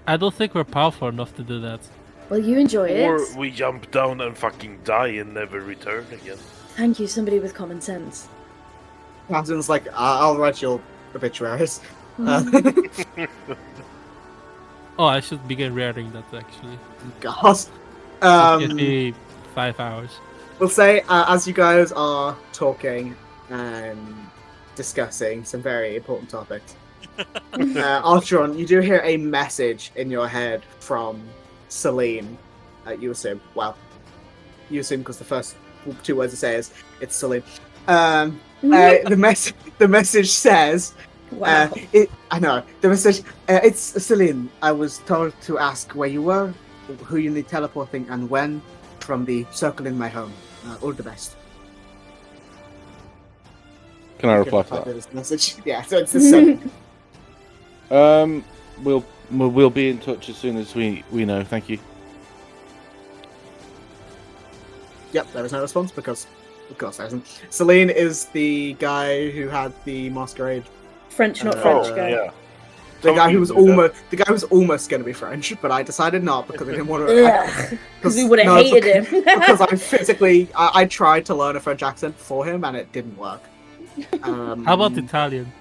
I don't think we're powerful enough to do that. Well, you enjoy Or it. we jump down and fucking die and never return again. Thank you, somebody with common sense. Captain's like, I'll write your obituaries. Oh, I should begin reading that actually. God. It'll be 5 hours. We'll say, as you guys are talking and discussing some very important topics, Archeron, you do hear a message in your head from Celine. You assume. Well, you assume because the first 2 words it says it's Celine. The message says, Wow. I know. The message, it's Celine. I was told to ask where you were, who you need teleporting, and when from the circle in my home. All the best. Can I reply to that? This message. Yeah, so it's the same. We'll be in touch as soon as we know. Thank you. Yep, there was no response because, of course, there isn't. Celine is the guy who had the masquerade. French, not French guy. Yeah. The guy who was Totally almost going to be French, but I decided not because I didn't want to. Because we would have hated him. Because I tried to learn a French accent for him and it didn't work. How about Italian?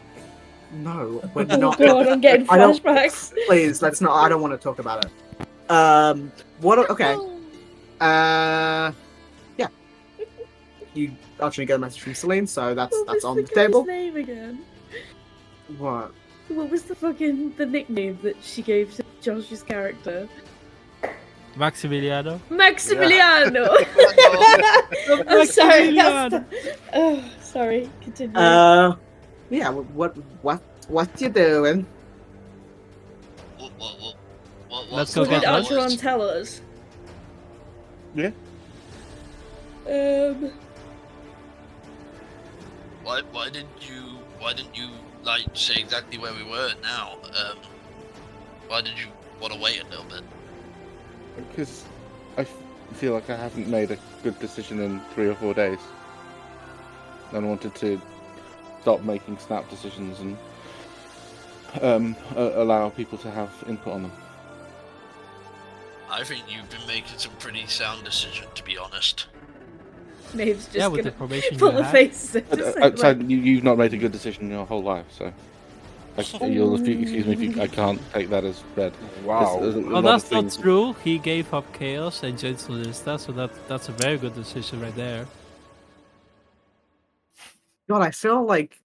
No, we're Oh not. god, I'm getting flashbacks. Please, let's not. I don't want to talk about it. What? Okay. Yeah. You actually get a message from Celine, so that's on the table. What was the name again? What? What was the nickname that she gave to Josh's character? Maximiliano? Maximiliano! I'm sorry. Oh, sorry. Continue. Yeah. What you doing? Let's So go did get lunch. Archeron tell us? Yeah. Why didn't you like say exactly where we were now? Why did you want to wait a little bit? Because I feel like I haven't made a good decision in 3 or 4 days. And I wanted to stop making snap decisions and allow people to have input on them. I think you've been making some pretty sound decisions, to be honest. Maeve's just Yeah, with the gonna information pull you a have. face. Outside, you've not made a good decision in your whole life, so you'll excuse me if I can't take that as read. Wow. Well, that's not true. He gave up Chaos and joined Solista, so that's a very good decision right there. God, I feel like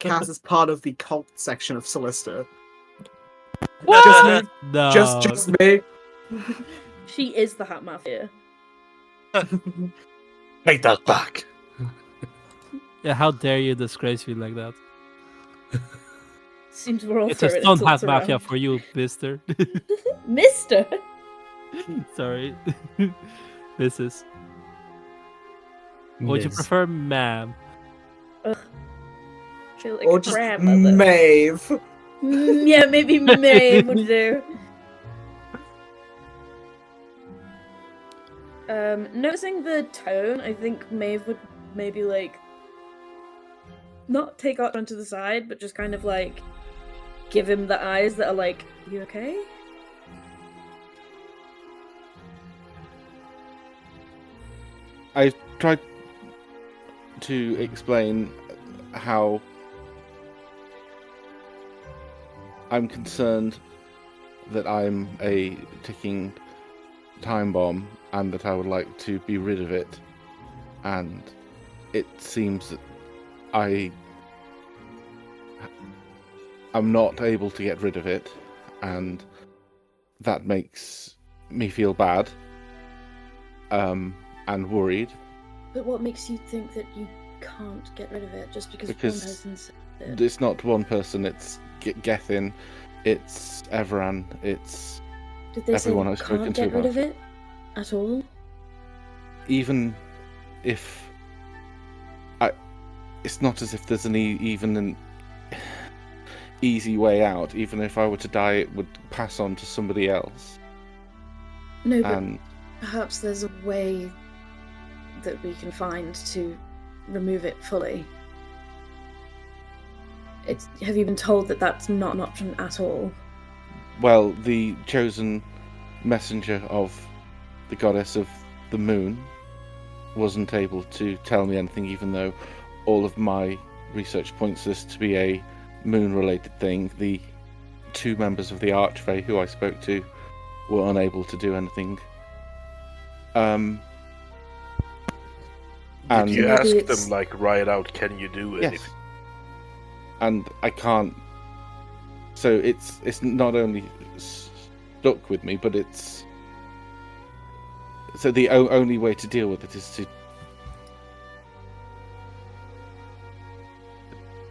Cass is part of the cult section of Solista. Just me. No. Just me. She is the Hat Mafia. Take that back. Yeah, how dare you disgrace me like that? Seems we're all It's a throwing stone insults hat mafia around. for you, mister. Mister? Sorry. Mrs. Would you Miss. prefer ma'am? Ugh. Feel like Or a just grandmother. Maeve. Yeah, maybe Maeve would do. Noticing the tone, I think Maeve would maybe like not take Archon to the side, but just kind of like give him the eyes that are like, "You okay?" I tried to explain how I'm concerned that I'm a ticking time bomb and that I would like to be rid of it, and it seems that I'm not able to get rid of it, and that makes me feel bad and worried. But what makes you think that you can't get rid of it just because one Because person said it? It's not one person, it's Gethin, it's Everan, it's Did they say everyone you I've spoken can't to get rid about of it at all? even if it's not as if there's even an easy way out. Even if I were to die, it would pass on to somebody else. No, but And perhaps there's a way that we can find to remove it fully. Have you been told that that's not an option at all? well, the chosen messenger of the goddess of the moon wasn't able to tell me anything, even though all of my research points this to be a moon-related thing. The 2 members of the Archfey who I spoke to were unable to do anything. Did And you Maybe ask it's- them, like, right out, can you do anything? yes, and I can't. So it's not only stuck with me, but it's so the only way to deal with it is to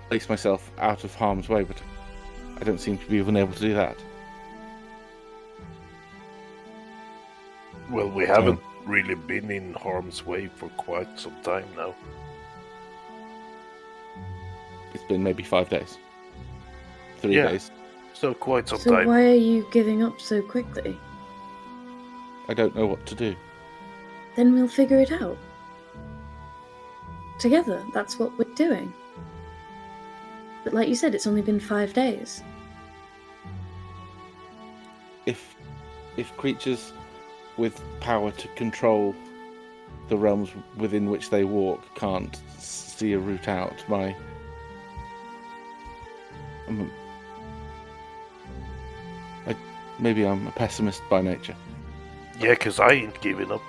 place myself out of harm's way, but I don't seem to be even able to do that. Well, we haven't really been in harm's way for quite some time now. It's been maybe 5 days, 3 Yeah. days. So quite some So time. why are you giving up so quickly? I don't know what to do. Then we'll figure it out. Together, that's what we're doing. But like you said, it's only been 5 days. If creatures with power to control the realms within which they walk can't see a route out, maybe I'm a pessimist by nature. Yeah, because I ain't giving up.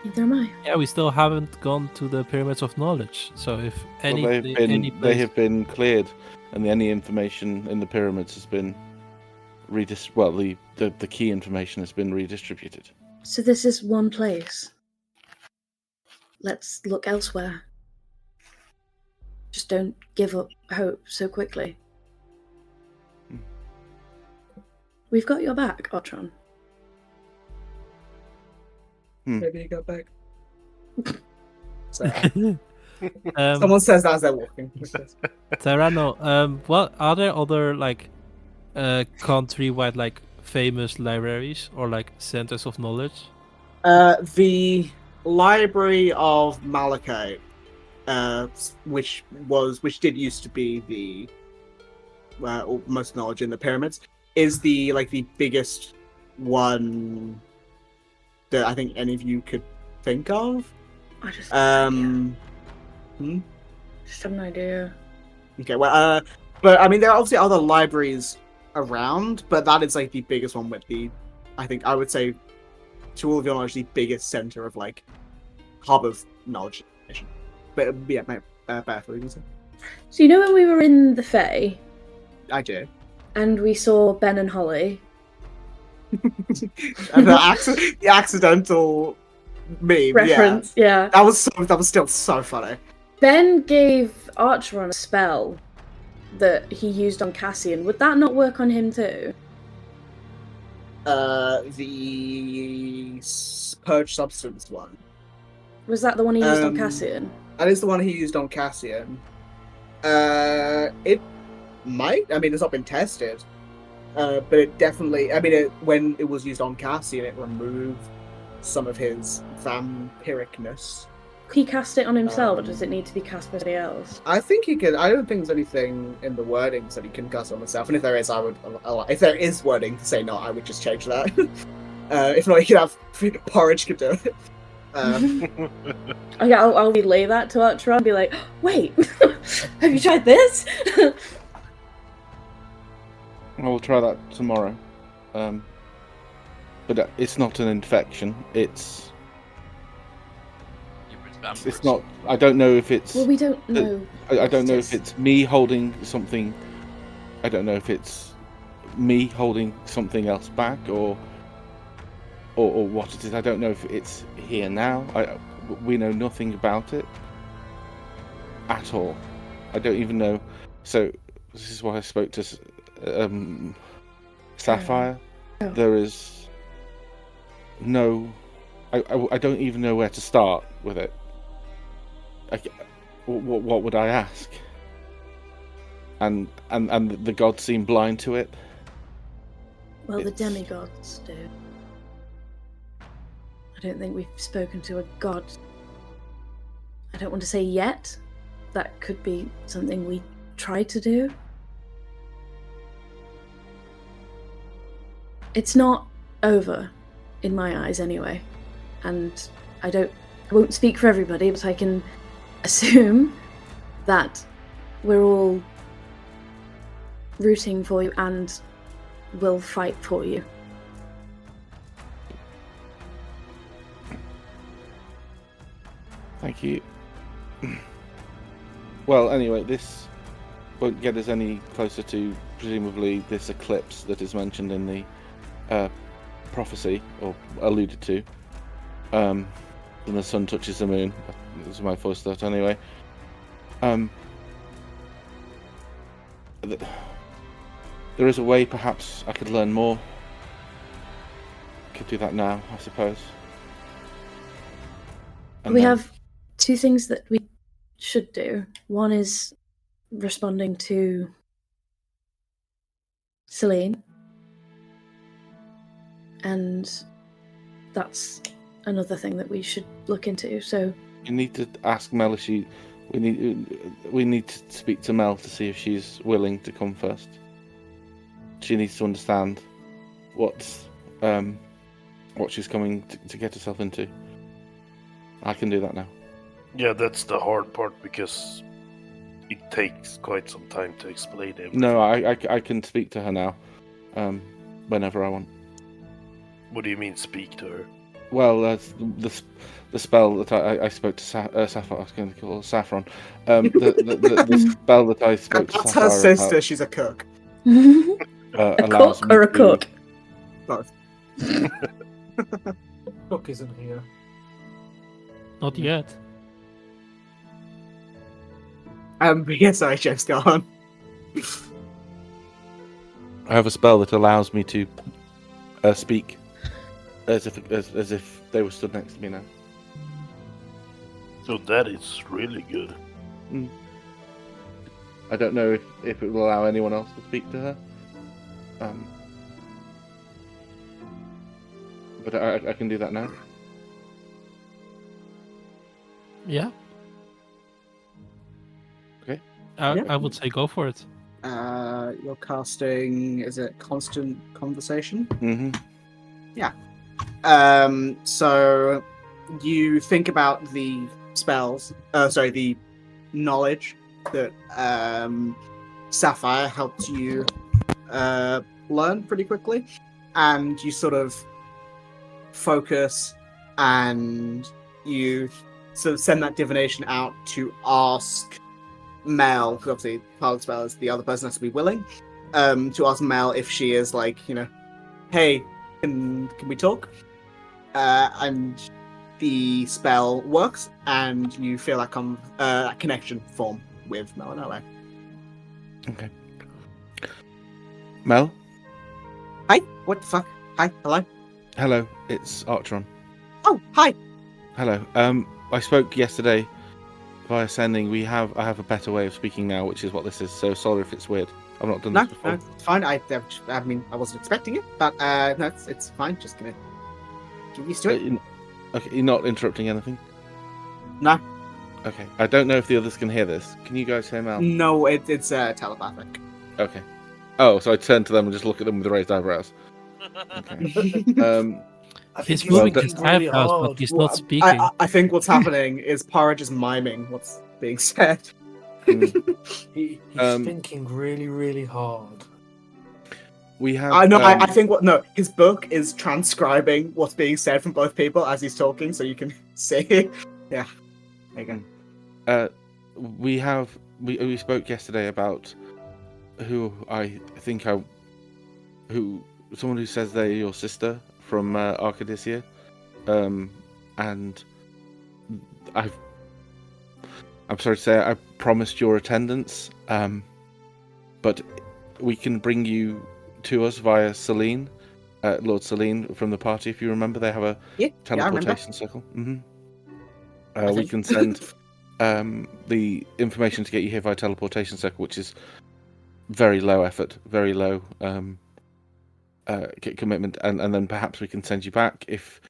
Neither am I. Yeah, we still haven't gone to the pyramids of knowledge. So if any, Well, any they place... have been cleared, and any information in the pyramids has been the key information has been redistributed. So this is one place. Let's look elsewhere. Just don't give up hope so quickly. We've got your back, Otron. Maybe you got back. Someone says that as they're walking. Terrano, what are there other like country-wide like famous libraries or like centers of knowledge? The Library of Malachite, which did used to be the most knowledge in the pyramids, is the biggest one that I think any of you could think of. I just have an Hmm? Just have an idea. Okay, well, but I mean, there are obviously other libraries around, but that is like the biggest one with I would say, to all of your knowledge, the biggest center of like hub of knowledge. But yeah, Beth, what did you say? So you know when we were in the Fae I did. and we saw Ben and Holly? And the accidental meme Reference, yeah. That was still so funny. Ben gave Archeron a spell that he used on Cassian. Would that not work on him too? The purge substance one. Was that the one he used on Cassian? That is the one he used on Cassian. It might. I mean, it's not been tested. But it definitely. I mean, when it was used on Cassian, it removed some of his vampiricness. He cast it on himself, or does it need to be cast by somebody else? I think he can. I don't think there's anything in the wordings that he can cast on himself. And if there is, I would. If there is wording to say no, I would just change that. If not, you could have porridge could do it. Okay, I'll relay that to Archeron and be like, wait, have you tried this? I will try that tomorrow. But it's not an infection. It's not. I don't know if it's. Well, we don't know. I don't know if it's me holding something. I don't know if it's me holding something else back or what it is. I don't know if it's here now. We know nothing about it at all. I don't even know. So this is why I spoke to Sapphire. Oh. There is no. I don't even know where to start with it. What would I ask? And the gods seem blind to it. Well, the demigods do. I don't think we've spoken to a god. I don't want to say yet. That could be something we try to do. It's not over, in my eyes anyway. And I won't speak for everybody, but I can assume that we're all rooting for you and will fight for you. Thank you. Well, anyway, this won't get us any closer to, presumably, this eclipse that is mentioned in the prophecy, or alluded to. When the sun touches the moon. This is my first thought, anyway. There is a way, perhaps, I could learn more. Could do that now, I suppose. And We then- have two things that we should do. One is responding to Celine. And that's another thing that we should look into. So You need to ask Mel if she. We need to speak to Mel to see if she's willing to come first. She needs to understand what she's coming to get herself into. I can do that now. Yeah, that's the hard part because it takes quite some time to explain everything. No, I can speak to her now, whenever I want. What do you mean, speak to her? Well, the spell that I spoke to Sapphire, I was going to call her Saffron. The spell that I spoke to That's Sapphire her sister. about, She's a cook. a allows cook me or a to- cook? Both. Cook isn't here. Not yet. But yeah, sorry, James, go on. I have a spell that allows me to speak as if they were stood next to me now. So that is really good. I don't know if it will allow anyone else to speak to her. But I can do that now. Yeah. Okay. I would say go for it. You're casting, is it constant conversation? Mm-hmm. So you think about the spells, the knowledge that Sapphire helped you learn pretty quickly, and you sort of focus and you sort of send that divination out to ask Mel, because obviously part of the spell is the other person has to be willing, to ask Mel if she is like, hey, can we talk? And the spell works, and you feel that connection form with Mel and LA. Okay. Mel? Hi, what the fuck? Hi, hello? Hello, it's Archeron. Oh, hi! Hello. I spoke yesterday via sending. I have a better way of speaking now, which is what this is. So sorry if it's weird. I've not done No, this before. no, it's fine. I mean, I wasn't expecting it, but no, it's fine. Just gonna get used to it. Okay, you're not interrupting anything? No. Okay. I don't know if the others can hear this. Can you guys hear Mel? No, it's telepathic. Okay. Oh, so I turn to them and just look at them with raised eyebrows. Okay. I He's think moving working his really eyebrows, but hard. he's Well, not speaking. I think what's happening is Porridge is miming what's being said. He's Um, thinking really, really hard. We have. I know. I think his book is transcribing what's being said from both people as he's talking, so you can see. Yeah. There you go. We spoke yesterday about someone who says they're your sister from Arcadia, and I'm sorry to say I promised your attendance, but we can bring you to us via Celine, Lord Celine from the party. If you remember, they have a teleportation circle. Mm-hmm. We can send the information to get you here via teleportation circle, which is very low effort, very low commitment, and then perhaps we can send you back if.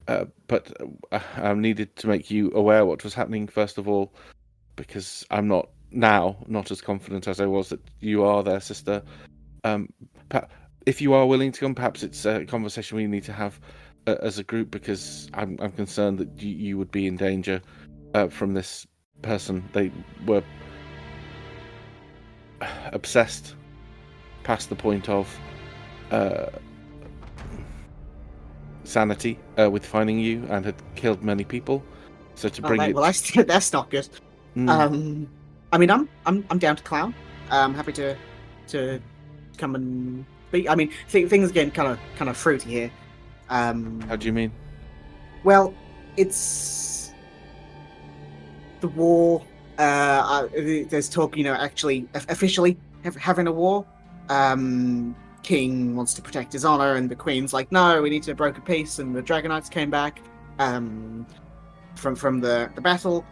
But I needed to make you aware what was happening first of all, because I'm not as confident as I was that you are their sister. If you are willing to come, perhaps it's a conversation we need to have as a group, because I'm concerned that you would be in danger from this person. They were obsessed past the point of sanity with finding you and had killed many people. So to bring it, Well, that's not good. I mean, I'm down to clown. I'm happy to come and speak. I mean, things are getting kind of fruity here. How do you mean? Well, it's the war. There's talk, actually officially having a war. King wants to protect his honor, and the Queen's like, no, we need to broker peace. And the Dragon Knights came back from the battle,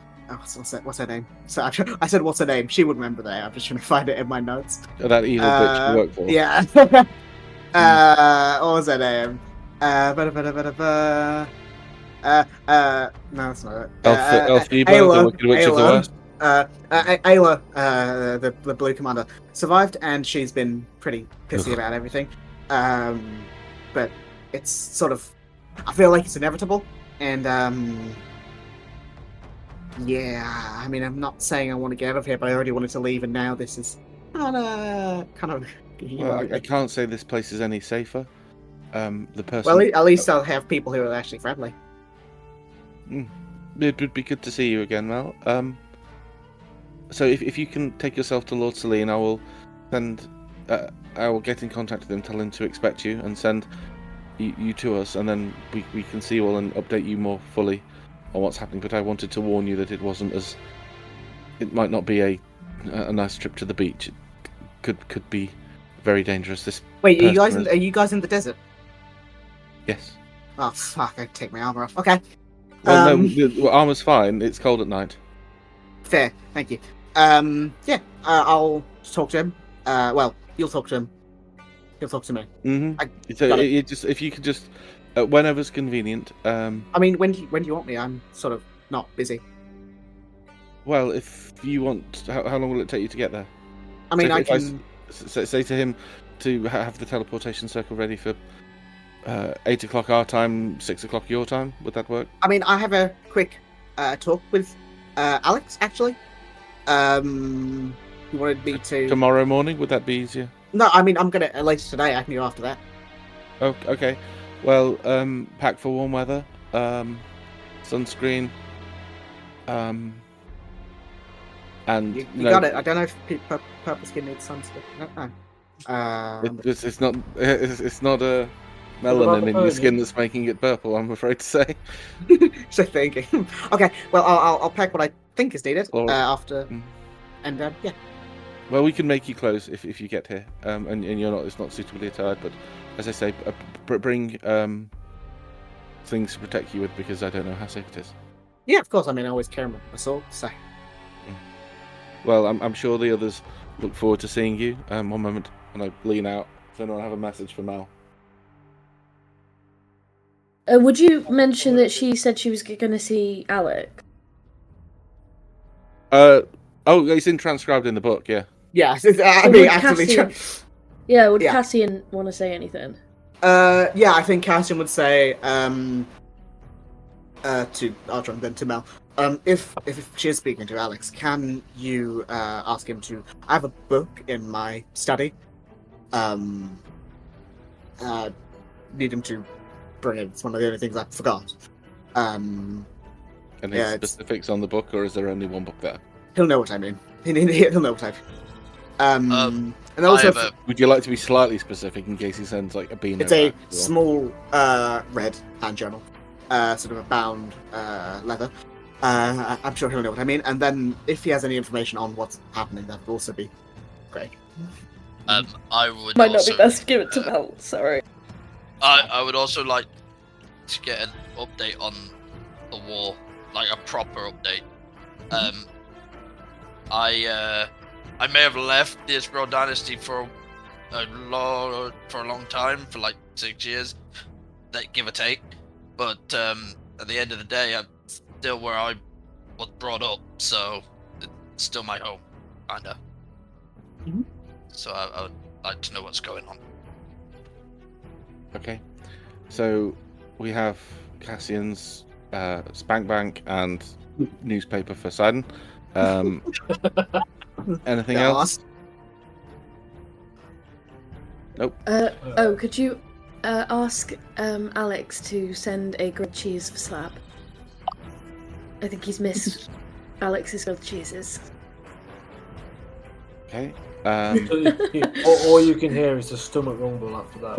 what's her name? So I said, what's her name? She would remember that. I'm just trying to find it in my notes. That evil bitch you work for. Yeah. What was her name? No, that's not it. Elphaba, the Wicked Witch of the West. Ayla, the Blue Commander, survived, and she's been pretty pissy about everything. But it's sort of, I feel like it's inevitable, and yeah, I mean, I'm not saying I want to get out of here, but I already wanted to leave, and now this is kind of. Well, I can't say this place is any safer. The person. Well, at least I'll have people who are actually friendly. It would be good to see you again, Mel. So if you can take yourself to Lord Celine, I will send. I will get in contact with him, tell him to expect you, and send you to us, and then we can see you all and update you more fully on what's happening. But I wanted to warn you that it wasn't as. It might not be a nice trip to the beach. It could be very dangerous. Wait, are you guys in the desert? Yes. Oh fuck! I take my armor off. Okay. Well, no, the armor's fine. It's cold at night. Fair, thank you. Yeah, I'll talk to him. Well, you'll talk to him. He'll talk to me. Mm-hmm. If you could just, whenever's convenient. I mean, when do you want me? I'm sort of not busy. Well, if you want, how long will it take you to get there? I mean, I can say to him to have the teleportation circle ready for 8 o'clock our time, 6 o'clock your time. Would that work? I mean, I have a quick talk with Alex, actually. He wanted me to... Tomorrow morning? Would that be easier? No, I mean, I'm going to... later today, I can go after that. Oh, okay. Well, pack for warm weather. Sunscreen. And... You got it. I don't know if purple skin needs sunscreen. I don't know. It's not a... melanin in your skin that's making it purple, I'm afraid to say. So thinking. Okay, well, I'll pack what I think is needed after, and yeah. Well, we can make you clothes if you get here, and it's not suitably attired. But as I say, bring things to protect you with, because I don't know how safe it is. Yeah, of course. I mean, I always carry my sword. So. Well, I'm sure the others look forward to seeing you. One moment, and I lean out. Does anyone have a message for Mal? Would you mention that she said she was going to see Alec? Oh, it's transcribed in the book, yeah. Yeah, I mean, actually... Would Cassian want to say anything? Yeah, I think Cassian would say, to Archer and then to Mel, if she is speaking to Alex, can you ask him to... I have a book in my study. Need him to bring it. It's one of the only things I forgot. Any specifics on the book, or is there only one book there? He'll know what I mean. He'll know what I mean. And also, would you like to be slightly specific in case he sends like a bean? It's a small red hand journal, sort of a bound leather. I'm sure he'll know what I mean. And then if he has any information on what's happening, that would also be great. I would might not be best to give it to Mel. Sorry. I would also like to get an update on the war, like a proper update. I may have left the Israel Dynasty for a long time, for like 6 years, give or take. But at the end of the day, I'm still where I was brought up, so it's still my home, kinda. Mm-hmm. So I would like to know what's going on. Okay, so we have Cassian's Spank Bank and newspaper for Sidon. Anything else? Nope. Could you ask Alex to send a grilled cheese for Slab? I think he's missed Alex's grilled cheeses. Okay. All you can hear is the stomach rumble after that.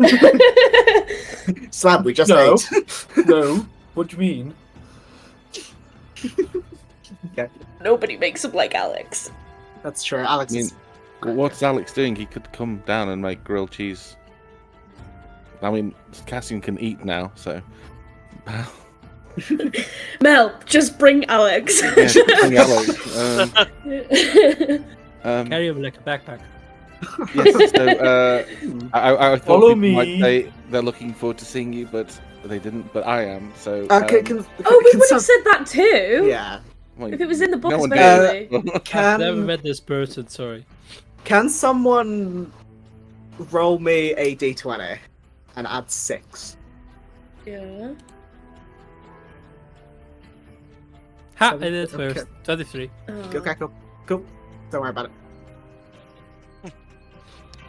Slab, we just ate. No. What do you mean? Okay. Nobody makes him like Alex. That's true. Alex is... What's Alex doing? He could come down and make grilled cheese. I mean, Cassian can eat now, so... Mel, just bring Alex. Yeah, bring Alex. Carry him like a backpack. Yes, so I thought Follow people might me. say they're looking forward to seeing you, but they didn't. But I am. So. Oh, we would have said that too. Yeah. Well, If it was in the book, no one especially. did. I've never Can met this person. Sorry. someone roll me a d20 and add 6? Yeah. Ha! I Seven- did it okay. first. 23. Oh. Okay, cool. Don't worry about it.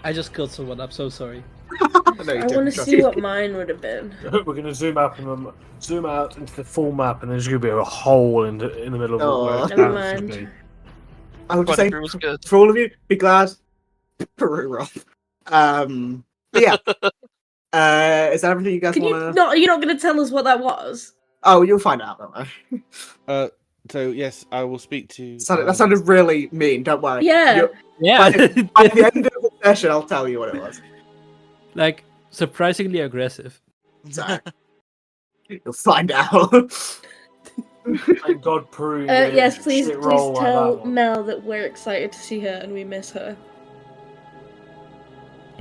I just killed someone. I'm so sorry. No, you I didn't, want to trust see me. what mine would have been. We're going to zoom out into the full map, and there's going to be a hole in the middle of Oh. where it's Never supposed to mind. be. I would just say, was good. for all of you, be glad. Peru roll. But yeah. Is that everything you guys Can you want to... not? You're not going to tell us what that was? Oh, you'll find out, don't worry. So yes, I will speak to. That sounded really mean, don't worry. Yeah. You'll- Yeah. By the end of the session, I'll tell you what it was. Like, surprisingly aggressive. So, you'll find out. Thank God, Peru. Yes, please shit roll like tell that one. Mel that we're excited to see her and we miss her.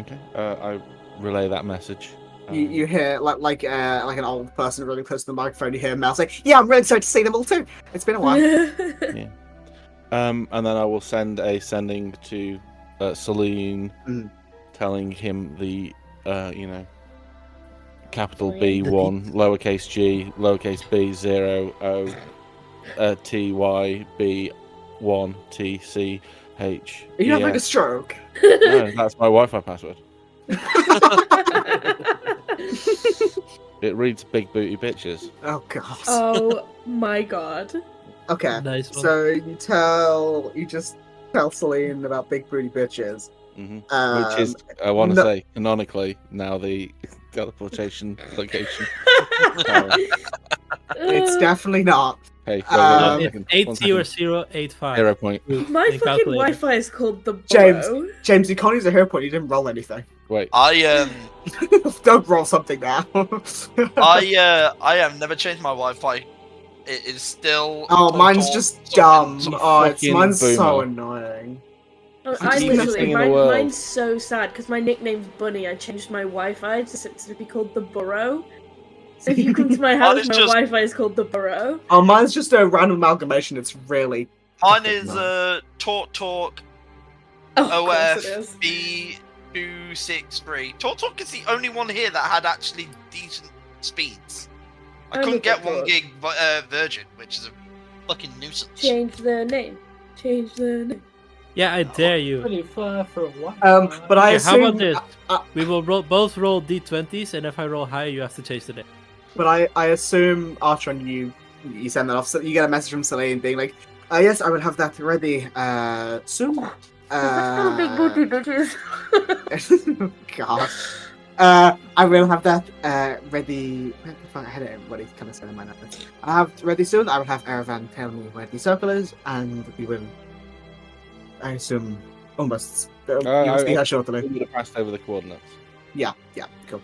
Okay. I relay that message. You hear like an old person really close to the microphone. You hear Mel say, "Yeah, I'm really excited to see them all too. It's been a while." And then I will send a sending to Celine, telling him the capital B1, lowercase g, lowercase b 0 o t y b 1 t c h. Are you having a stroke? No, that's my Wi-Fi password. It reads big booty bitches. Oh god. Oh my god. Okay. Nice one. So you just tell Celine about big booty bitches. Which is, I want to say, canonically now the teleportation location. It's definitely not. Hey, It's 80085. 0 point. My fucking calculator. Wi-Fi is called the James. Burrow. James, you can't use a hero point. You didn't roll anything. Wait. I Don't roll something now. I never changed my Wi-Fi. It is still. Oh, mine's just dumb. some Oh, fucking mine's so boomer. annoying. Oh, I'm I the best thing literally, in the world. mine's so sad because my nickname's Bunny. I changed my Wi-Fi to be called the Burrow. So if you come to my house, is my just- Wi-Fi is called the Burrow. Oh, mine's just a random amalgamation. It's really. Mine fucking is nice. Talk Oh, of course it OF is. B263. Talk is the only one here that had actually decent speeds. I I'm couldn't a get Talk. 1 gig Virgin, which is a fucking nuisance. Change the name. Change the name. Yeah, I dare you. Pretty far for a while. But I Okay, assume. how about this? uh, We will both roll d20s, and if I roll higher, you have to change the name. But I assume Archon, you send that off. So you get a message from Celine being like, "Yes, I will have that ready soon." Big booty bitches. God. I will have that ready. I had it ready, kind of said in my notes. I'll have it ready soon. I will have Erevan tell me where the circle is, and we will. I assume almost. You will see her shortly. We would have passed over the coordinates. Yeah, cool.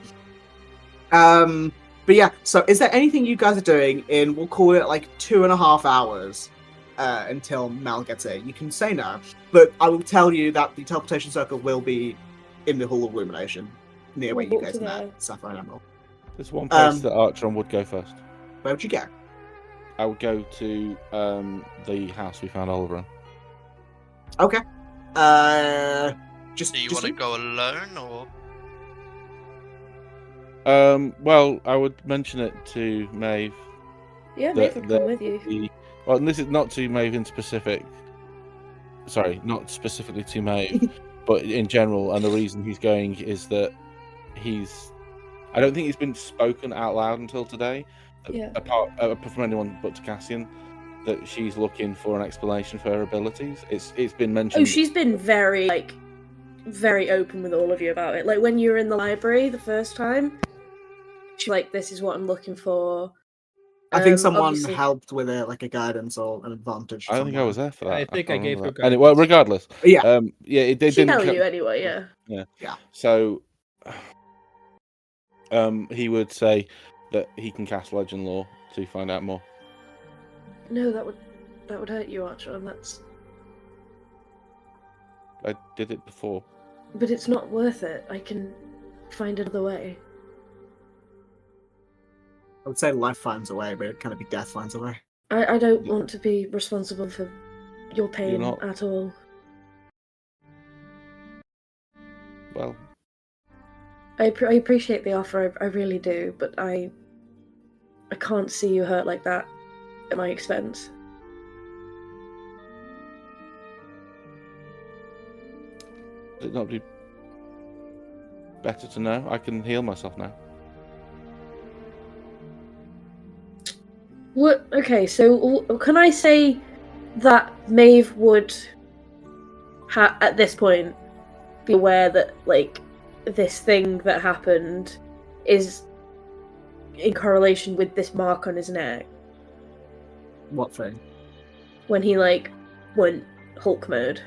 But yeah, so is there anything you guys are doing in, we'll call it like 2.5 hours until Mal gets here? You can say no, but I will tell you that the teleportation circle will be in the Hall of Illumination, near where you Walk guys to met there. Sapphire and Emerald. There's one place that Archon would go first. Where would you go? I would go to the house we found Oliver in. Okay. Just Do you just want to go alone or? Well, I would mention it to Maeve. Yeah, The- Maeve would the- come with you. Well, and this is not to Maeve in specific. Sorry, not specifically to Maeve, but in general. And the reason he's going is that I don't think he's been spoken out loud until today. Yeah. Apart from anyone but to Cassian, that she's looking for an explanation for her abilities. It's been mentioned. Oh, she's been very open with all of you about it. Like when you were in the library the first time, she's like, "This is what I'm looking for." I think someone obviously- helped with it, like a guidance or an advantage. I don't think I was there for that. I think I can't gave remember her that. Anyway, regardless. Yeah. Yeah. They She didn't. tell you anyway, yeah. So, he would say that he can cast Legend Lore to find out more. No, that would hurt you, Archer, and that's... I did it before. But it's not worth it. I can find another way. I would say life finds a way, but it'd kind of be death finds a way. I don't want to be responsible for your pain not. at all. Well, I appreciate the offer, I really do, but I can't see you hurt like that at my expense. would it not be better to know? I can heal myself now. What? Okay, so can I say that Maeve would, at this point, be aware that, like, this thing that happened is in correlation with this mark on his neck? What thing? When he, like, went Hulk mode.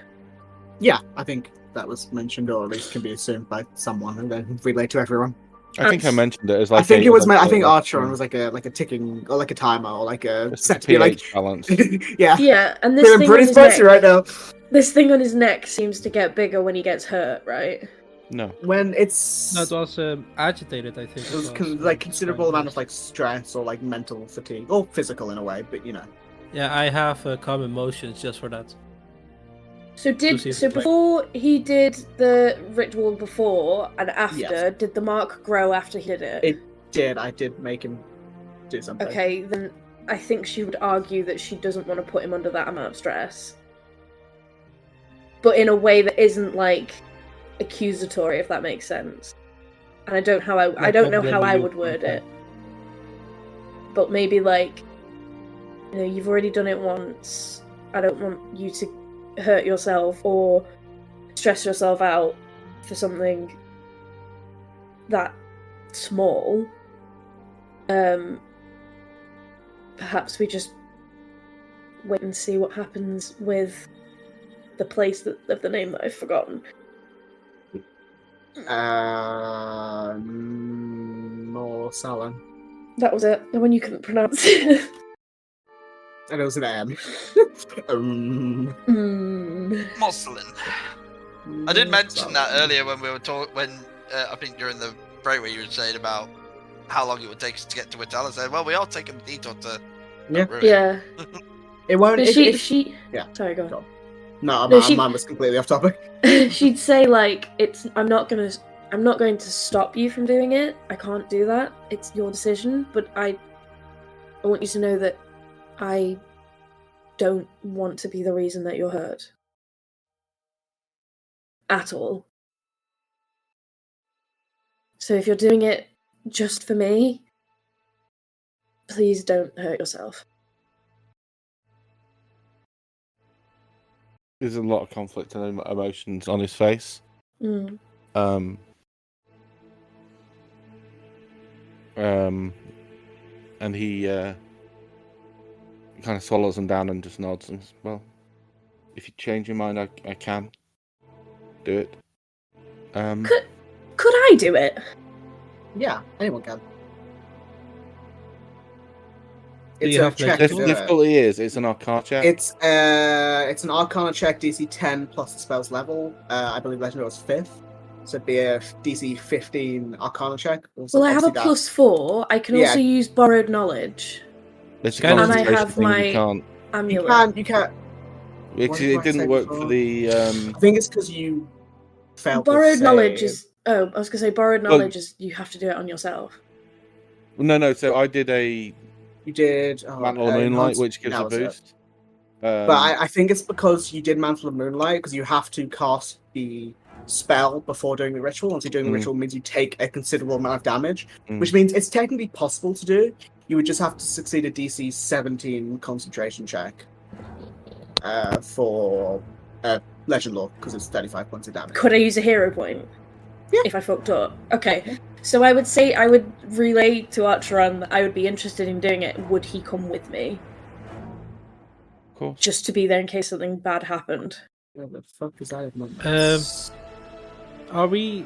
Yeah, I think that was mentioned, or at least can be assumed by someone, and then relayed to everyone. I think I mentioned it as like. I think it was. I think Archeron was like a ticking, or like a timer, or like a set to be like balance. Yeah. Yeah, and this thing pretty spicy right now. This thing on his neck seems to get bigger when he gets hurt, right? No. When it's. No, it was agitated, I think. It was like considerable amount of like stress or like mental fatigue, or physical in a way, but you know. Yeah, I have calm emotions just for that. So before he did the ritual before and after, Yes. Did the mark grow after he did it? It did. I did make him do something. Okay, then I think she would argue that she doesn't want to put him under that amount of stress. But in a way that isn't like accusatory, if that makes sense. And I don't know how I would word it. But maybe like, you know, you've already done it once. I don't want you to hurt yourself or stress yourself out for something that small. Perhaps we just wait and see what happens with the place of the name that I've forgotten. More Salon. That was it. The one you couldn't pronounce it. And it was an M. Moslin. I did mention that earlier when we were I think during the break where you were saying about how long it would take us to get to Whittle. I said, well, we are taking the detour to. Yeah. It won't. She. Yeah. Sorry, go on. No, mine was completely off topic. She'd say like, I'm not going to stop you from doing it. I can't do that. It's your decision. But I want you to know that I don't want to be the reason that you're hurt. At all. So if you're doing it just for me, please don't hurt yourself. There's a lot of conflict and emotions on his face. Mm. And he kind of swallows them down and just nods and says, well, if you change your mind, I can do it. Could I do it? Yeah, anyone can. Do It's you a have check. The difficulty is, it's an Arcana check. It's an Arcana check, DC 10 plus the spell's level. I believe Legendary was 5th, so it'd be a DC 15 Arcana check. Also, Well, I have a obviously +4. I can also use borrowed knowledge. It's a And I concentration have thing, my- you can't. Amulet. You can't. Because did I it didn't say work before? for the. I think it's because you failed. Borrowed to knowledge save. is. Oh, I was gonna say borrowed knowledge is you have to do it on yourself. No. So I did a You did. Mantle of Moonlight, which gives a that was it. boost. But I think it's because you did Mantle of Moonlight, because you have to cast the spell before doing the ritual. Once you're doing the ritual means you take a considerable amount of damage, which means it's technically possible to do. You would just have to succeed a DC 17 concentration check for Legend Lore, because it's 35 points of damage. Could I use a hero point? Yeah. If I fucked up. Okay. So I would say I would relay to Archeron that I would be interested in doing it. Would he come with me? Of course. Just to be there in case something bad happened. Where the fuck is that? Are we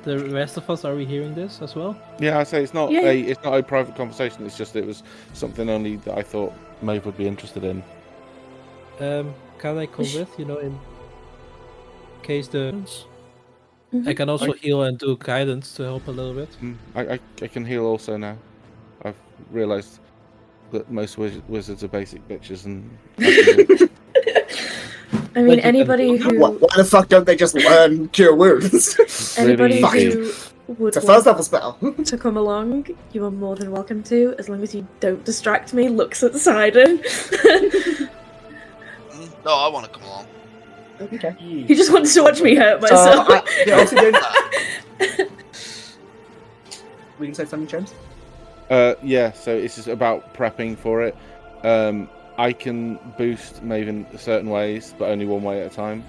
the rest of us, are we hearing this as well? Yeah, I say it's not Yeah. a private conversation. It's just it was something only that I thought Maeve would be interested in. Can I come with, in case the... Mhm. I can also heal and do guidance to help a little bit. I can heal also now. I've realised that most wizards are basic bitches, and I mean, anybody who Why the fuck don't they just learn cure wounds? anybody Really who would It's a first want level spell. to come along, you are more than welcome to, as long as you don't distract me. Looks at Sidon. No, I want to come along. Okay. He just wants to watch me hurt myself. We can say something, James? yeah. So it's just about prepping for it. I can boost Maeve in certain ways, but only one way at a time.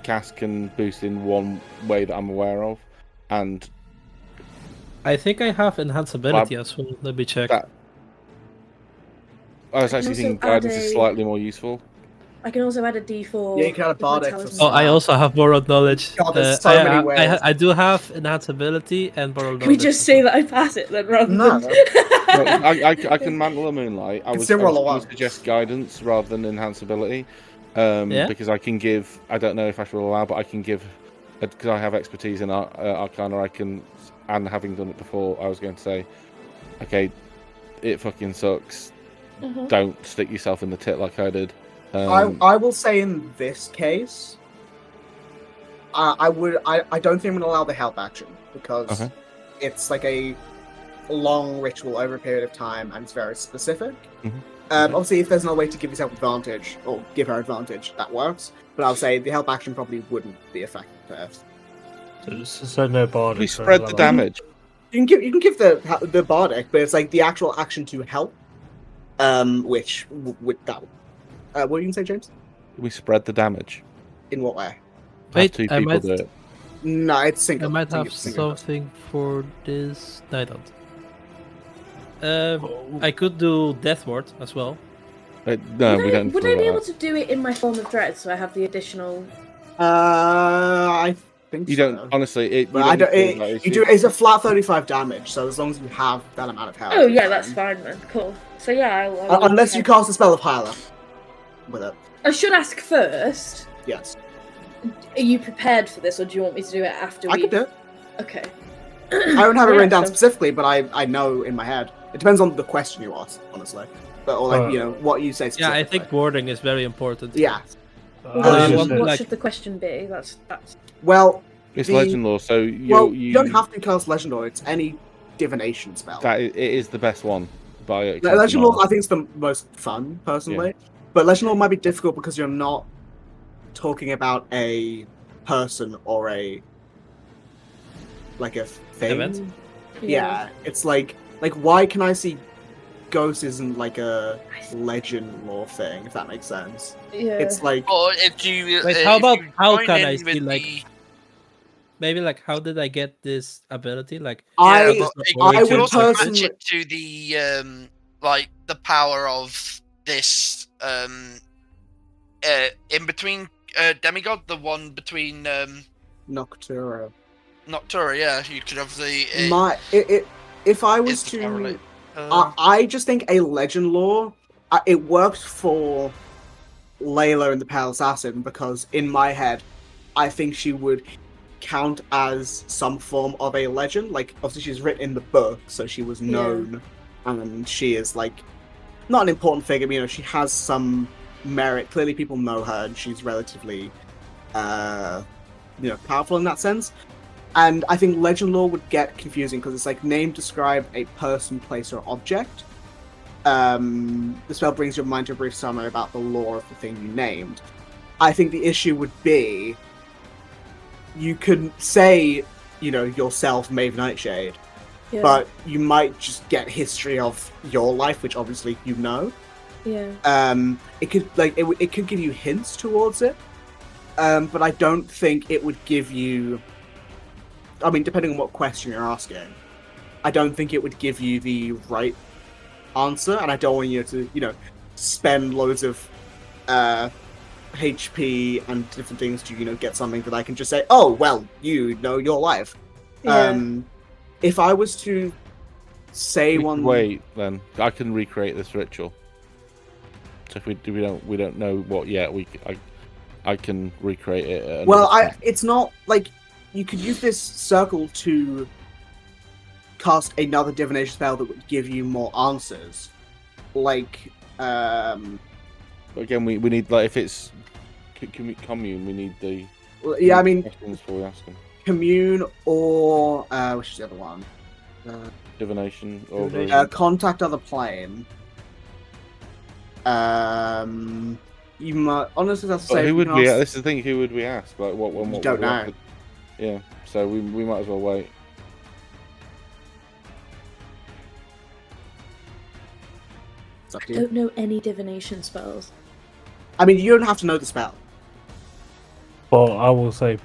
Cass can boost in one way that I'm aware of, and I think I have enhanceability as well. Let me check. I was actually also thinking add guidance is a- slightly more useful. I can also add a D4. Yeah, you can add a with my bardic talisman. for Oh, I also have borrowed knowledge. God, there's so many ways. I do have enhanceability and borrowed Can we knowledge. just say that I pass it then, rather No. than... No, I can mantle the moonlight. I was still roll a going one. to suggest guidance rather than enhanceability, Yeah? because I can give. I don't know if I will allow, but I can give because I have expertise in Arcana. I can, and having done it before, I was going to say, okay, it fucking sucks. Mhm. Don't stick yourself in the tit like I did. I will say in this case, I don't think I'm going to allow the help action because Okay. it's like a long ritual over a period of time and it's very specific. Mhm. Obviously, if there's no way to give yourself advantage or give her advantage, that works. But I'll say the help action probably wouldn't be effective first. So no bardic. We spread the damage. You can give the bardic, but it's like the actual action to help. Which with that. What were you gonna say, James? We spread the damage. In what way? Have Wait, two I people might, do it. No, it's I single. might have single. something for this. No, I don't. I could do Death Ward as well. No, we don't. Would do I be that. able to do it in my form of dread, so I have the additional... I think You so. don't. Honestly, But I don't. It's a flat 35 damage, so as long as you have that amount of health. Oh it's yeah, that's fine then. Cool. So yeah, I'll Unless you cast a spell of Hyla with it. I should ask first. Yes, Are you prepared for this, or do you want me to do it after I we? could do it. Okay. I don't have it Yeah, written down so- specifically, but I know in my head. It depends on the question you ask, honestly. But or like what you say. Yeah, Specifically. I think warding is very important. Yeah. What should the question be? That's. Well, It's the- legend lore, so you don't have to cast Legend Lore. It's any divination spell. It is the best one by Legend Lore, I think, is the most fun, personally. But Legend Lore might be difficult because you're not talking about a person or a thing. Event? Yeah, it's like why can I see ghosts isn't like a legend lore thing, if that makes sense. Yeah. It's like Or if you. Wait, how if about you how join can in I with see, like, the- maybe like how did I get this ability? Like I but I you can would also match personally- it to the like the power of this in between demigod, the one between Noctura. Noctura. Yeah, you could have the. If I was Is the power to, related? I just think a legend lore, it works for Layla in the Pale Assassin because in my head, I think she would count as some form of a legend. Like obviously she's written in the book, so she was known, and she is like not an important figure. But, you know, she has some merit. Clearly, people know her, and she's relatively, powerful in that sense. And I think legend lore would get confusing because it's like name describe a person, place, or object. The spell brings your mind to a brief summary about the lore of the thing you named. I think the issue would be you could say, yourself, Maeve Nightshade, Yeah. but you might just get history of your life, which obviously you know. Yeah. It could it could give you hints towards it, but I don't think it would give you. I mean, depending on what question you're asking, I don't think it would give you the right answer, and I don't want you to, spend loads of HP and different things to, get something that I can just say, oh, well, you know your life. Yeah. If I was to say one, wait, then I can recreate this ritual. So if we don't know what yet, I can recreate it. At well, another point. it's not like you could use this circle to cast another divination spell that would give you more answers. Like, But again, we need, like, if it's commune, we need the yeah, I mean, questions before we ask them. commune or which is the other one? Divination or Contact other plane. You might honestly have to say. who would we? This is the thing. Who would we ask? Like, what? You don't know. Yeah, so we might as well wait. It's up I to you. don't know any divination spells. I mean, you don't have to know the spell. But I will say,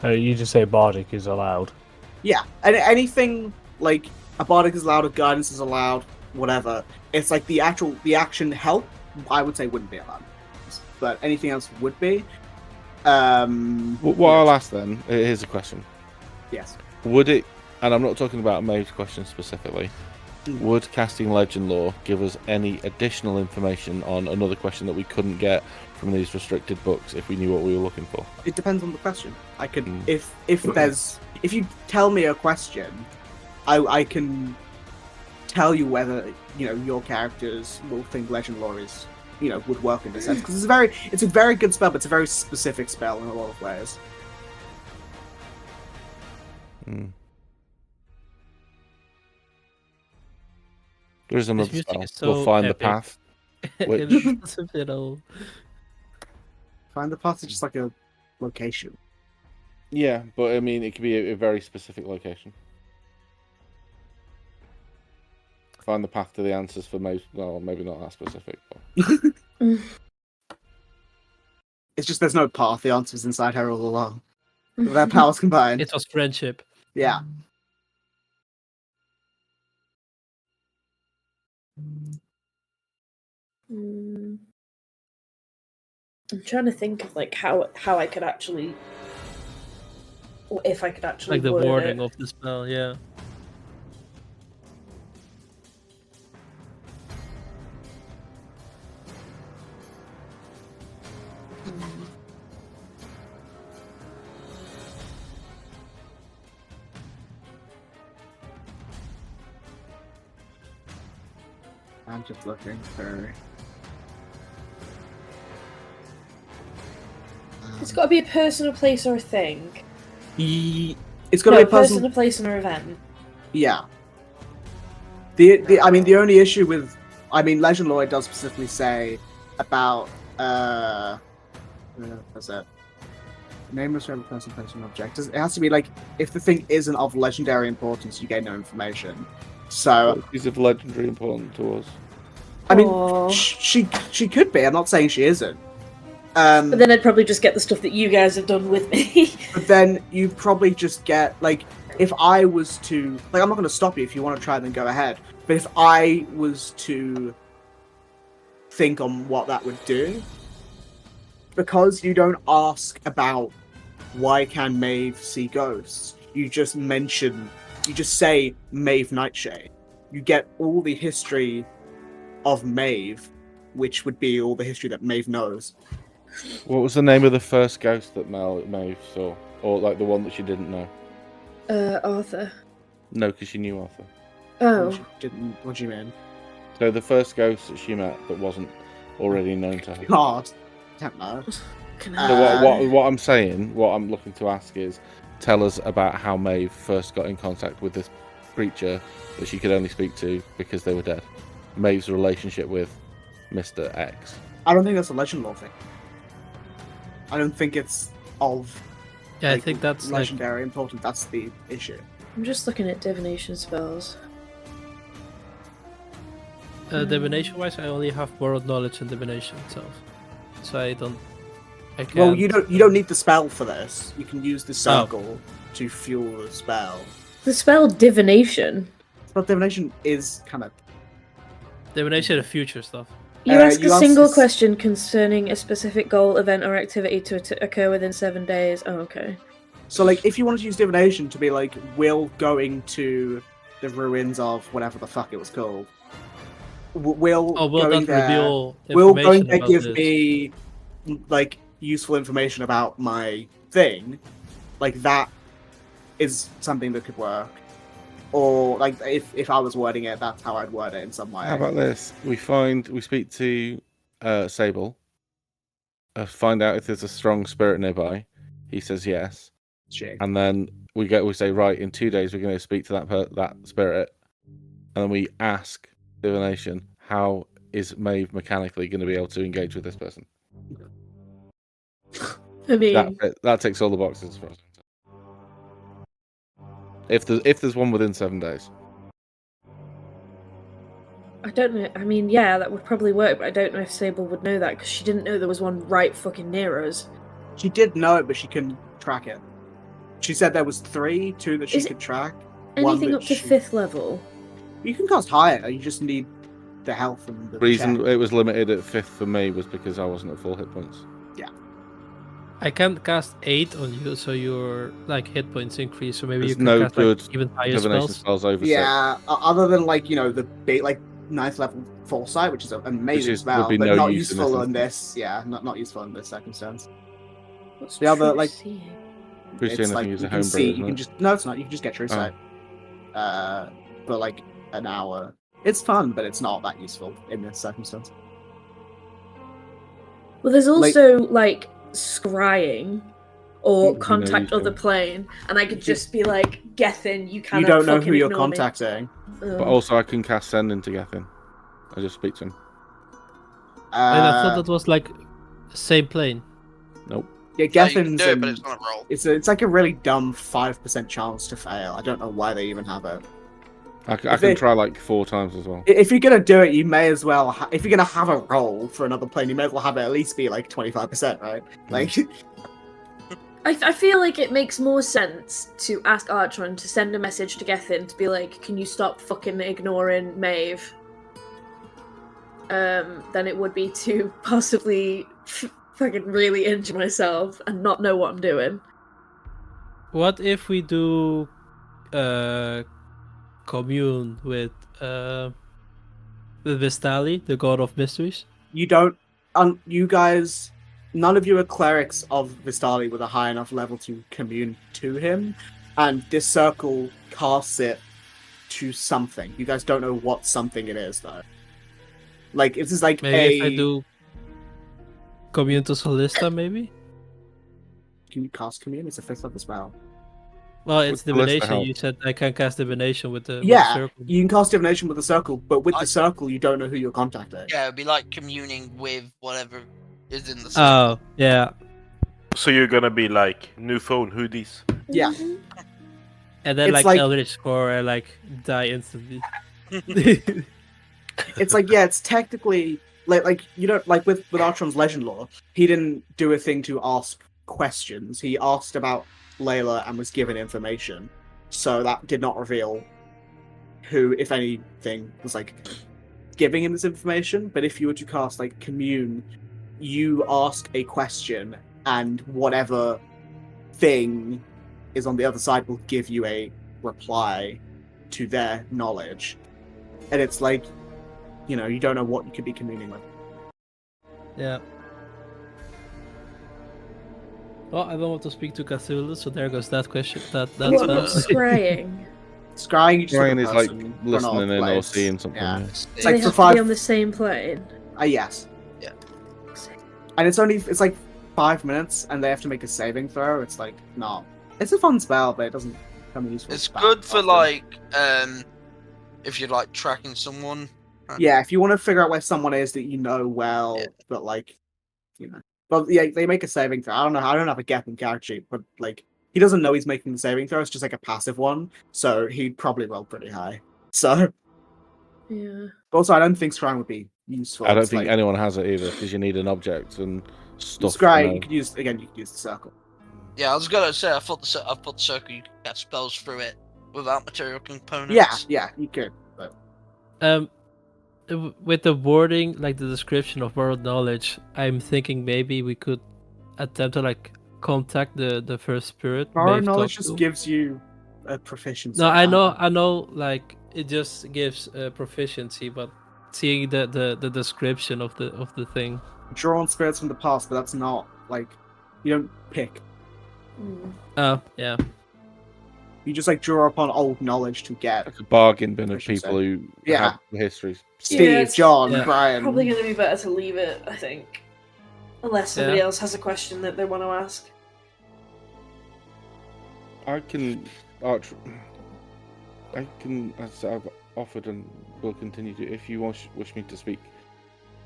you just say bardic is allowed. Yeah, and anything like a bardic is allowed, a guidance is allowed, whatever. It's like the action help. I would say wouldn't be allowed, but anything else would be. What I'll ask then, here's a question. Yes. Would it, and I'm not talking about Maeve's question specifically, would casting Legend Lore give us any additional information on another question that we couldn't get from these restricted books if we knew what we were looking for? It depends on the question. I could, if you tell me a question, I can tell you whether your characters will think Legend Lore is would work in this sense, because it's a very good spell, but it's a very specific spell in a lot of ways. There is another spell. So we'll find epic. the path. Which It's a bit old. Find the path is just like a location. yeah, but I mean it could be a very specific location. Find the path to the answers for most. Well, maybe not that specific. But... It's just there's no path. The answer's inside her all along. Their powers combined. It was friendship. Yeah. I'm trying to think of like how I could actually, or if I could actually Like the word wording it. of the spell, yeah. I'm just looking for. It's got to be a person, a place, or a thing. It's got to No, be a person. a place, and an event. Yeah. The only issue with, Legend Lore does specifically say about what's that? Nameless random person, place, and object. It has to be like if the thing isn't of legendary importance, you gain no information. So is of legendary importance to us. I mean, Aww. she could be. I'm not saying she isn't. But then I'd probably just get the stuff that you guys have done with me. But then you probably just get like, if I was to like, I'm not going to stop you if you want to try, then go ahead. But if I was to think on what that would do, because you don't ask about why can Maeve see ghosts, you just say Maeve Nightshade. You get all the history of Maeve, which would be all the history that Maeve knows. What was the name of the first ghost that Maeve saw? Or like the one that she didn't know? Arthur. No, because she knew Arthur. Oh. What do you mean? So the first ghost that she met that wasn't already known to her. God, I don't know. So what I'm saying, what I'm looking to ask is, tell us about how Maeve first got in contact with this creature that she could only speak to because they were dead. Maeve's relationship with Mr. X. I don't think that's a Legend Lore thing. I don't think it's of. Yeah, I think that's legendary important. That's the issue. I'm just looking at divination spells. Divination-wise, I only have borrowed knowledge and divination itself, so I can't. Well, you don't need the spell for this. You can use the circle to fuel the spell. The spell divination. But divination is kind of. Divination of future stuff. You ask you a ask single this- question concerning a specific goal, event, or activity to occur within 7 days. Oh, okay. So, like, if you wanted to use divination to be like, Will going to the ruins of whatever the fuck it was called, Will will going that there, reveal Will going information there about give this? me like useful information about my thing, like that is something that could work. Or like if I was wording it, that's how I'd word it in some way. How about this? We speak to Sable, find out if there's a strong spirit nearby. He says yes, and then we say right, in 2 days we're going to speak to that spirit, and then we ask divination, how is Maeve mechanically going to be able to engage with this person? I mean, that ticks all the boxes for us. If there's one within 7 days. I don't know. I mean, yeah, that would probably work, but I don't know if Sable would know that because she didn't know there was one right fucking near us. She did know it, but she couldn't track it. She said there was 2 that she could track. Anything up to 5th level? You can cast higher. You just need the health and the reason check. It was limited at 5th for me was because I wasn't at full hit points. Yeah. I can cast 8 on you, so your like hit points increase. So maybe There's you can no cast good like, even higher divination spells. over yeah, other than like the big like 9th level foresight, which is an amazing spell, but not useful in this. Yeah, not useful in this circumstance. What's the other like? It's like you can see. You can just no, it's not. You can just get true sight. For like an hour. It's fun, but it's not that useful in this circumstance. Well, there's also like scrying or contact other plane, and I could just be like, Gethin, you cannot. You don't know who you're ignore me." contacting. But also, I can cast send into Gethin. I just speak to him. I thought that was like same plane. Nope. Yeah, Gethin's do it, but it's not a roll. It's like a really dumb 5% chance to fail. I don't know why they even have it. I can try like 4 times as well. If you're gonna do it, you may as well. If you're gonna have a roll for another plane, you may as well have it at least be like 25%, right? Like. I feel like it makes more sense to ask Archon to send a message to Gethin to be like, "Can you stop fucking ignoring Maeve?" Than it would be to possibly fucking really injure myself and not know what I'm doing. What if we do commune with Vistali, the god of mysteries? You don't. You guys. None of you are clerics of Vistali with a high enough level to commune to him, and this circle casts it to something. You guys don't know what something it is, though. Like, this is like maybe if I do commune to Solista, maybe? Can you cast commune? It's a 5th level spell. Well, it's divination. You said I can cast divination with the circle. You can cast divination with the circle, but with the circle, you don't know who you're contacting. Yeah, it'd be like communing with whatever is in the circle. Oh, yeah. So you're gonna be like, new phone, who these? Yeah. And then like Eldritch Core, like die instantly. It's like, yeah, it's technically like you don't like with Artron's legend lore, he didn't do a thing to ask questions. He asked about Layla and was given information. So that did not reveal who, if anything, was like giving him this information. But if you were to cast like commune, you ask a question and whatever thing is on the other side will give you a reply to their knowledge. And it's like, you don't know what you could be communing with. Yeah. Well, I don't want to speak to Cthulhu, so there goes that question. What about scrying? Scrying, you just scrying is like listening in or seeing something. Yeah. Yeah. It's like they for have 5 to be on the same plane. Yes. Yeah. And it's like 5 minutes, and they have to make a saving throw. It's like not. It's a fun spell, but it doesn't come useful. It's good for like if you're like tracking someone. Yeah, if you want to figure out where someone is that you know well, but like, But yeah, they make a saving throw. I don't have a gap in character sheet, but like he doesn't know he's making the saving throw. It's just like a passive one, so he'd probably roll pretty high. So yeah. Also, I don't think scrying would be useful. I don't think anyone has it either because you need an object and stuff. Scrying, you could use the circle. Yeah, I was gonna say I thought the circle you could get spells through it without material components. Yeah, you could. But with the wording, like the description of world knowledge, I'm thinking maybe we could attempt to like contact the first spirit. Barrow Maeve knowledge talked just to. gives you a proficiency. No, I know. Like it just gives proficiency, but seeing the description of the thing. Draw on spirits from the past, but that's not like you don't pick. Oh yeah. You just like draw upon old knowledge to get Like a bargain bin of Proficiency. people who Yeah. have histories. Steve, it's John, Yeah. Brian. Probably going to be better to leave it, I think. Unless somebody else has a question that they want to ask. I can, as I've offered and will continue to, if you wish me to speak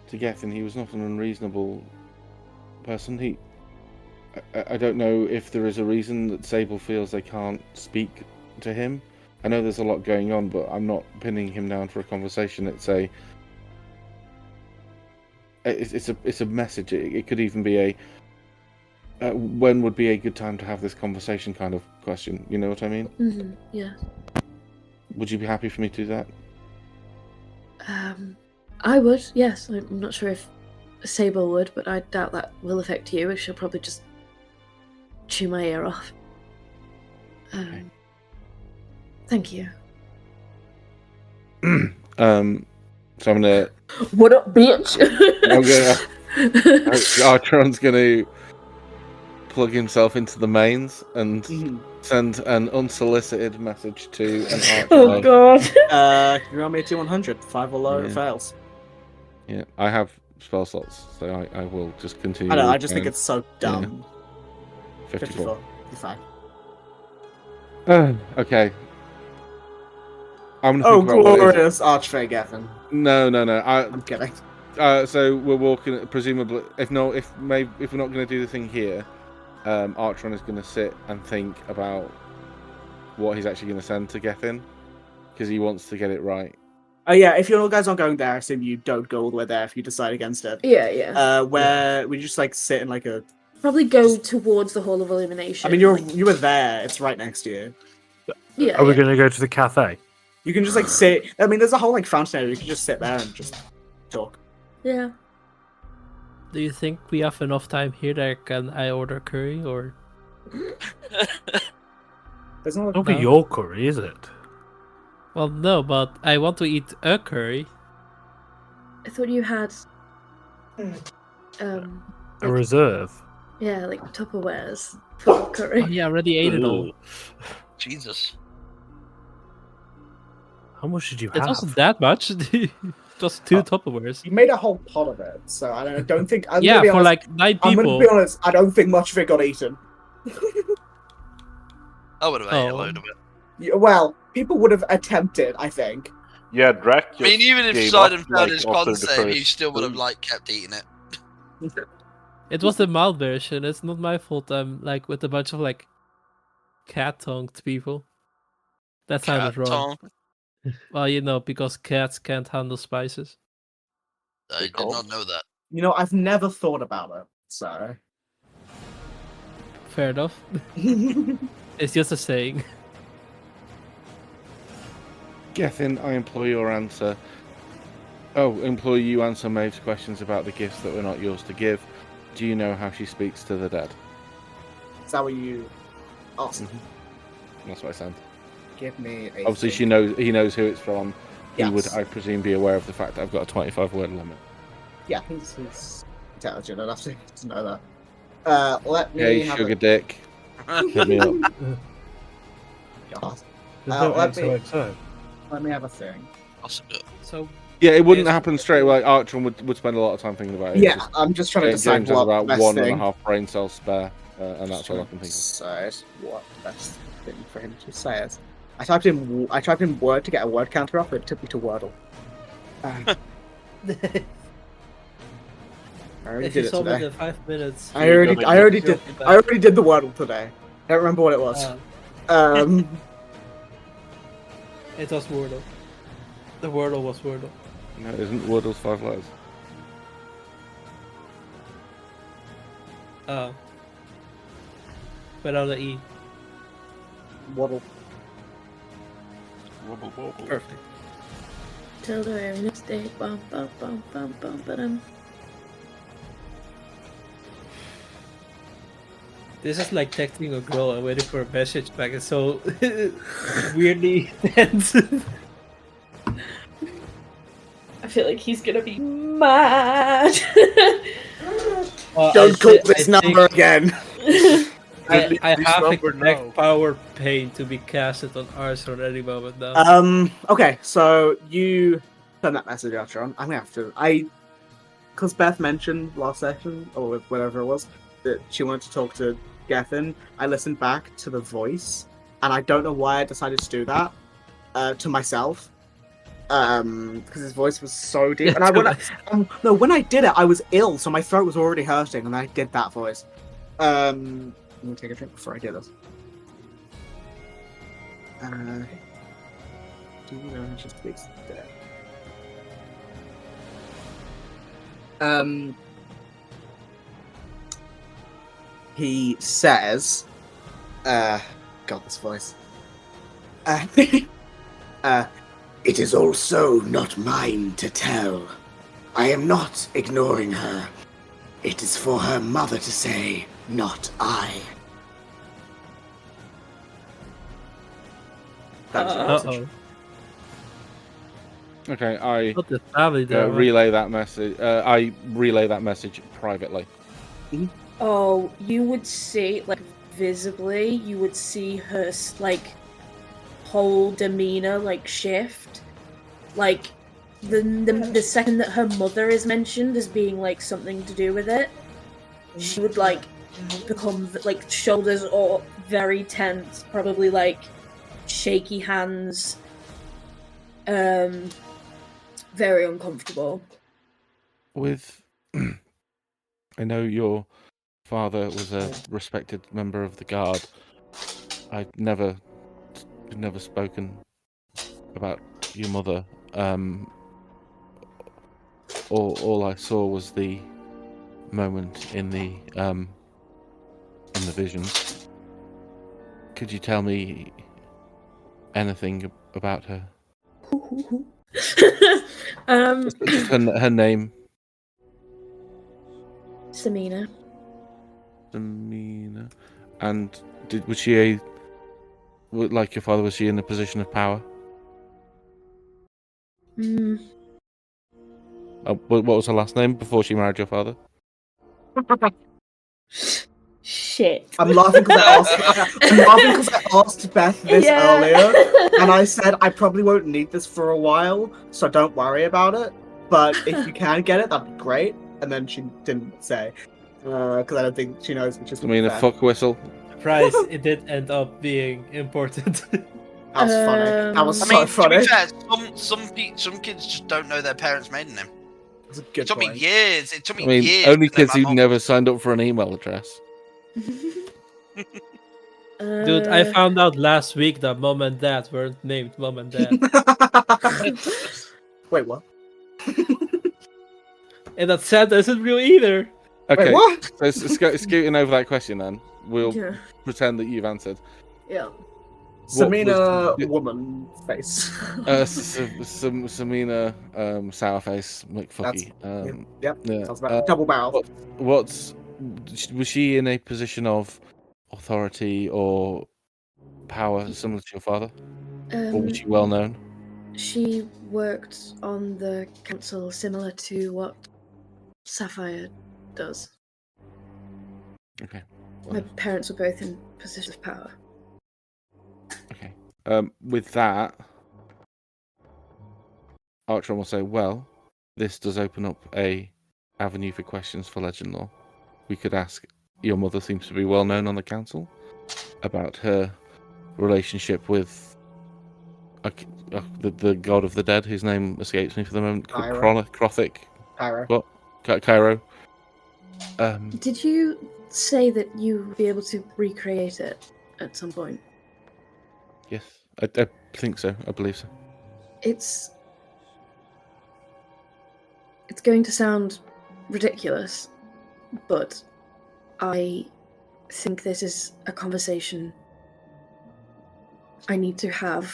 to Gethin, he was not an unreasonable person. I don't know if there is a reason that Sable feels they can't speak to him. I know there's a lot going on, but I'm not pinning him down for a conversation. It's a message. It could even be when would be a good time to have this conversation kind of question. You know what I mean? Mm-hmm. Yeah. Would you be happy for me to do that? I would, yes. I'm not sure if Sable would, but I doubt that will affect you. She'll probably just chew my ear off. Okay. Thank you. So I'm gonna. What up, bitch? Artron's gonna plug himself into the mains and send an unsolicited message to an archer. Oh god. You roll me a T100. 5 or lower, it fails. Yeah, I have spell slots, so I will just continue. I know. I just think it's so dumb. 54. 55. Okay. I'm gonna Oh, think about what it is. glorious Archfey Gethin. No. I'm kidding. So we're walking. Presumably, if we're not going to do the thing here, Artron is going to sit and think about what he's actually going to send to Gethin, because he wants to get it right. Oh yeah, if you guys aren't going there, I assume you don't go all the way there if you decide against it. Yeah. Where we just like sit in like a. Probably go towards the Hall of Illumination. I mean, you were there. It's right next to you. Yeah. Are we going to go to the cafe? You can just like sit. I mean, there's a whole like fountain area. You can just sit there and just talk. Yeah. Do you think we have enough time here that can I order curry or? There's not. It'll be your curry, is it? Well, no, but I want to eat a curry. I thought you had A reserve. yeah, like Tupperwares full of curry. Oh, yeah, I already ate it all. Jesus. How much did you It have? wasn't that much. Just 2 Tupperwares. You made a whole pot of it, so I don't think. Yeah, for honest, like 9 I'm people. gonna be honest. I don't think much of it got eaten. I would have ate a load of it. Yeah, well, people would have attempted. I think. Yeah, Drac. I mean, even if gave Sidon up, found like, his after con the save, he first still would have food. like kept eating it. It was the mild version. It's not my fault. I'm like with a bunch of like cat-tongued people. That sounded wrong. Cat Well, you know, because cats can't handle spices. I did not know that. You know, I've never thought about it. So. Fair enough. It's just a saying. Gethin, I implore your answer. Implore you answer Maeve's questions about the gifts that were not yours to give. Do you know how she speaks to the dead? Is that what you asked? That's what I said. Give me a. Obviously, thing. he knows who it's from. He Yes. would, I presume, be aware of the fact that I've got a 25-word limit. Yeah, he's intelligent enough to know that. Let me. Hey, have sugar a... dick. Hit me up. God. There's no let me- XOXO. Let me have a thing. Possibly. So Yeah, it wouldn't Yes. happen straight away. Archon would spend a lot of time thinking about it. Yeah, I'm just trying to decide James has what about the best 1.5 thing. brain cells spare, and that's all I can think of. Decide what the best thing for him to say is. I typed in Word to get a word counter up, but it took me to Wordle. I already if you did it saw me today. in 5 minutes, I already Joking did. about- I already did the Wordle today. I don't remember what it was. It was Wordle. The Wordle was Wordle. No, isn't Wordle's 5 letters? Without the E. Waddle. Wobble, wobble. Perfect. Till the very next day. Bum bum bum bum bum ba-dum. This is like texting a girl and waiting for a message back. It's so weirdly tense. I feel like he's gonna be mad. Don't call this number again. I have number expect now. power pain to be casted on Arthur at any moment now. Okay, so you send that message out, John. I'm gonna have to. Because Beth mentioned last session, or whatever it was, that she wanted to talk to Gethin. I listened back to the voice, and I don't know why I decided to do that to myself. Because his voice was so deep, and when I did it, I was ill, so my throat was already hurting, and I did that voice. Let me take a drink before I do this. He says, God, this voice. It is also not mine to tell. I am not ignoring her. It is for her mother to say, not I. Uh-oh. Okay, I Not the family drama. relay that message. I relay that message privately. Oh, you would see, like, visibly, you would see her, like, whole demeanor, like, shift. Like, the second that her mother is mentioned as being, like, something to do with it, she would, like, become, like, shoulders all very tense, probably, like, shaky hands, very uncomfortable. With, I know your father was a respected member of the guard. I've never spoken about your mother. All I saw was the moment in the visions. Could you tell me anything about her? Just her name. Samina. Samina. And was she like your father? Was she in a position of power? What was her last name before she married your father? Shit. I'm laughing because I asked Beth this earlier, and I said I probably won't need this for a while, so don't worry about it. But if you can get it, that'd be great. And then she didn't say, because I don't think she knows which is. I mean, a fuck whistle. Surprise! It did end up being important. That was funny. That was so funny. To be fair, some kids just don't know their parents' maiden name. That's a good It took point. me years. It took me I mean, years. only to know kids my who mom. never signed up for an email address. Dude, I found out last week that mom and dad weren't named mom and dad. Wait, what? And that Santa isn't real either. Okay, Wait, what? so scooting over that question then, we'll pretend that you've answered. Yeah. Samina woman face. Samina sourface McFucky. Yep. Yeah. Sounds about double barrel. Was she in a position of authority or power similar to your father? Or was she well known? She worked on the council similar to what Sapphire does. Okay. My parents were both in positions of power. Okay. With that, Archon will say, well, this does open up a avenue for questions for legend lore. We could ask, your mother seems to be well known on the council, about her relationship with the god of the dead, whose name escapes me for the moment. Crothic. Cairo. What? Cairo. Did you say that you would be able to recreate it at some point? Yes, I think so. I believe so. It's going to sound ridiculous, but I think this is a conversation I need to have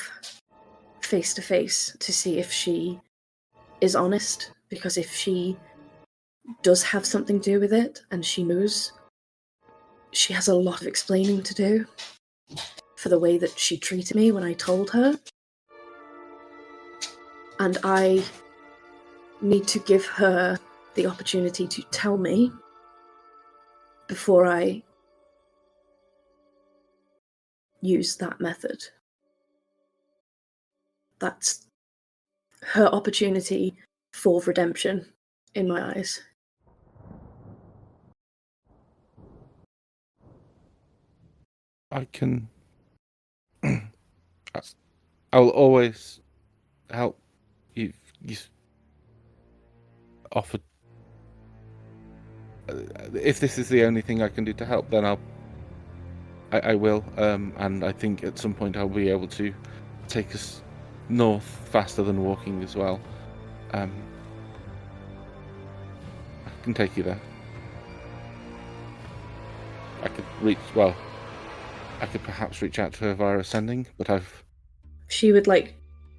face to face to see if she is honest, because if she does have something to do with it and she knows, she has a lot of explaining to do for the way that she treated me when I told her. And I need to give her the opportunity to tell me before I use that method. That's her opportunity for redemption, in my eyes. I can. I'll always help. You've offered. If this is the only thing I can do to help, then I will. And I think at some point I'll be able to take us north faster than walking as well. I can take you there. I could perhaps reach out to her via ascending, but She would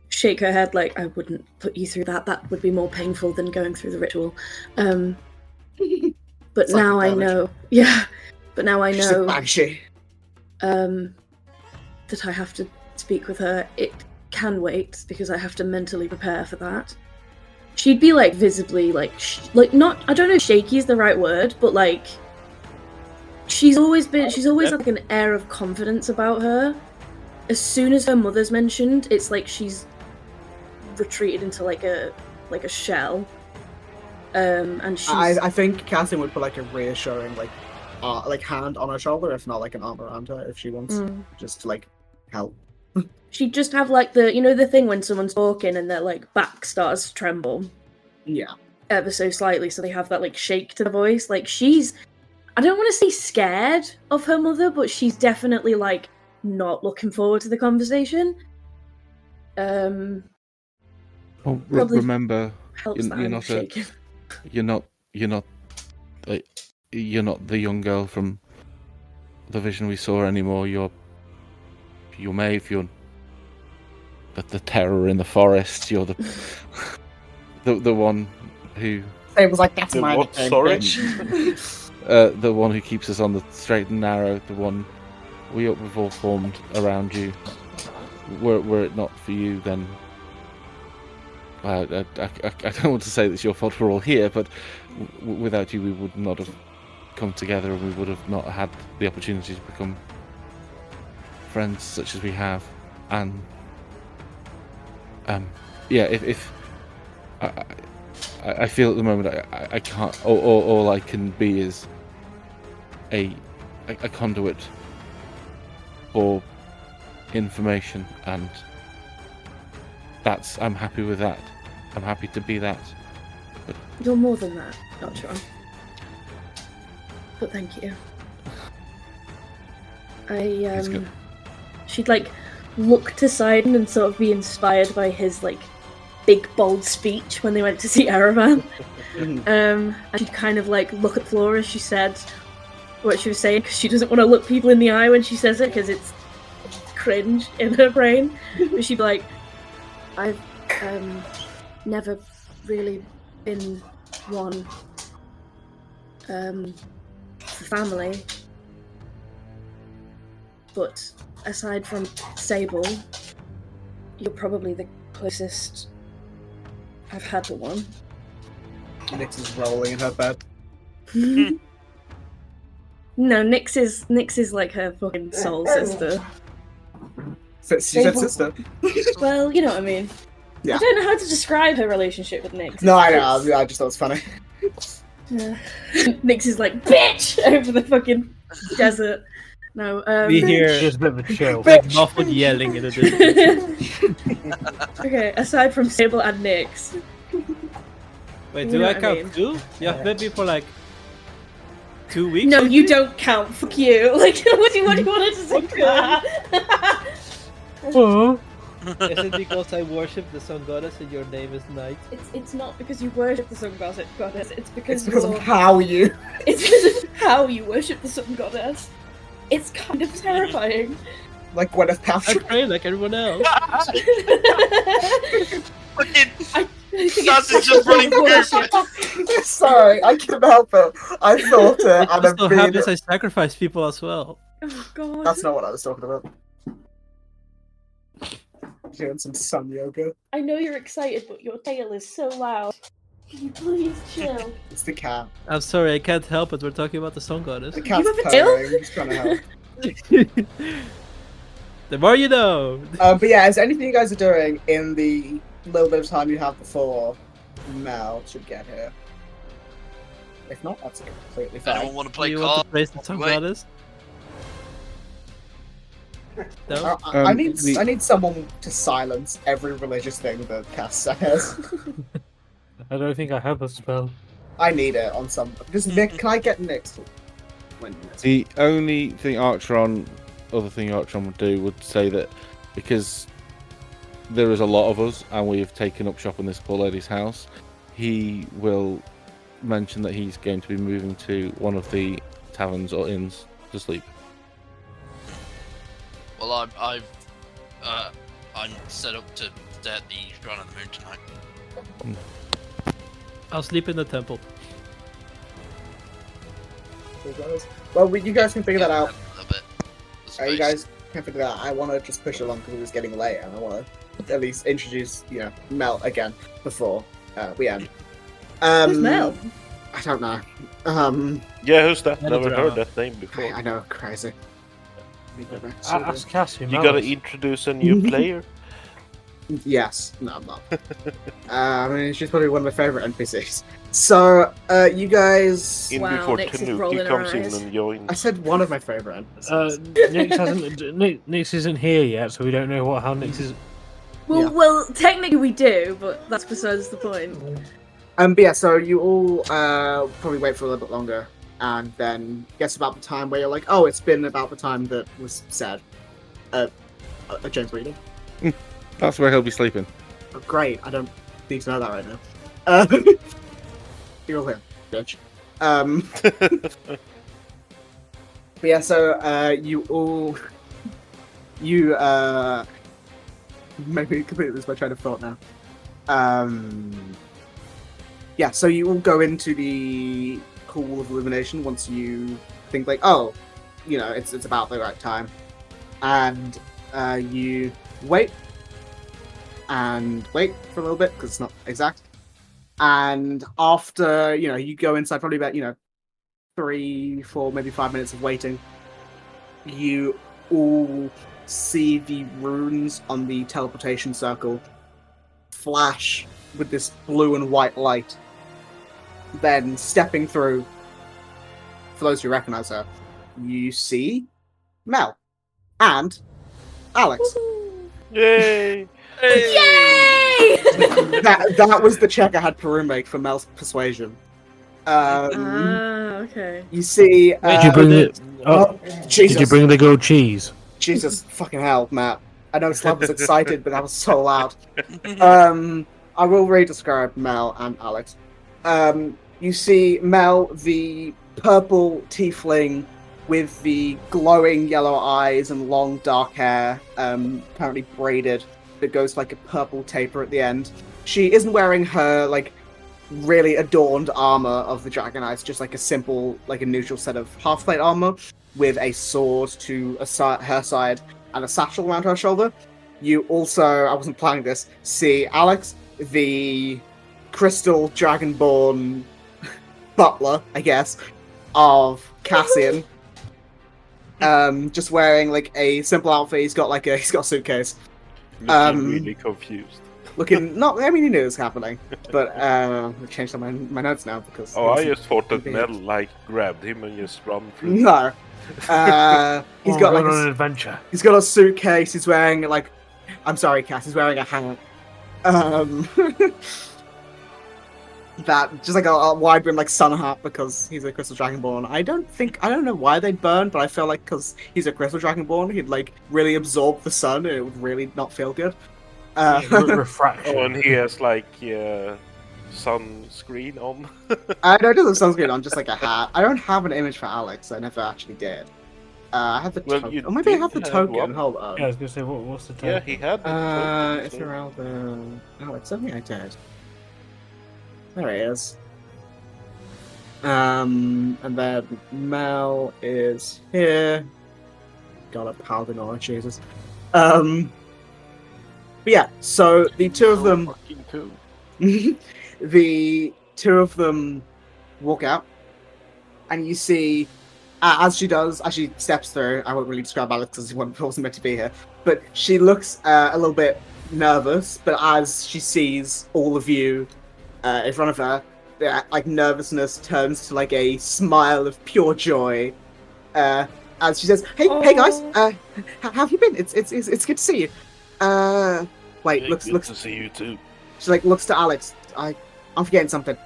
shake her head like, I wouldn't put you through that. That would be more painful than going through the ritual. But now I know. Yeah. But now I know that I have to speak with her. It can wait because I have to mentally prepare for that. She'd be visibly not, I don't know if shaky is the right word, but she's always had an air of confidence about her. As soon as her mother's mentioned, it's like she's retreated into a shell. And she's... I think Cassian would put a reassuring hand on her shoulder, if not an arm around her, if she wants just to help. She'd just have the thing when someone's talking and their back starts to tremble. Yeah. Ever so slightly, so they have that shake to the voice. She's, I don't want to say scared of her mother, but she's definitely not looking forward to the conversation. Well, remember, you're not the young girl from the vision we saw anymore. You're Maeve. You're the terror in the forest. You're the one who. It was that's my what? Sorry. The one who keeps us on the straight and narrow. The one we've all formed around you. Were it not for you, then. I don't want to say that it's your fault we're all here, but without you we would not have come together and we would have not had the opportunity to become friends such as we have. And if I feel at the moment I can't, all I can be is a conduit for information, and I'm happy with that. I'm happy to be that. But you're more than that, Dr. But thank you. She'd look to Sidon and sort of be inspired by his big bold speech when they went to see Aravan. And she'd kind of look at Flora as she said what she was saying, because she doesn't want to look people in the eye when she says it because it's cringe in her brain. But she'd be I've never really been one for family, but aside from Sable, you're probably the closest I've had to one. Nyx is rolling in her bed. No, Nyx is her fucking soul sister. She said sister. Well, you know what I mean. Yeah. I don't know how to describe her relationship with Nyx. No, I know. I just thought it was funny. Nyx is bitch over the fucking desert. No, we hear there's a bit of a chill. Muffled yelling in the distance. Okay, aside from Sable and Nyx. Wait, do I count two? Yeah, maybe for 2 weeks. No, you don't count. Fuck you. What do you want to say? Oh. Is it because I worship the sun goddess and your name is Night? It's not because you worship the sun goddess. It's because of how you. It's because of how you worship the sun goddess. It's kind of terrifying. Like Gwyneth Paltrow. I pray like everyone else. That's just running Worship. Sorry, I can't help it. I thought it, It and just so I've been... happens I sacrifice people as well. Oh god. That's not what I was talking about. Doing some sun yoga. I know you're excited, but your tail is so loud. Can you please chill? It's the cat. I'm sorry, I can't help it. We're talking about the Sun Goddess. The cat's have a tail? purring. I'm just trying to help. The more you know. But yeah, is there anything you guys are doing in the little bit of time you have before Mel should get here? If not, that's completely fine. Anyone want to Do play you want cards? to praise the Sun Wait. Goddess? No? I need someone to silence every religious thing that Cass says. I don't think I have a spell. I need it on some. Just Nick, can I get Nick's? The only thing Archeron would do would say that because there is a lot of us and we have taken up shop in this poor lady's house, he will mention that he's going to be moving to one of the taverns or inns to sleep. Well, I'm set up to stay at the Shrine of the Moon tonight. I'll sleep in the temple. Well, you guys can figure that out. A little bit. The You space. guys can figure that out. I want to just push along because it was getting late, and I want to at least introduce, Mel again before we end. Who's Mel? I don't know. Yeah, who's that? Not a Never drama. heard that name before. I know, crazy. Ask Cassie. You gotta introduce a new player. Yes, no, I'm not. I mean, she's probably one of my favorite NPCs. So, you guys. In Wow, before Nyx is Tanuki rolling her comes in eyes. and joins. I said one of my favorite NPCs. Nyx isn't here yet, so we don't know how Nyx is. Well, Yeah. well, technically we do, but that's besides the point. But yeah, so you all probably wait for a little bit longer, and then guess about the time where you're like, oh, it's been about the time that was said. James reading. That's where he'll be sleeping. Oh, great, I don't need to know that right now. You're all here, bitch. But yeah, so you all, maybe completely lose my train of thought now. Yeah, so you all go into the Hall of Illumination once you think like, oh, it's about the right time, and you wait for a little bit because it's not exact. And after you go inside, probably about 3, 4, maybe 5 minutes of waiting, you all see the runes on the teleportation circle flash with this blue and white light. Then stepping through, for those who recognize her, you see Mel and Alex. Yay! Yay! that was the check I had Peru make for Mel's persuasion. Okay. You see. Did you bring it? Oh, Jesus! did you bring the goat cheese? Jesus fucking hell, Matt! I know Slab was excited, but that was so loud. I will re-describe Mel and Alex. You see Mel, the purple tiefling with the glowing yellow eyes and long dark hair, apparently braided, that goes like a purple taper at the end. She isn't wearing her really adorned armor of the Dragon Eyes, just like a simple, a neutral set of half-plate armor with a sword to her side and a satchel around her shoulder. You also, I wasn't planning this, see Alex, the crystal dragonborn butler, I guess, of Cassian. Just wearing a simple outfit. He's got a suitcase. Looking really confused. Not, I mean, he knew it was happening, but I've changed my notes now because. Oh, I just thought that Mel grabbed him and just run through. No. He's got on an adventure. He's got a suitcase. He's wearing I'm sorry, Cass. He's wearing a hat. That just a wide brim sun hat because he's a crystal dragonborn. I don't know why they burn, but I feel because he's a crystal dragonborn, he'd really absorb the sun and it would really not feel good. Refraction. Oh, and he has sunscreen on. I know it doesn't have sunscreen on, just a hat. I don't have an image for Alex. I never actually did. I have the token. Oh, maybe I have the token. one. Hold on. Yeah, I was gonna say, what's the time? Yeah, he had. Esmeralda. Oh, it's something I did. There he is. And then Mel is here. God, a paladin or Jesus. But yeah, so the two of them, the two of them walk out, and you see, as she steps through. I won't really describe Alex because he wasn't meant to be here, but she looks a little bit nervous. But as she sees all of you in front of her, like nervousness turns to like a smile of pure joy. As she says, "Hey guys, how have you been? It's good to see you." Wait, Hey, looks good to see you too. She like looks to Alex. I'm forgetting something.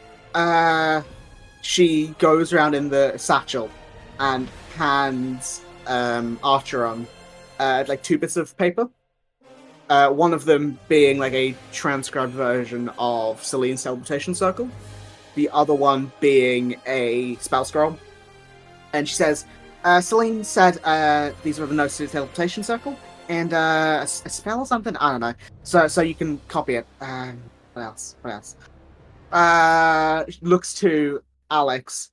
She goes around in the satchel and hands Archeron like 2 bits of paper. One of them being like a transcribed version of Celine's teleportation circle. The other one being a spell scroll. And she says, Celine said these were the notes to the teleportation circle, and a spell or something? I don't know. So you can copy it. What else? Looks to Alex,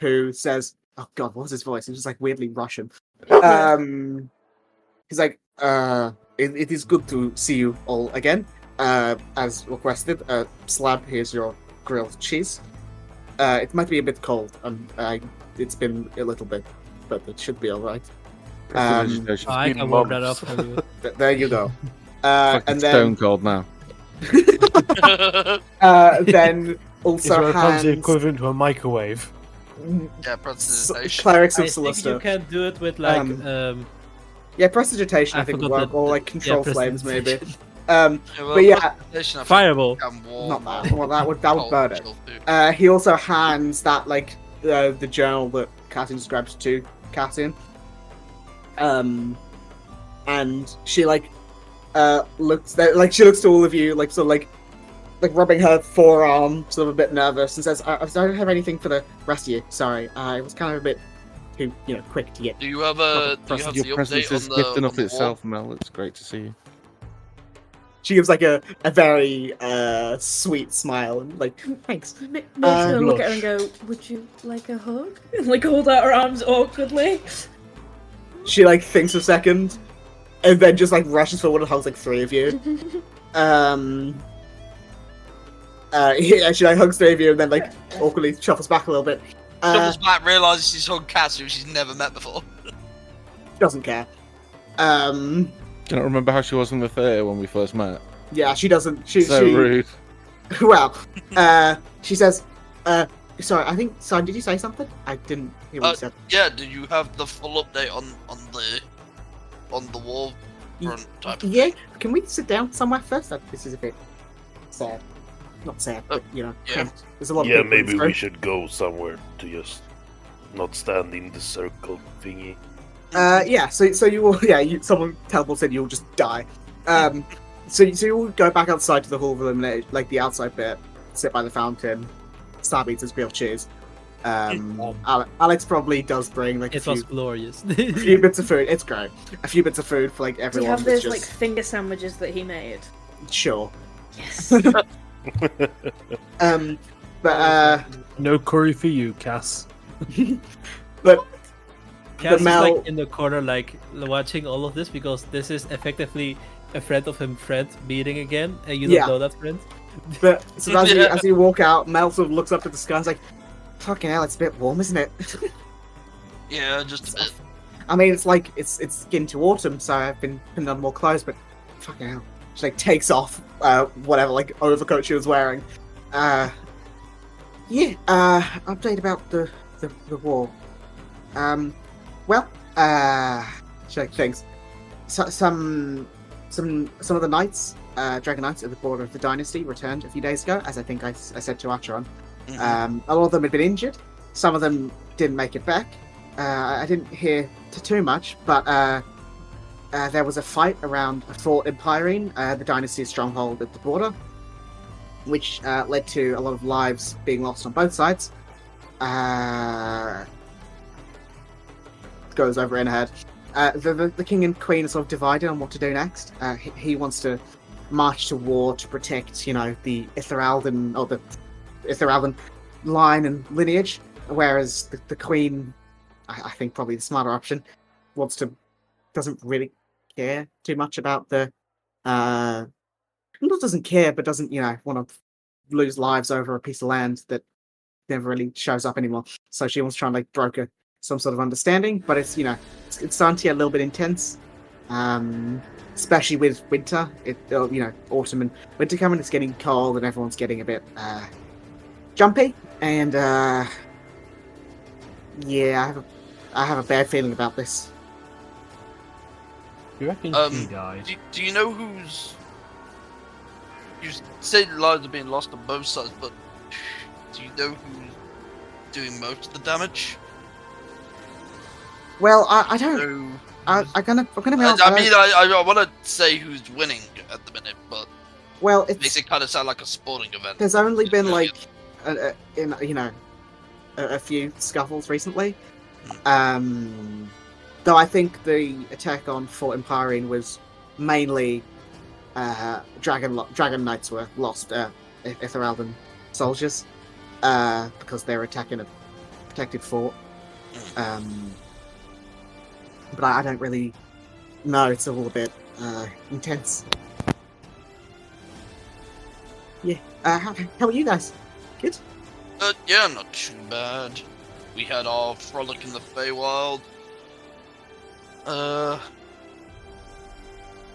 who says, oh god, what was his voice? He was just like weirdly Russian. He's like, it is good to see you all again. As requested, Slab, here's your grilled cheese. It might be a bit cold. It's been a little bit, but it should be alright. I can warm that up for you. There you go. And then stone cold now. Then also Is hands the equivalent to a microwave? Yeah, prestidigitation. clerics I of think you Celesta. can do it with like Yeah, prestidigitation I think would forgot work, that- or like control flames maybe. prestidigitation. But yeah, Fireball. not that. Well, that would burn it. He also hands that like the journal that Cassian described to Cassian. And she like looks to all of you, like sort of like rubbing her forearm, sort of a bit nervous, and says, I don't have anything for the rest of you. Sorry, it was kind of a bit too quick to get. Do you have the Your presence update is on gift the enough wall? itself, Mel. It's great to see you. She gives like a very sweet smile and like thanks. Make sure to look at her and go, would you like a hug? And like hold out her arms awkwardly. She like thinks a second, and then just like rushes forward and hugs like 3 of you. She like hugs 3 of you and then like awkwardly shuffles back a little bit. Shuffles back, realizes she's hugged Cassie, who she's never met before. Doesn't care. Cannot remember how she was in the theatre when we first met. Yeah, she doesn't. She Rude. Well, she says, sorry, Sorry, did you say something? I didn't hear what you said. Yeah, do you have the full update on the wall front type of Yeah, thing? can we sit down somewhere first? This is a bit sad. Not sad, but yeah. there's a lot of Yeah, people in maybe this we room. should go somewhere to just not stand in the circle thingy. Yeah, so you will, someone teleports in, you'll just die. So you will go back outside to the hall of elimination, like the outside bit, sit by the fountain, Stab eats his grilled cheese. Alex probably does bring like It was glorious. a few bits of food. It's great. A few bits of food for like Do you everyone. have that's those like just finger sandwiches that he made? sure. Yes. But No curry for you, Cass. but Cass is Mel- like in the corner, like watching all of this because this is effectively a friend of him friend meeting again, and you don't Yeah. know that friend. But so as, Yeah. as you walk out, Mel sort of looks up at the sky and is like, fucking hell, it's a bit warm, isn't it? Yeah, just a bit. I mean, it's like, it's getting to autumn, so I've been putting on more clothes, but fucking hell. She like takes off whatever like overcoat she was wearing. Update about the war. She like thinks. Some of the knights, dragon knights at the border of the dynasty returned a few days ago, as I think I said to Acheron. A lot of them had been injured. Some of them didn't make it back. I didn't hear too much, but there was a fight around a fort in Pyrene, the dynasty's stronghold at the border, which led to a lot of lives being lost on both sides. Goes over in her head. The king and queen are sort of divided on what to do next. He wants to march to war to protect, the Itheralden, or the Ithiraldan line and lineage, whereas the Queen, I think probably the smarter option, doesn't really care too much about the not doesn't care, but doesn't want to lose lives over a piece of land that never really shows up anymore. So she wants to try and broker some sort of understanding, but it's starting to get a little bit intense, especially with winter. Autumn and winter coming. It's getting cold, and everyone's getting a bit jumpy. And yeah, I have a bad feeling about this. You reckon she died? Do you know who's? You say lives are being lost on both sides, but do you know who's doing most of the damage? Well, I don't. No. I'm gonna be honest. I want to say who's winning at the minute, but it makes it kind of sound like a sporting event. There's only been a few scuffles recently. Though I think the attack on Fort Empyrean was mainly Dragon Knights were lost Ithiraldan soldiers because they were attacking a protected fort. But I don't really know. It's a little bit intense. Yeah. How are you guys? Good? Yeah, not too bad. We had our frolic in the Feywild.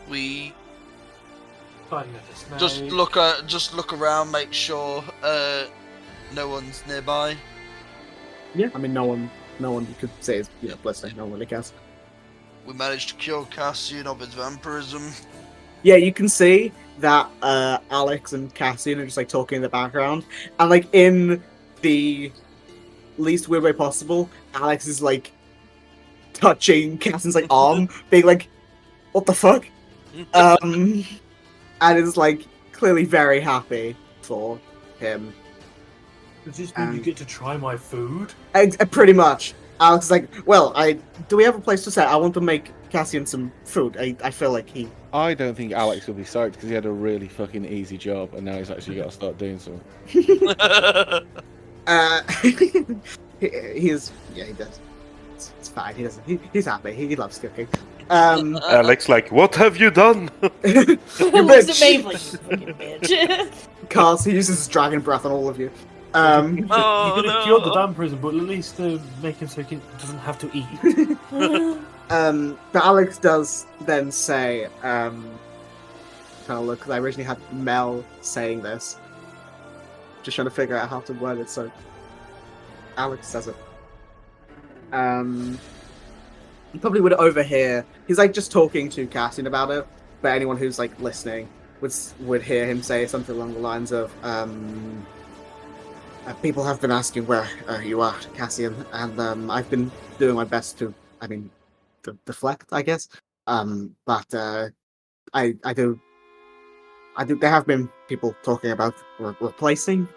We just look around, make sure no one's nearby. Yeah, I mean, no one you could say is blessed. No one really cares. We managed to cure Cassian of his vampirism. Yeah, you can see that Alex and Cassian are just talking in the background, and in the least weird way possible, Alex is touching Cassian's arm, being "What the fuck?" And is clearly very happy for him. Does this mean you get to try my food? Pretty much. Alex is "Well, do we have a place to stay? I want to make Cassian some food. I feel like he..." I don't think Alex will be psyched because he had a really fucking easy job and now he's actually got to start doing something. He does. It's fine. He's happy. He loves cooking. Alex, what have you done? You Was it bitch. Maeve, you fucking bitch? Cars, he uses his dragon breath on all of you. You could have cured the vampirism, but at least make him so he doesn't have to eat. But Alex does then say, kind of look, because I originally had Mel saying this. Just trying to figure out how to word it, so Alex says it. You probably would overhear. He's just talking to Cassian about it, but anyone who's listening would hear him say something along the lines of, people have been asking where you are, Cassian, and I've been doing my best to, deflect, I guess. But I do. There have been people talking about replacing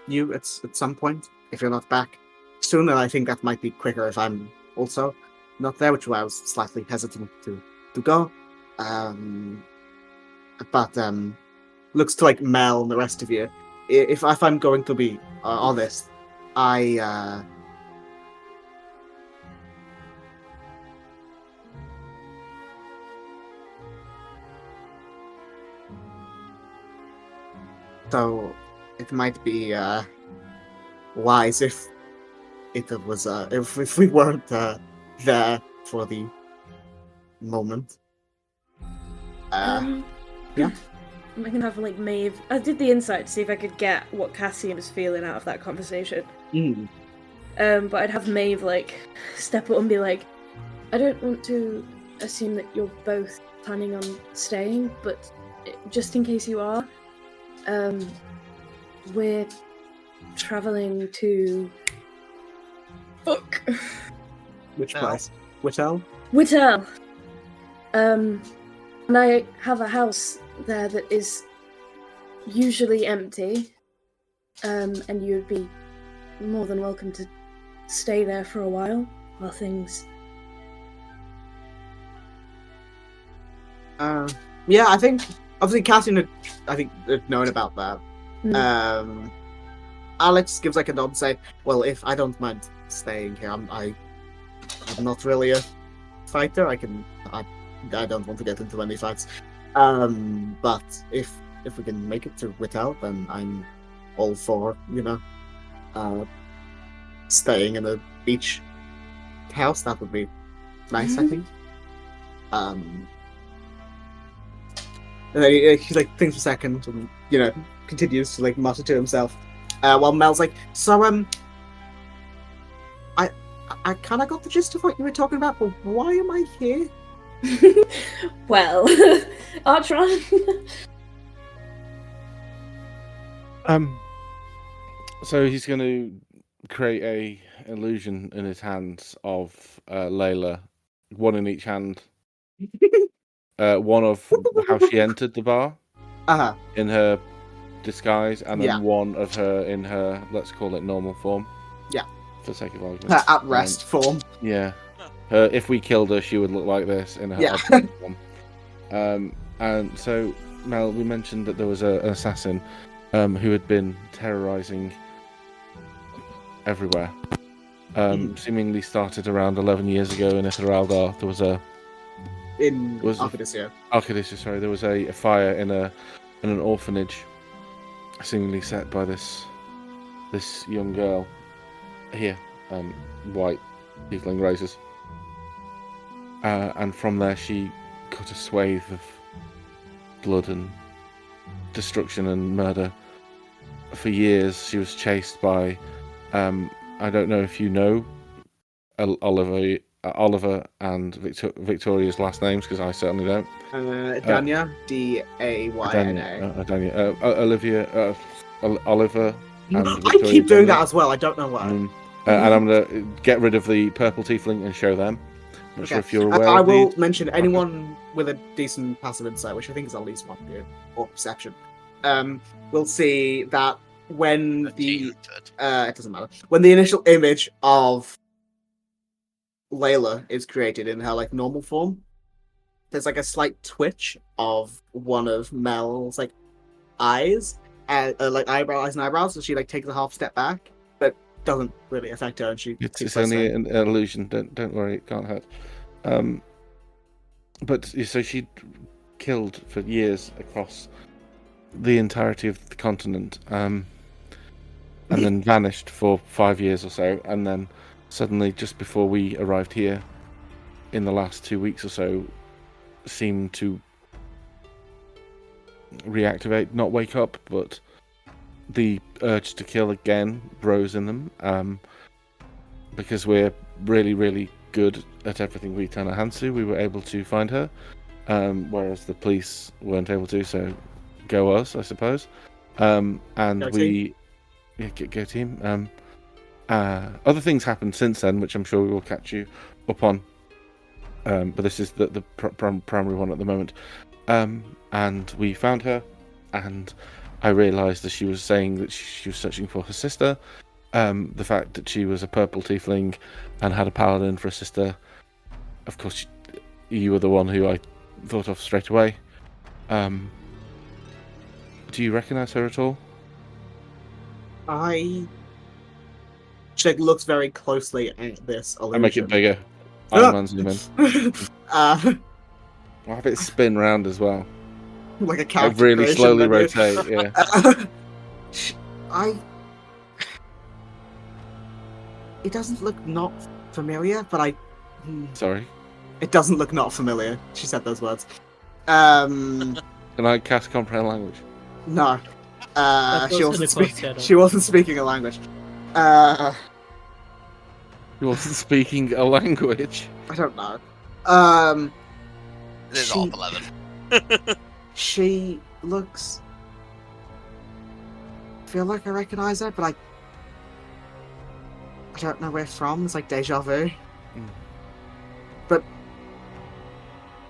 you at some point if you're not back soon, and I think that might be quicker if I'm also not there, which is why I was slightly hesitant to go. But looks to Mel and the rest of you. If I'm going to be honest, so it might be wise if it was if we weren't there for the moment. Yeah. I can have Maeve. I did the insight to see if I could get what Cassian was feeling out of that conversation. But I'd have Maeve step up and be I don't want to assume that you're both planning on staying, but just in case you are, we're traveling to Which place? Whittle? Whittle. And I have a house there that is usually empty, and you'd be more than welcome to stay there for a while things... Yeah, I think obviously Cassian had known about that, Alex gives like a nod and say, well, if I don't mind staying here, I'm not really a fighter. I don't want to get into any fights. But if we can make it to Whittle, then I'm all for, staying in a beach house. That would be nice, I think. And then he like thinks for a second and continues to like mutter to himself. While Mel's like, so I kind of got the gist of what you were talking about, but why am I here? Well, Artron. So he's going to create a illusion in his hands of Layla, one in each hand. One of how she entered the bar in her disguise, and then one of her in her, let's call it normal form. Yeah. For sake of argument. Her at rest form. Yeah. If we killed her, she would look like this in her form. And so, Mel, we mentioned that there was an assassin who had been terrorizing everywhere. Seemingly started around 11 years ago in Esmeralda. There was Arcadia, sorry. There was a fire in an orphanage, seemingly set by this young girl here, white tiefling razors. And from there she cut a swathe of blood and destruction and murder. For years she was chased by, I don't know if you know Oliver and Victoria's last names, because I certainly don't. Danya, Dayna. Danya. Olivia, Oliver, and I Victoria. keep doing that as well. I don't know why. And I'm going to get rid of the purple tiefling and show them. I'm not sure if you're aware. I will mention anyone with a decent passive insight, which I think is at least 1 good, or perception. We'll see that when it doesn't matter. When the initial image of Layla is created in her like normal form, there's like a slight twitch of one of Mel's like eyes, like eyes and eyebrows, so she like takes a half step back, but doesn't really affect her, and she. It's only an illusion. Don't worry, it can't hurt. But so she killed for years across the entirety of the continent, and then vanished for 5 years or so, and then suddenly, just before we arrived here, in the last 2 weeks or so, seemed to reactivate, not wake up, but the urge to kill again rose in them. Because we're really, really good at everything we turn our hands to, we were able to find her, whereas the police weren't able to, so go us, I suppose. And go we... Yeah, go team. Other things happened since then, which I'm sure we will catch you up on. But this is the primary one at the moment. And we found her, and I realised that she was saying that she was searching for her sister. The fact that she was a purple tiefling and had a paladin for a sister. Of course, you were the one who I thought of straight away. Do you recognise her at all? She looks very closely at this illusion. I make it bigger. Iron Man zoom in. I'll have it spin round as well. Like a character. Like really slowly rotate, yeah. It doesn't look not familiar, but Sorry? It doesn't look not familiar. She said those words. Can I cast comprehend language? No. She wasn't speaking a language. She wasn't speaking a language? I don't know. It is off 11. She looks... I feel like I recognise her, but I don't know where from. It's like deja vu. But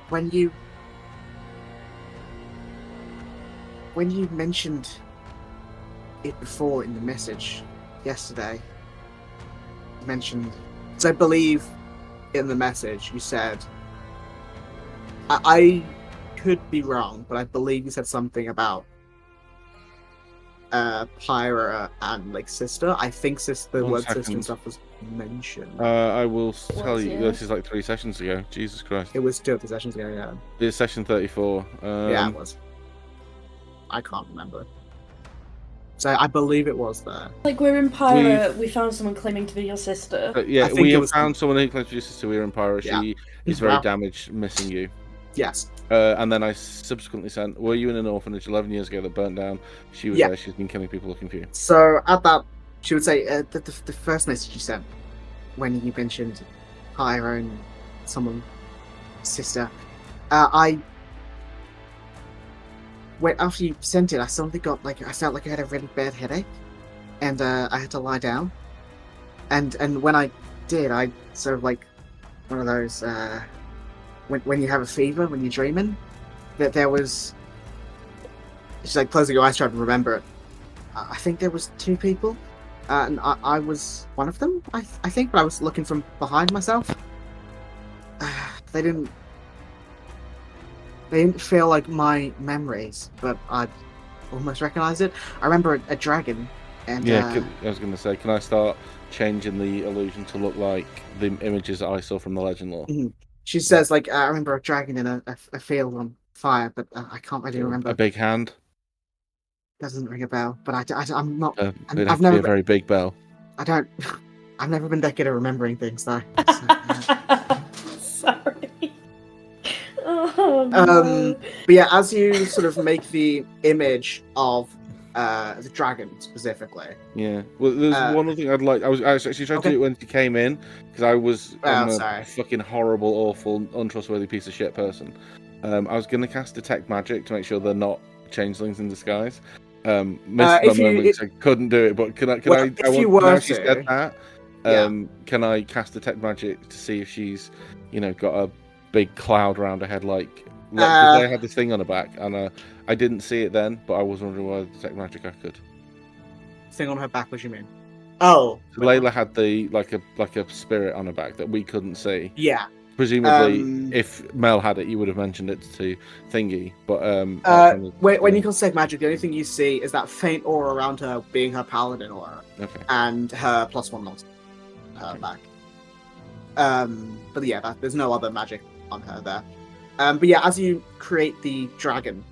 when you mentioned it before in the message yesterday, you mentioned, because I believe in the message you said, I could be wrong, but I believe you said something about Pyra and like sister. I think the 1 word sister second. and stuff was mentioned. I will tell you, yeah. this is like 3 sessions ago. Jesus Christ. It was 2 sessions ago. Yeah. It's session 34. Yeah, it was. I can't remember. So I believe it was there. Like we're in Pyra, we found someone claiming to be your sister. But yeah, I think we it have was- found someone who claims to be your sister. We are in Pyro. Yeah. She is very Wow. damaged, missing you. Yes. And then I subsequently sent, were you in an orphanage 11 years ago that burnt down? She was Yeah. there. She's been killing people looking for you. So at that, she would say the first message you sent when you mentioned Pyra and someone sister. After you sent it, I suddenly got I felt like I had a really bad headache, and I had to lie down. And when I did, I sort of like one of those when you have a fever when you're dreaming, that there was. She's like closing your eyes, trying to remember it. I think there was 2 people, and I was one of them. I think, but I was looking from behind myself. They didn't feel like my memories, but I almost recognized it. I remember a dragon, and I was going to say, can I start changing the illusion to look like the images that I saw from the legend lore? She says, like, I remember a dragon in a field on fire, but I can't really remember. A big hand? Doesn't ring a bell, but I'm not. It'd have I've to never be a very big bell. I don't. I've never been that good at remembering things, though. Sorry. Oh, no. But yeah, as you sort of make the image of the dragon specifically. Yeah. Well, there's one other thing I'd like. I was actually trying to do it when she came in because I was a fucking horrible, awful, untrustworthy piece of shit person. I was going to cast detect magic to make sure they're not changelings in disguise. Missed my moment, so I couldn't do it. But can I? If you were now to, she said that. Can I cast detect magic to see if she's, got a big cloud around her head, like I had this thing on her back, and I didn't see it then, but I was wondering whether detect magic I could. Thing on her back? What do you mean? Oh, so Layla had the like a spirit on her back that we couldn't see. Yeah. Presumably, if Mel had it, you would have mentioned it to Thingy. But when you can detect magic, the only thing you see is that faint aura around her, being her paladin aura, and her +1 monster her back. But yeah, there's no other magic on her there. But yeah, as you create the dragon,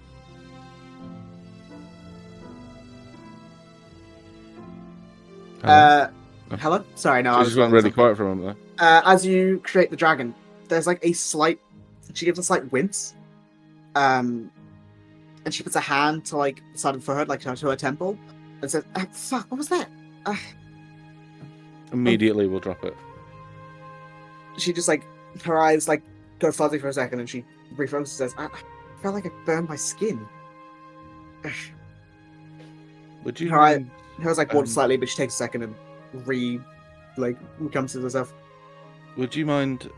hello? Sorry, no, I just went really quiet for a moment there. As you create the dragon, there's like she gives a slight wince, and she puts a hand to like the side of her forehead, like to her temple, and says, "Fuck, what was that?" Immediately, we'll drop it. She just like her eyes like go fuzzy for a second, and she refocuses and says, "I felt like I burned my skin." Would you? Hers like warped slightly, but she takes a second and comes to herself. Would you mind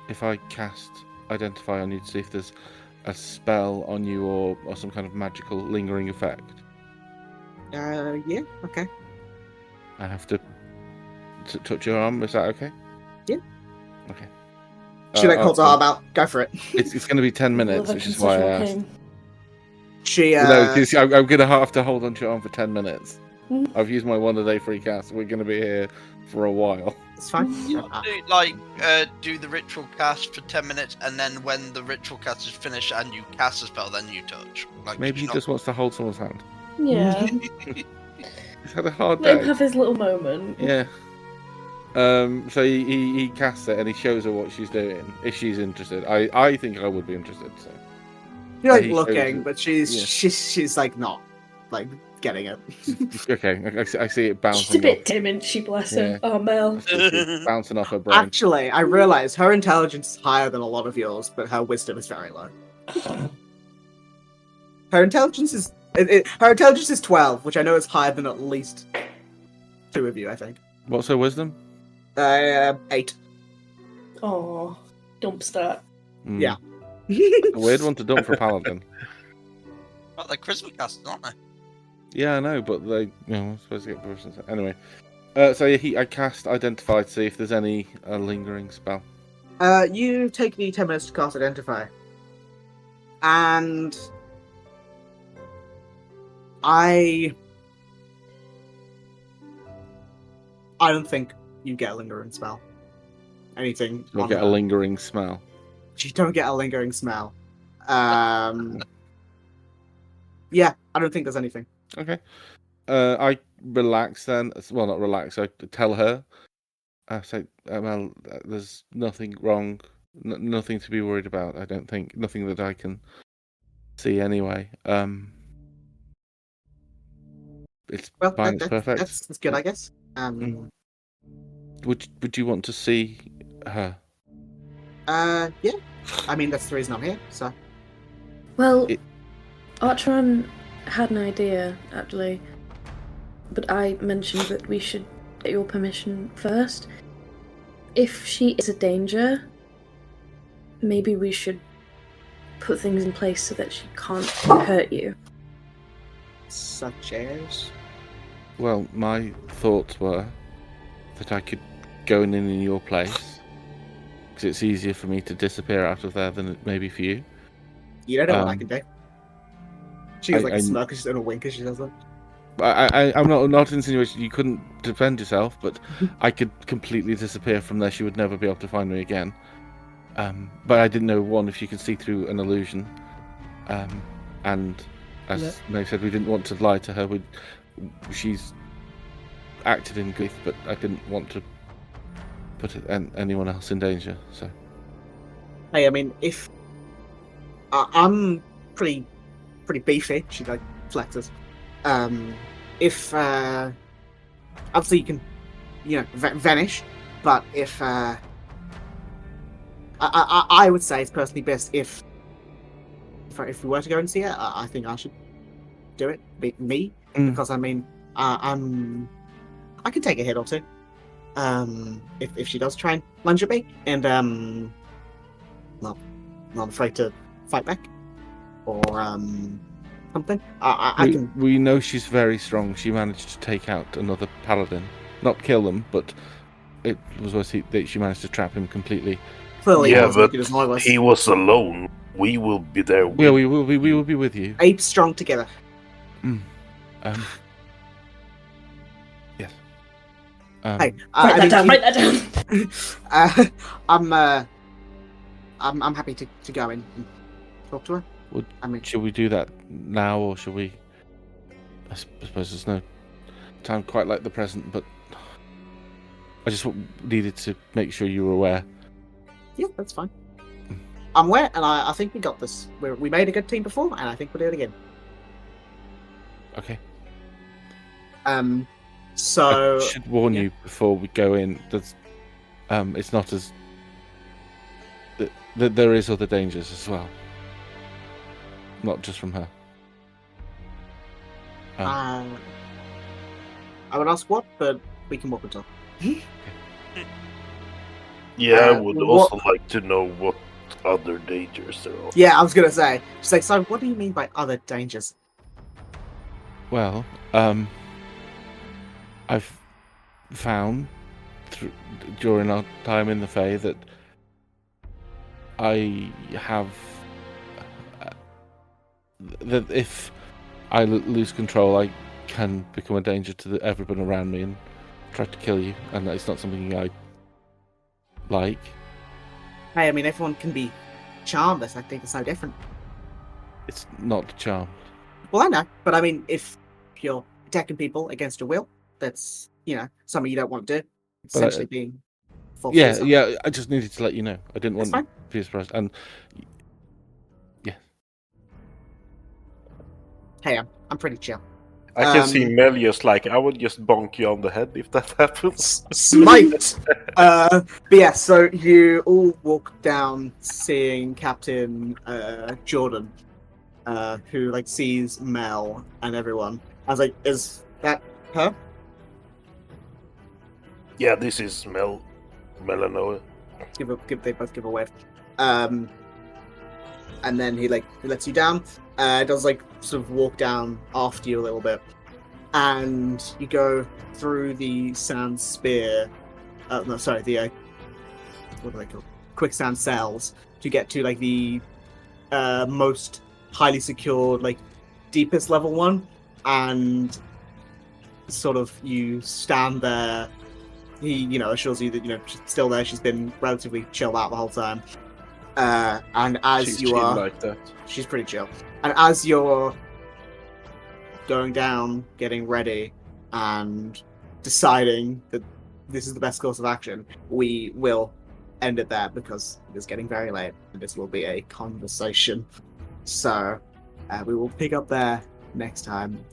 if I cast Identify on you to see if there's a spell on you or some kind of magical lingering effect? Yeah, okay. I have to touch your arm. Is that okay? Yeah. Okay. She holds her arm out. Go for it. It's going to be 10 minutes, which is why I asked. She. No, I'm going to have to hold on to your arm for 10 minutes. I've used my 1 a day free cast. We're going to be here for a while. It's fine. Do the ritual cast for 10 minutes, and then when the ritual cast is finished and you cast a spell, then you touch. Maybe he just wants to hold someone's hand. Yeah. He's had a hard day. Let him have his little moment. Yeah. So he casts it and he shows her what she's doing. If she's interested, I think I would be interested. So you're looking, but she's like not getting it. Okay, I see it bouncing. She's a bit timid. She bless her. Oh, Mel. Bouncing off her brain. Actually, I realize her intelligence is higher than a lot of yours, but her wisdom is very low. Her intelligence is 12, which I know is higher than at least 2 of you. I think. What's her wisdom? 8. Oh, dump start. Yeah. A weird one to dump for a paladin. Well, they're charisma casters, aren't they? Yeah, I know, but they, I'm supposed to get proficiency. Anyway, so I cast Identify to see if there's any lingering spell. You take the 10 minutes to cast Identify, and I don't think you get a lingering smell. Anything? You'll on get a her. lingering smell. You don't get a lingering smell. Yeah, I don't think there's anything. Okay. I relax then. Well, not relax. I tell her. I say, well, there's nothing wrong. Nothing to be worried about. I don't think. Nothing that I can see anyway. It's Well, fine. It's perfect. that's good, I guess. Would you want to see her? Yeah. I mean, that's the reason I'm here. So. Well, Archeron had an idea, actually, but I mentioned that we should get your permission first. If she is a danger, maybe we should put things in place so that she can't hurt you. Such as? Well, my thoughts were that I could go in your place, because it's easier for me to disappear out of there than it may be for you. You don't know what I can do. She goes like a smirk and she's doing a wink as she does that. I'm not insinuating you couldn't defend yourself, but I could completely disappear from there. She would never be able to find me again. But I didn't know, one, if she could see through an illusion. And as Meg said, we didn't want to lie to her. She's acted in grief, but I didn't want to put anyone else in danger. So, hey, I mean, if I'm pretty beefy, she like flexes. If obviously you can, vanish, but if I would say it's personally best if we were to go and see her, I think I should do it. Me, because I mean, I can take a hit or two. If she does try and lunge at me, and well, not afraid to fight back, or something. I can. We know she's very strong. She managed to take out another paladin, not kill them, but it was worse that she managed to trap him completely. Clearly, yeah, but he was alone. We will be there. Yeah, we will be with you. Apes strong together. Yes. Hey, write that down. I'm happy to go in and talk to her. Should we do that now, or should we? I suppose there's no time quite like the present, but I just needed to make sure you were aware. Yeah, that's fine. I'm aware, and I think we got this. We made a good team before, and I think we'll do it again. Okay. So I should warn you before we go in. That's it's not as there is other dangers as well, not just from her. I would ask what, but we can walk and talk. Yeah, I would also like to know what other dangers there are. Yeah, I was gonna say. She's like, so what do you mean by other dangers? Well, I've found during our time in the Fae that I have that if I lose control, I can become a danger to everyone around me and try to kill you, and it's not something I like. Hey, I mean, everyone can be charmless. I think it's no different. It's not charm. Well, I know, but I mean, if you're attacking people against your will, that's something you don't want to do. Essentially, being false. Yeah. I just needed to let you know. I didn't want to be surprised. And yeah. Hey, I'm pretty chill. I can see Melius like, I would just bonk you on the head if that happens. Smite! But yeah, so you all walk down seeing Captain Jordan, who sees Mel and everyone. I was like, is that her? Yeah, this is Melanoa. They both give a wave. And then he lets you down. Does sort of walk down after you a little bit, and you go through the sand spear. What are they called? Quicksand cells to get to the most highly secured, deepest level one. and sort of you stand there. He, assures you that, she's still there. She's been relatively chilled out the whole time. And as She's you chill are, like that. she's pretty chill. And as you're going down, getting ready, and deciding that this is the best course of action, we will end it there because it is getting very late and this will be a conversation. So we will pick up there next time